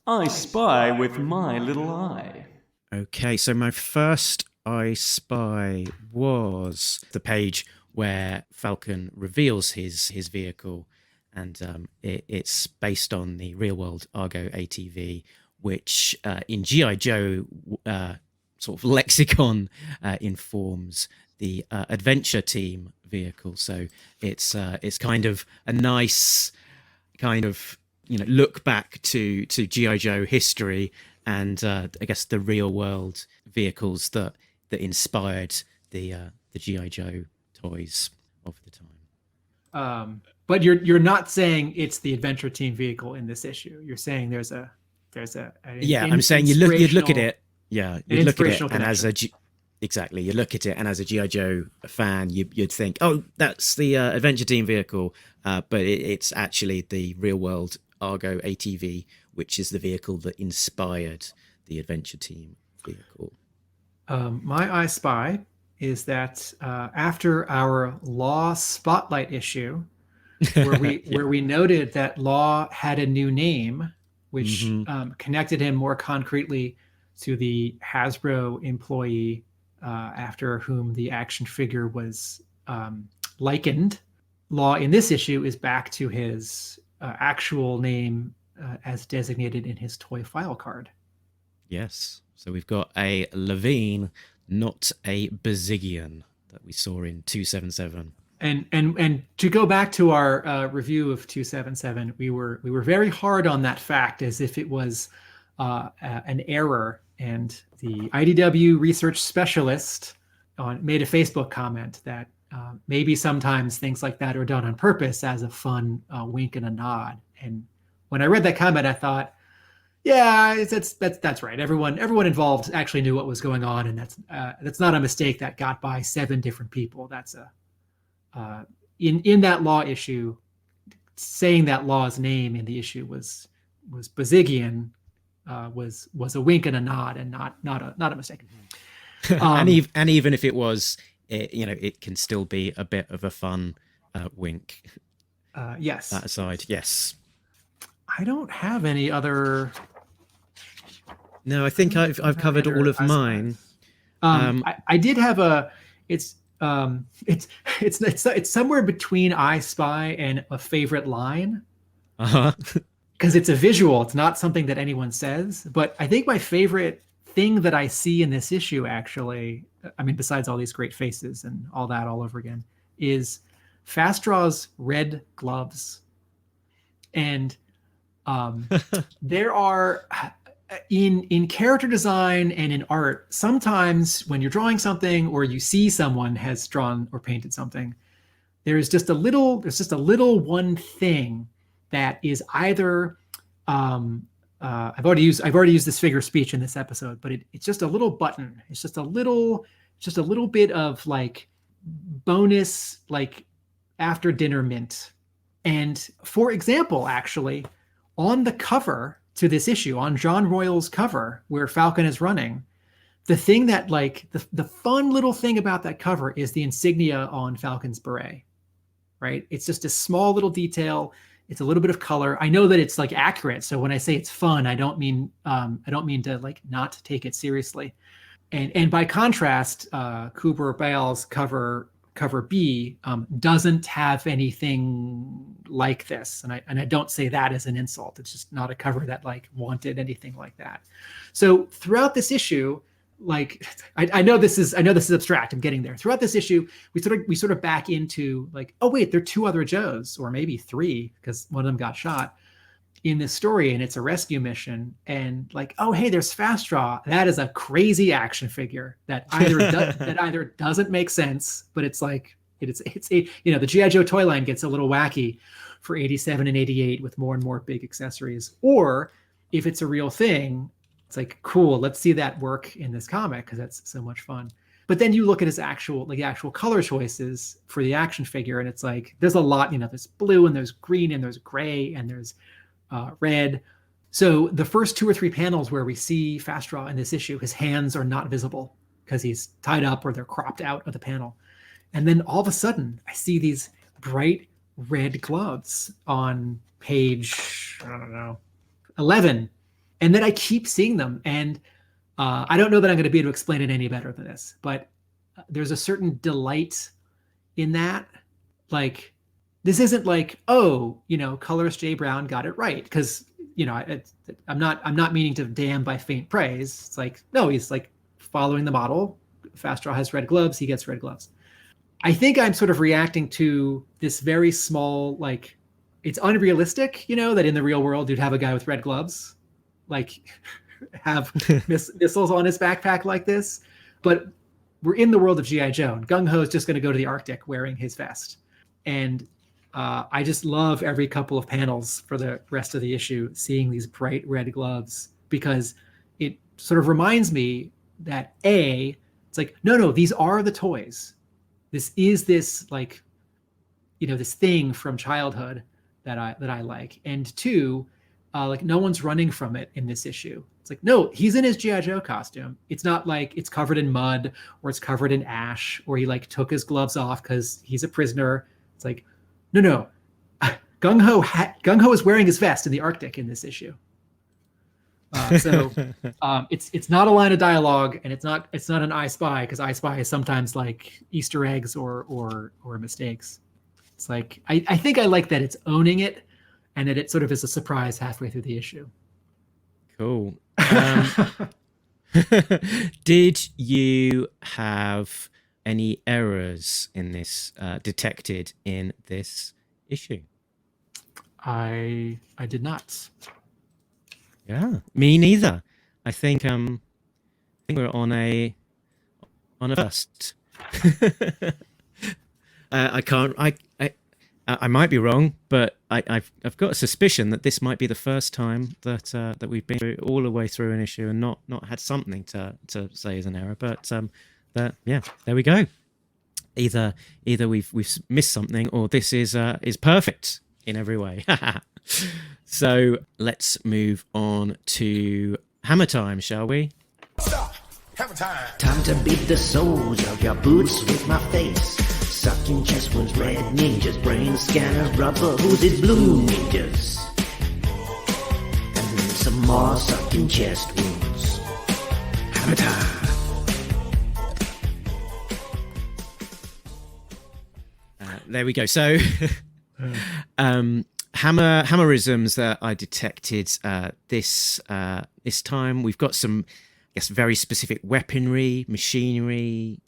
I spy with my little eye. Okay, so my first I Spy was the page where Falcon reveals his vehicle, and it's based on the real-world Argo ATV, which in G.I. Joe sort of lexicon informs the adventure team vehicle. So it's kind of a nice kind of look back to G.I. Joe history, and I guess the real world vehicles that inspired the G.I. Joe toys of the time. But you're not saying it's the adventure team vehicle in this issue. You're saying there's a I'm saying you'd look at it. Yeah, you'd look at it, and you look at it, and as a G.I. Joe fan, you'd think, oh, that's the adventure team vehicle, but it's actually the real world Argo ATV, which is the vehicle that inspired the adventure team vehicle. My I Spy is that after our Law Spotlight issue, where we noted that Law had a new name, which connected him more concretely to the Hasbro employee after whom the action figure was likened. Law in this issue is back to his actual name as designated in his toy file card. Yes. So we've got a Levine, not a Bazigian, that we saw in 277. And to go back to our review of 277, we were very hard on that fact, as if it was an error. And the IDW research specialist made a Facebook comment that maybe sometimes things like that are done on purpose as a fun wink and a nod. And when I read that comment, I thought, yeah, that's right. Everyone involved actually knew what was going on, and that's not a mistake that got by 7 different people. That's in that Law issue. saying that law's name in the issue was Bozigian, was a wink and a nod, and not a mistake. And even if it was, it can still be a bit of a fun wink. Yes. That aside, yes. I don't have any other. No, I think I've covered all of mine. I did have a. It's somewhere between I Spy and a favorite line. Because it's a visual. It's not something that anyone says. But I think my favorite thing that I see in this issue, actually, I mean, besides all these great faces and all that all over again, is Fast Draw's red gloves. And there are, in character design and in art, sometimes when you're drawing something or you see someone has drawn or painted something, there's just a little one thing that is either I've already used this figure of speech in this episode, but it's just a little button. It's just a little bit of like bonus, like after dinner mint. And for example, actually, on the cover to this issue, on John Royal's cover where Falcon is running, the thing that like the fun little thing about that cover is the insignia on Falcon's beret, right? It's just a small little detail. It's a little bit of color. I know that it's like accurate. So when I say it's fun, I don't mean to like not take it seriously. And by contrast, Cooper Bale's cover B doesn't have anything like this. And I don't say that as an insult. It's just not a cover that like wanted anything like that. So throughout this issue, like I know this is abstract. I'm getting there. Throughout this issue, we sort of back into like, oh wait, there are two other Joes, or maybe three, because one of them got shot in this story, and it's a rescue mission. And like, oh hey, there's Fast Draw. That is a crazy action figure that either doesn't make sense, but it's like it's a the G.I. Joe toy line gets a little wacky for 87 and 88 with more and more big accessories, or if it's a real thing, it's like, cool, let's see that work in this comic because that's so much fun. But then you look at his actual color choices for the action figure, and it's like, there's a lot, there's blue and there's green and there's gray and there's red. So the first 2 or 3 panels where we see Fast Draw in this issue, his hands are not visible because he's tied up or they're cropped out of the panel. And then all of a sudden I see these bright red gloves on page, 11. And then I keep seeing them, and I don't know that I'm going to be able to explain it any better than this, but there's a certain delight in that. Like, this isn't like, oh, colorist Jay Brown got it right, because I'm not meaning to damn by faint praise. It's like, no, he's like following the model. Fast Draw has red gloves, he gets red gloves. I think I'm sort of reacting to this very small, like, it's unrealistic, that in the real world you'd have a guy with red gloves like have missiles on his backpack like this, but we're in the world of G.I. Joe, and Gung Ho is just going to go to the Arctic wearing his vest. And I just love every couple of panels for the rest of the issue seeing these bright red gloves, because it sort of reminds me that it's like, no, these are the toys. This is this like, this thing from childhood that I like. And 2, like, no one's running from it in this issue. It's like, no, he's in his G.I. Joe costume. It's not like it's covered in mud or it's covered in ash or he like took his gloves off because he's a prisoner. It's like, no. Gung Ho is wearing his vest in the Arctic in this issue. So it's not a line of dialogue, and it's not an I Spy, because I Spy is sometimes like Easter eggs or mistakes. It's like, I think I like that it's owning it, and that it sort of is a surprise halfway through the issue. Cool. Did you have any errors in this detected in this issue? I did not. Yeah, me neither. I think we're on a first. I might be wrong, but I've got a suspicion that this might be the first time that we've been through, all the way through an issue and not had something to say is an error. But there we go. Either we've missed something, or this is perfect. in every way. So let's move on to Hammer Time, shall we? Time to beat the soles of your boots with my face. Sucking chest wounds, red ninjas, brain scanners, rubber oozes, blue ninjas. And then some more sucking chest wounds. Hammer time. There we go. So, hammerisms that I detected this time. We've got some, I guess, very specific weaponry, machinery.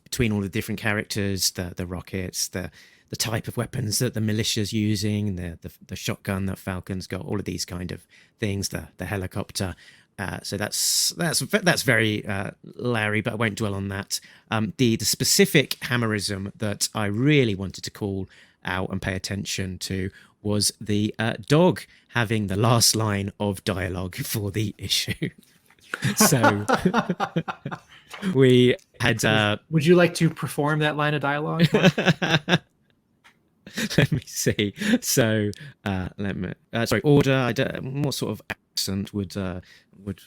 Between all the different characters, the rockets, the type of weapons that the militia's using, the shotgun that Falcon's got, all of these kind of things. The helicopter. So that's very Larry, but I won't dwell on that. The specific hammerism that I really wanted to call out and pay attention to was the dog having the last line of dialogue for the issue. So we had. Would you like to perform that line of dialogue? Let me see. So Order. What sort of accent would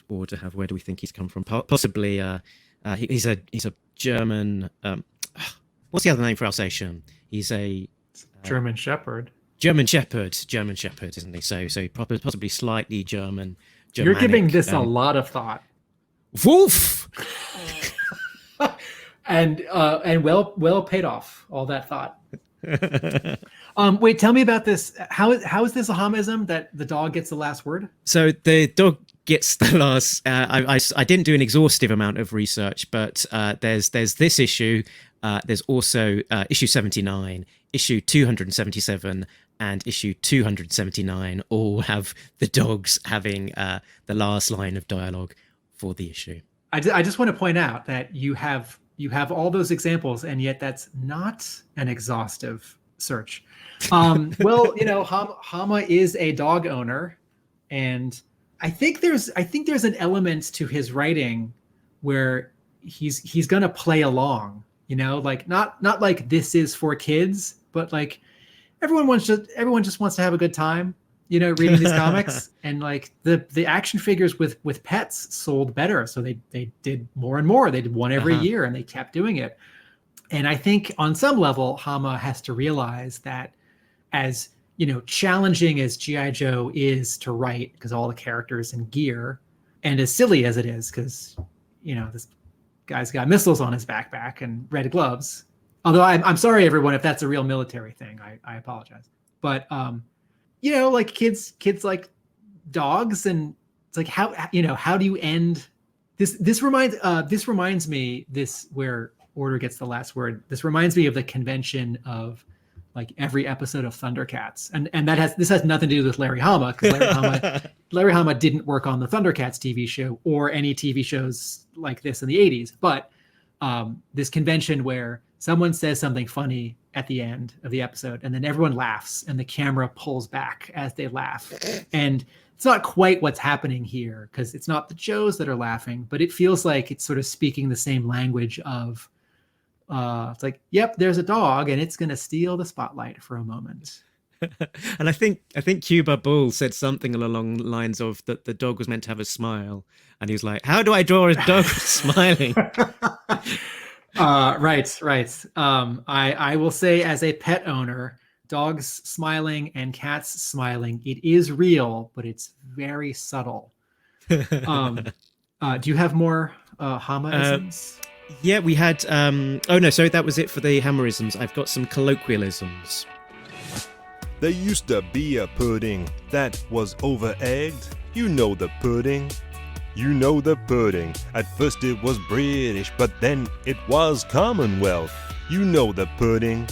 Order have? Where do we think he's come from? Possibly, he's a German. What's the other name for Alsatian? He's a German Shepherd. German Shepherd, isn't he? So possibly slightly German. You're giving this a lot of thought. Wolf. and well paid off, all that thought. Wait, tell me about this. How is this a homism that the dog gets the last word? So the dog gets the last. I didn't do an exhaustive amount of research, but there's this issue. There's also issue 79, issue 277, and issue 279 all have the dogs having the last line of dialogue for the issue. I just want to point out that you have all those examples, and yet that's not an exhaustive search. Well, Hama is a dog owner, and I think there's an element to his writing where he's gonna play along. Like not like this is for kids, but like everyone just wants to have a good time. Reading these comics, and like the action figures with pets sold better, so they did more and more. They did one every year, and they kept doing it. And I think on some level, Hama has to realize that, as challenging as G.I. Joe is to write, because all the characters and gear, and as silly as it is, because this guy's got missiles on his backpack and red gloves. Although I'm sorry, everyone, if that's a real military thing, I apologize. But like kids like dogs, and it's like how do you end this? This reminds me where Order gets the last word. This reminds me of the convention of like every episode of Thundercats, and this has nothing to do with Larry Hama, because Larry Hama didn't work on the Thundercats TV show or any TV shows like this in the 80s. But this convention where someone says something funny at the end of the episode, and then everyone laughs, and the camera pulls back as they laugh. And it's not quite what's happening here, because it's not the Joes that are laughing, but it feels like it's sort of speaking the same language of, it's like, yep, there's a dog, and it's going to steal the spotlight for a moment. And I think Cuba Bull said something along the lines of that the dog was meant to have a smile, and he was like, how do I draw a dog smiling? Right. I will say, as a pet owner, dogs smiling and cats smiling, it is real, but it's very subtle. Do you have more Hama-isms? Yeah, we had. Sorry, that was it for the hammerisms. I've got some colloquialisms. There used to be a pudding that was over-egged. You know the pudding. You know the pudding. At first it was British, but then it was Commonwealth. You know the pudding.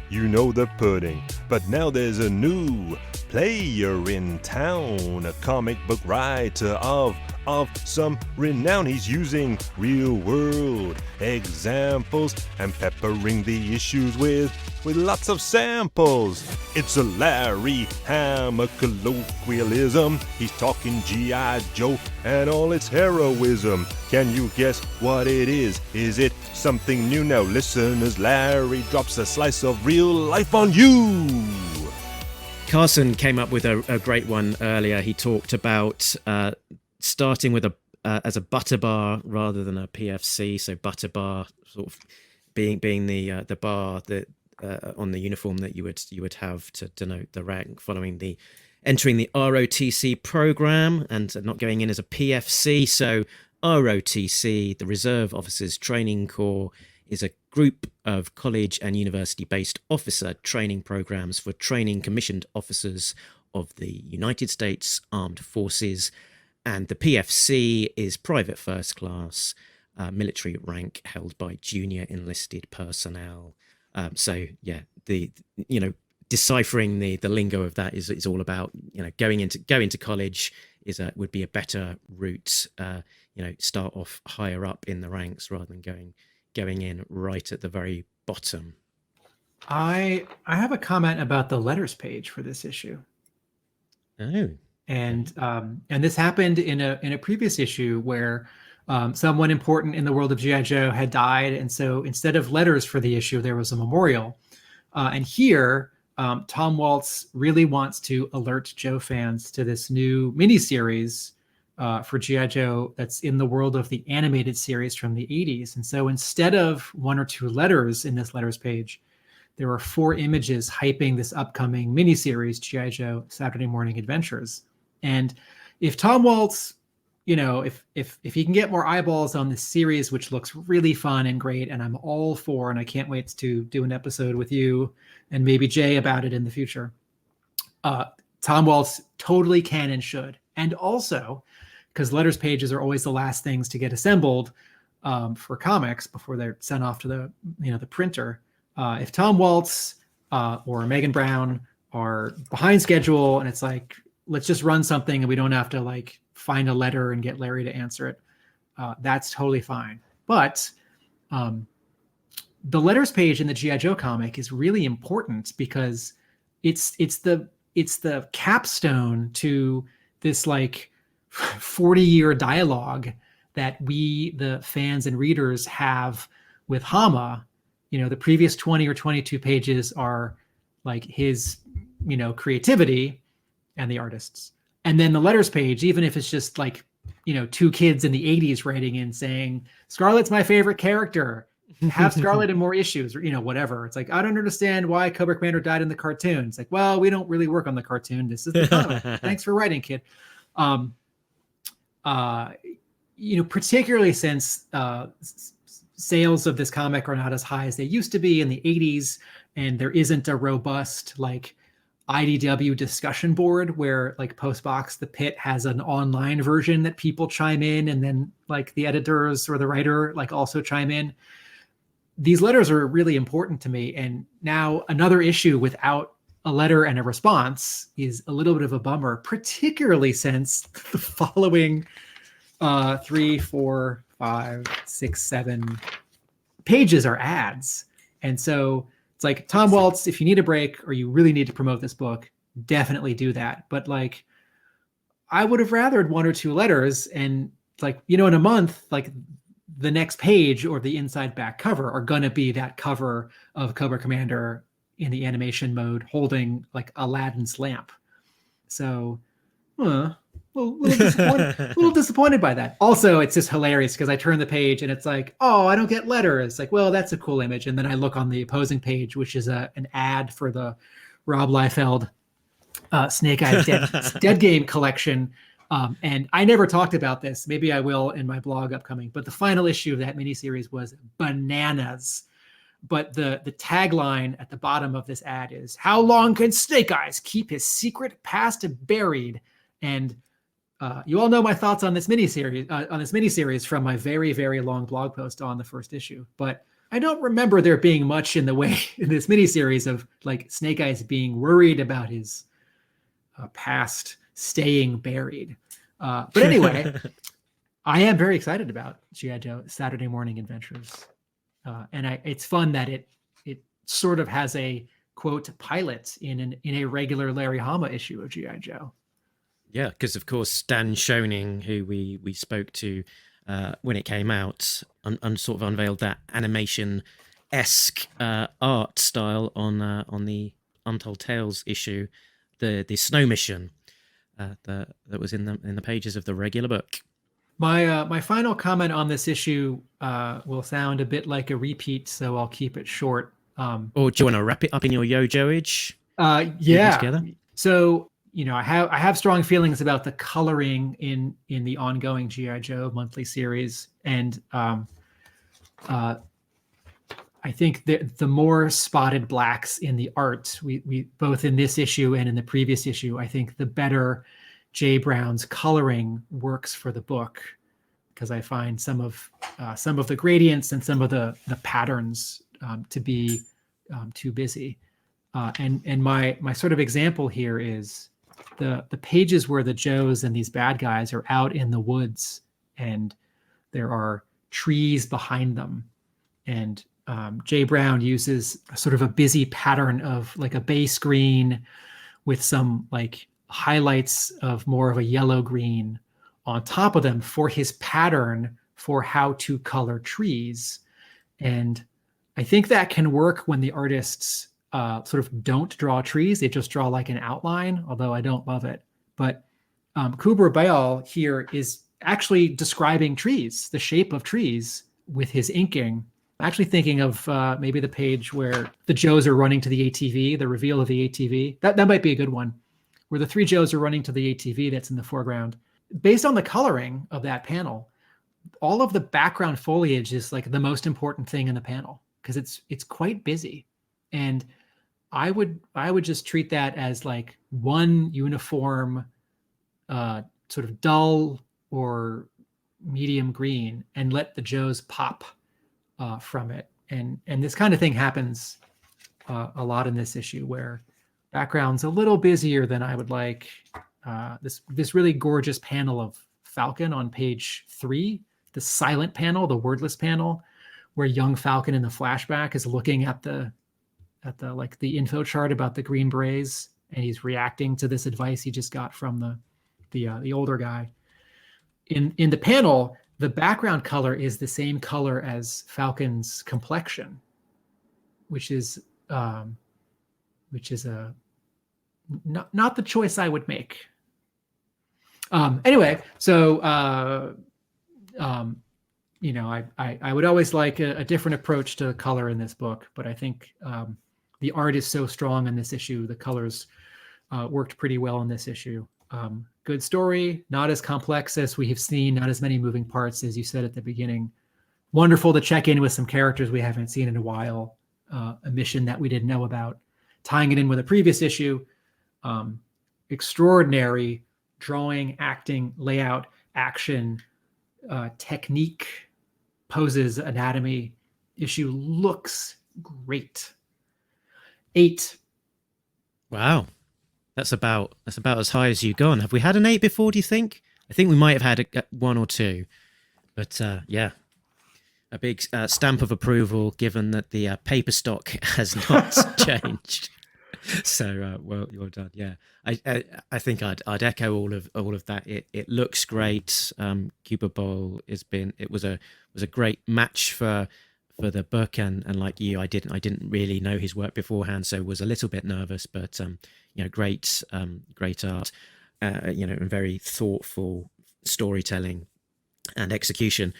You know the pudding. But now there's a new player in town, a comic book writer of of some renown. He's using real-world examples and peppering the issues with lots of samples. It's a Larry Hammer colloquialism. He's talking G.I. Joe and all its heroism. Can you guess what it is? Is it something new? Now listen as Larry drops a slice of real life on you. Carson came up with a great one earlier. He talked about starting with as a butter bar rather than a PFC. So butter bar sort of being the bar that on the uniform that you would have to denote the rank, following the entering the ROTC program and not going in as a PFC. So ROTC, the Reserve Officers Training Corps, is a group of college and university-based officer training programs for training commissioned officers of the United States Armed Forces. And the PFC is private first class military rank held by junior enlisted personnel. So yeah, deciphering the lingo of that is all about, going into college would be a better route. Start off higher up in the ranks rather than going in right at the very bottom. I have a comment about the letters page for this issue. Oh. And this happened in a previous issue where someone important in the world of G.I. Joe had died, and so instead of letters for the issue, there was a memorial. And here, Tom Waltz really wants to alert Joe fans to this new miniseries for G.I. Joe that's in the world of the animated series from the 80s. And so instead of 1 or 2 letters in this letters page, there are 4 images hyping this upcoming miniseries, G.I. Joe Saturday Morning Adventures. And if Tom Waltz, if he can get more eyeballs on this series, which looks really fun and great, and I'm all for, and I can't wait to do an episode with you and maybe Jay about it in the future, Tom Waltz totally can and should. And also, because letters pages are always the last things to get assembled for comics before they're sent off to the printer. If Tom Waltz or Megan Brown are behind schedule and it's like, let's just run something and we don't have to find a letter and get Larry to answer it, that's totally fine. But the letters page in the G.I. Joe comic is really important because it's the capstone to this 40-year dialogue that we, the fans and readers, have with Hama. The previous 20 or 22 pages are his, creativity and the artists. And then the letters page, even if it's just 2 kids in the 80s writing in saying, Scarlet's my favorite character, have Scarlet in more issues, or, whatever. It's I don't understand why Cobra Commander died in the cartoon. It's well, we don't really work on the cartoon. This is the comic. Thanks for writing, kid. Particularly since sales of this comic are not as high as they used to be in the 80s, and there isn't a robust IDW discussion board where Postbox the Pit has an online version that people chime in, and then the editors or the writer also chime in. These letters are really important to me, and now another issue without a letter and a response is a little bit of a bummer, particularly since the following 3, 4, 5, 6, 7 pages are ads. And so it's Tom Waltz, if you need a break or you really need to promote this book, definitely do that. But I would have rathered 1 or 2 letters, and in a month, the next page or the inside back cover are going to be that cover of Cobra Commander in the animation mode holding Aladdin's lamp. So a little disappointed by that. Also, it's just hilarious because I turn the page and it's oh, I don't get letters. Well, that's a cool image. And then I look on the opposing page, which is an ad for the Rob Liefeld Snake Eyes Dead Game collection. And I never talked about this. Maybe I will in my blog upcoming. But the final issue of that miniseries was bananas. But the tagline at the bottom of this ad is, "How long can Snake Eyes keep his secret past buried?" And you all know my thoughts on this miniseries from my very, very long blog post on the first issue. But I don't remember there being much in the way in this miniseries of Snake Eyes being worried about his past staying buried. But anyway, I am very excited about G.I. Joe Saturday Morning Adventures. It's fun that it sort of has a quote pilot in a regular Larry Hama issue of G.I. Joe. Yeah, because of course Dan Schoening, who we spoke to when it came out, sort of unveiled that animation-esque art style on the Untold Tales issue, the Snow Mission that was in the pages of the regular book. My final comment on this issue will sound a bit like a repeat, so I'll keep it short. Or do you want to wrap it up in your yo-joage? Yeah. Together? So, I have strong feelings about the coloring in the ongoing G.I. Joe monthly series, and I think the more spotted blacks in the art, we both in this issue and in the previous issue, I think the better Jay Brown's coloring works for the book, because I find some of the gradients and some of the patterns to be too busy. And my sort of example here is the pages where the Joes and these bad guys are out in the woods, and there are trees behind them, and Jay Brown uses sort of a busy pattern of like a base green with some like highlights of more of a yellow green on top of them for his pattern for how to color trees. And I think that can work when the artists sort of don't draw trees. They just draw like an outline, although I don't love it. But Kubra Bayal here is actually describing trees, the shape of trees with his inking. I'm actually thinking of maybe the page where the Joes are running to the ATV, the reveal of the ATV. That might be a good one, where the three Joes are running to the ATV that's in the foreground. Based on the coloring of that panel, all of the background foliage is like the most important thing in the panel, because it's quite busy. And I would just treat that as like one uniform sort of dull or medium green, and let the Joes pop from it. And this kind of thing happens a lot in this issue, where background's a little busier than I would like. This really gorgeous panel of Falcon on page 3, the silent panel, the wordless panel, where young Falcon in the flashback is looking at the info chart about the Green Berets, and he's reacting to this advice he just got from the older guy. In the panel, the background color is the same color as Falcon's complexion, which is not the choice I would make. Anyway, so I would always like a different approach to color in this book, but I think the art is so strong in this issue. The colors worked pretty well in this issue. Good story, not as complex as we have seen, not as many moving parts as you said at the beginning. Wonderful to check in with some characters we haven't seen in a while. A mission that we didn't know about, tying it in with a previous issue. Extraordinary drawing, acting, layout, action, technique, poses, anatomy. Issue looks great. 8. Wow. That's about as high as you've gone. Have we had an 8 before, do you think? I think we might have had a 1 or 2. But yeah, a big stamp of approval, given that the paper stock has not changed. So well done. Yeah, I think I'd echo all of that. It looks great. Cuba Bowl was a great match for the book, and like you, I didn't really know his work beforehand, so was a little bit nervous. But great art, and very thoughtful storytelling and execution.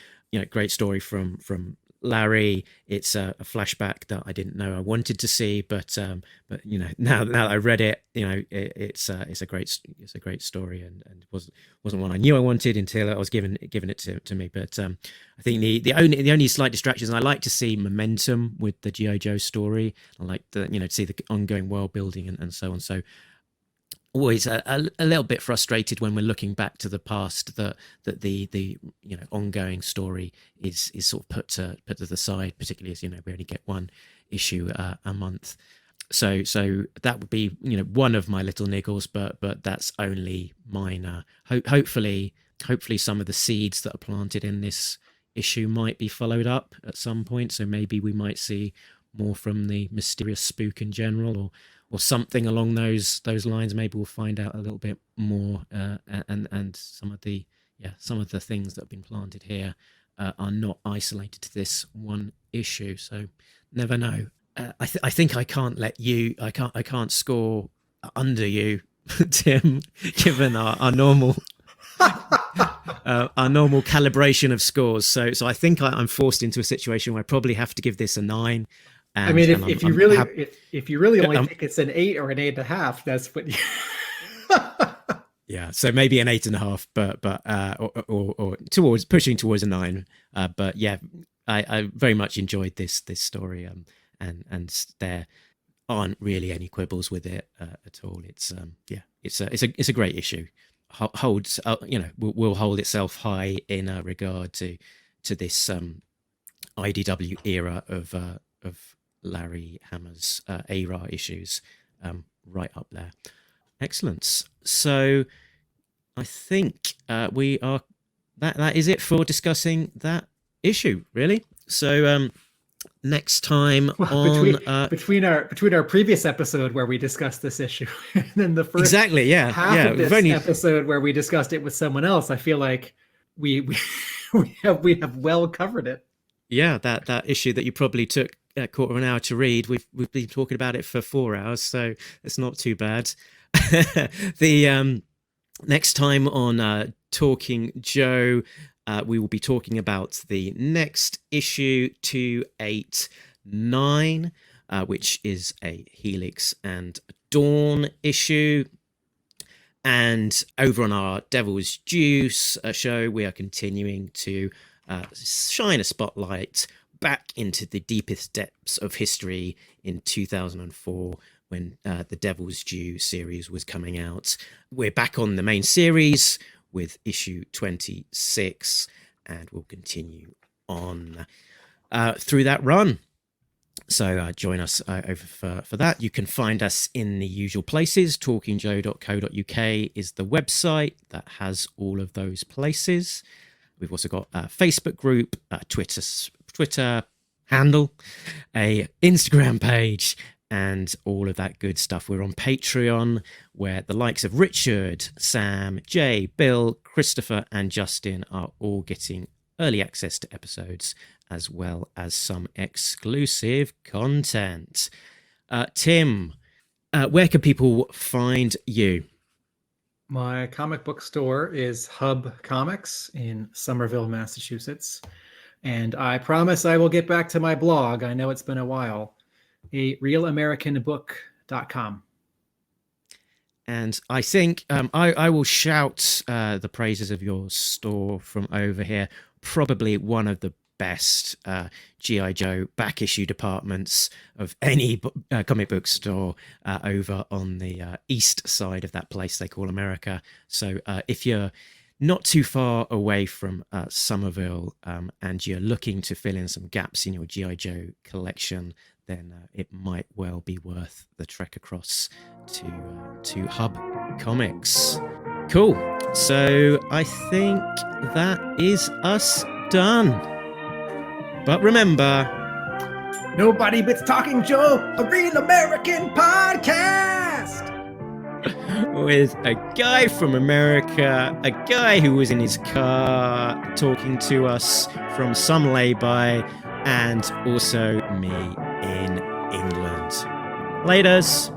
Great story from Larry. It's a flashback that I didn't know I wanted to see, but now that I read it, it's a great story, and wasn't one I knew I wanted until I was given it to me. But I think the only slight distractions, and I like to see momentum with the G.I. Joe story. I like to see the ongoing world building and so on. So always a little bit frustrated when we're looking back to the past that the ongoing story is sort of put to the side, particularly as we only get one issue a month. So that would be one of my little niggles, but that's only minor. Hopefully hopefully some of the seeds that are planted in this issue might be followed up at some point. So maybe we might see more from the mysterious spook in general, or something along those lines. Maybe we'll find out a little bit more, and some of the things that have been planted here are not isolated to this one issue. So never know. I think I can't let you. I can't score under you, Tim, given our normal our normal calibration of scores. So I think I'm forced into a situation where I probably have to give this a 9. I mean, if you really only think it's an 8 or an 8.5, that's what. Yeah, so maybe an 8.5, but or pushing towards a 9. But yeah, I very much enjoyed this story, and there aren't really any quibbles with it at all. It's it's a great issue. Holds will hold itself high in regard to this IDW era of Larry Hammer's ARAH issues, right up there. Excellent. So I think we are that is it for discussing that issue, really. So next time between our previous episode where we discussed this issue and then the first half of this episode where we discussed it with someone else, I feel like we have well covered it. Yeah, that issue that you probably took a quarter of an hour to read, we've been talking about it for 4 hours, so it's not too bad. The next time on Talking Joe, we will be talking about the next issue 289, which is a Helix and Dawn issue. And over on our Devil's Juice show, we are continuing to shine a spotlight back into the deepest depths of history in 2004 when the Devil's Due series was coming out. We're back on the main series with issue 26, and we'll continue on through that run. So join us over for that. You can find us in the usual places. talkingjoe.co.uk is the website that has all of those places. We've also got a Facebook group, a Twitter handle, a Instagram page, and all of that good stuff. We're on Patreon, where the likes of Richard, Sam, Jay, Bill, Christopher, and Justin are all getting early access to episodes, as well as some exclusive content. Tim, where can people find you? My comic book store is Hub Comics in Somerville, Massachusetts. And I promise I will get back to my blog. I know it's been a while. realamericanbook.com. And I think I will shout the praises of your store from over here. Probably one of the best G.I. Joe back issue departments of any comic book store over on the east side of that place they call America. So if you're not too far away from Somerville and you're looking to fill in some gaps in your G.I. Joe collection, then it might well be worth the trek across to Hub Comics. Cool. So I think that is us done. But remember, nobody bits Talking Joe, a real American podcast. With a guy from America, a guy who was in his car talking to us from some lay-by, and also me in England. Laters.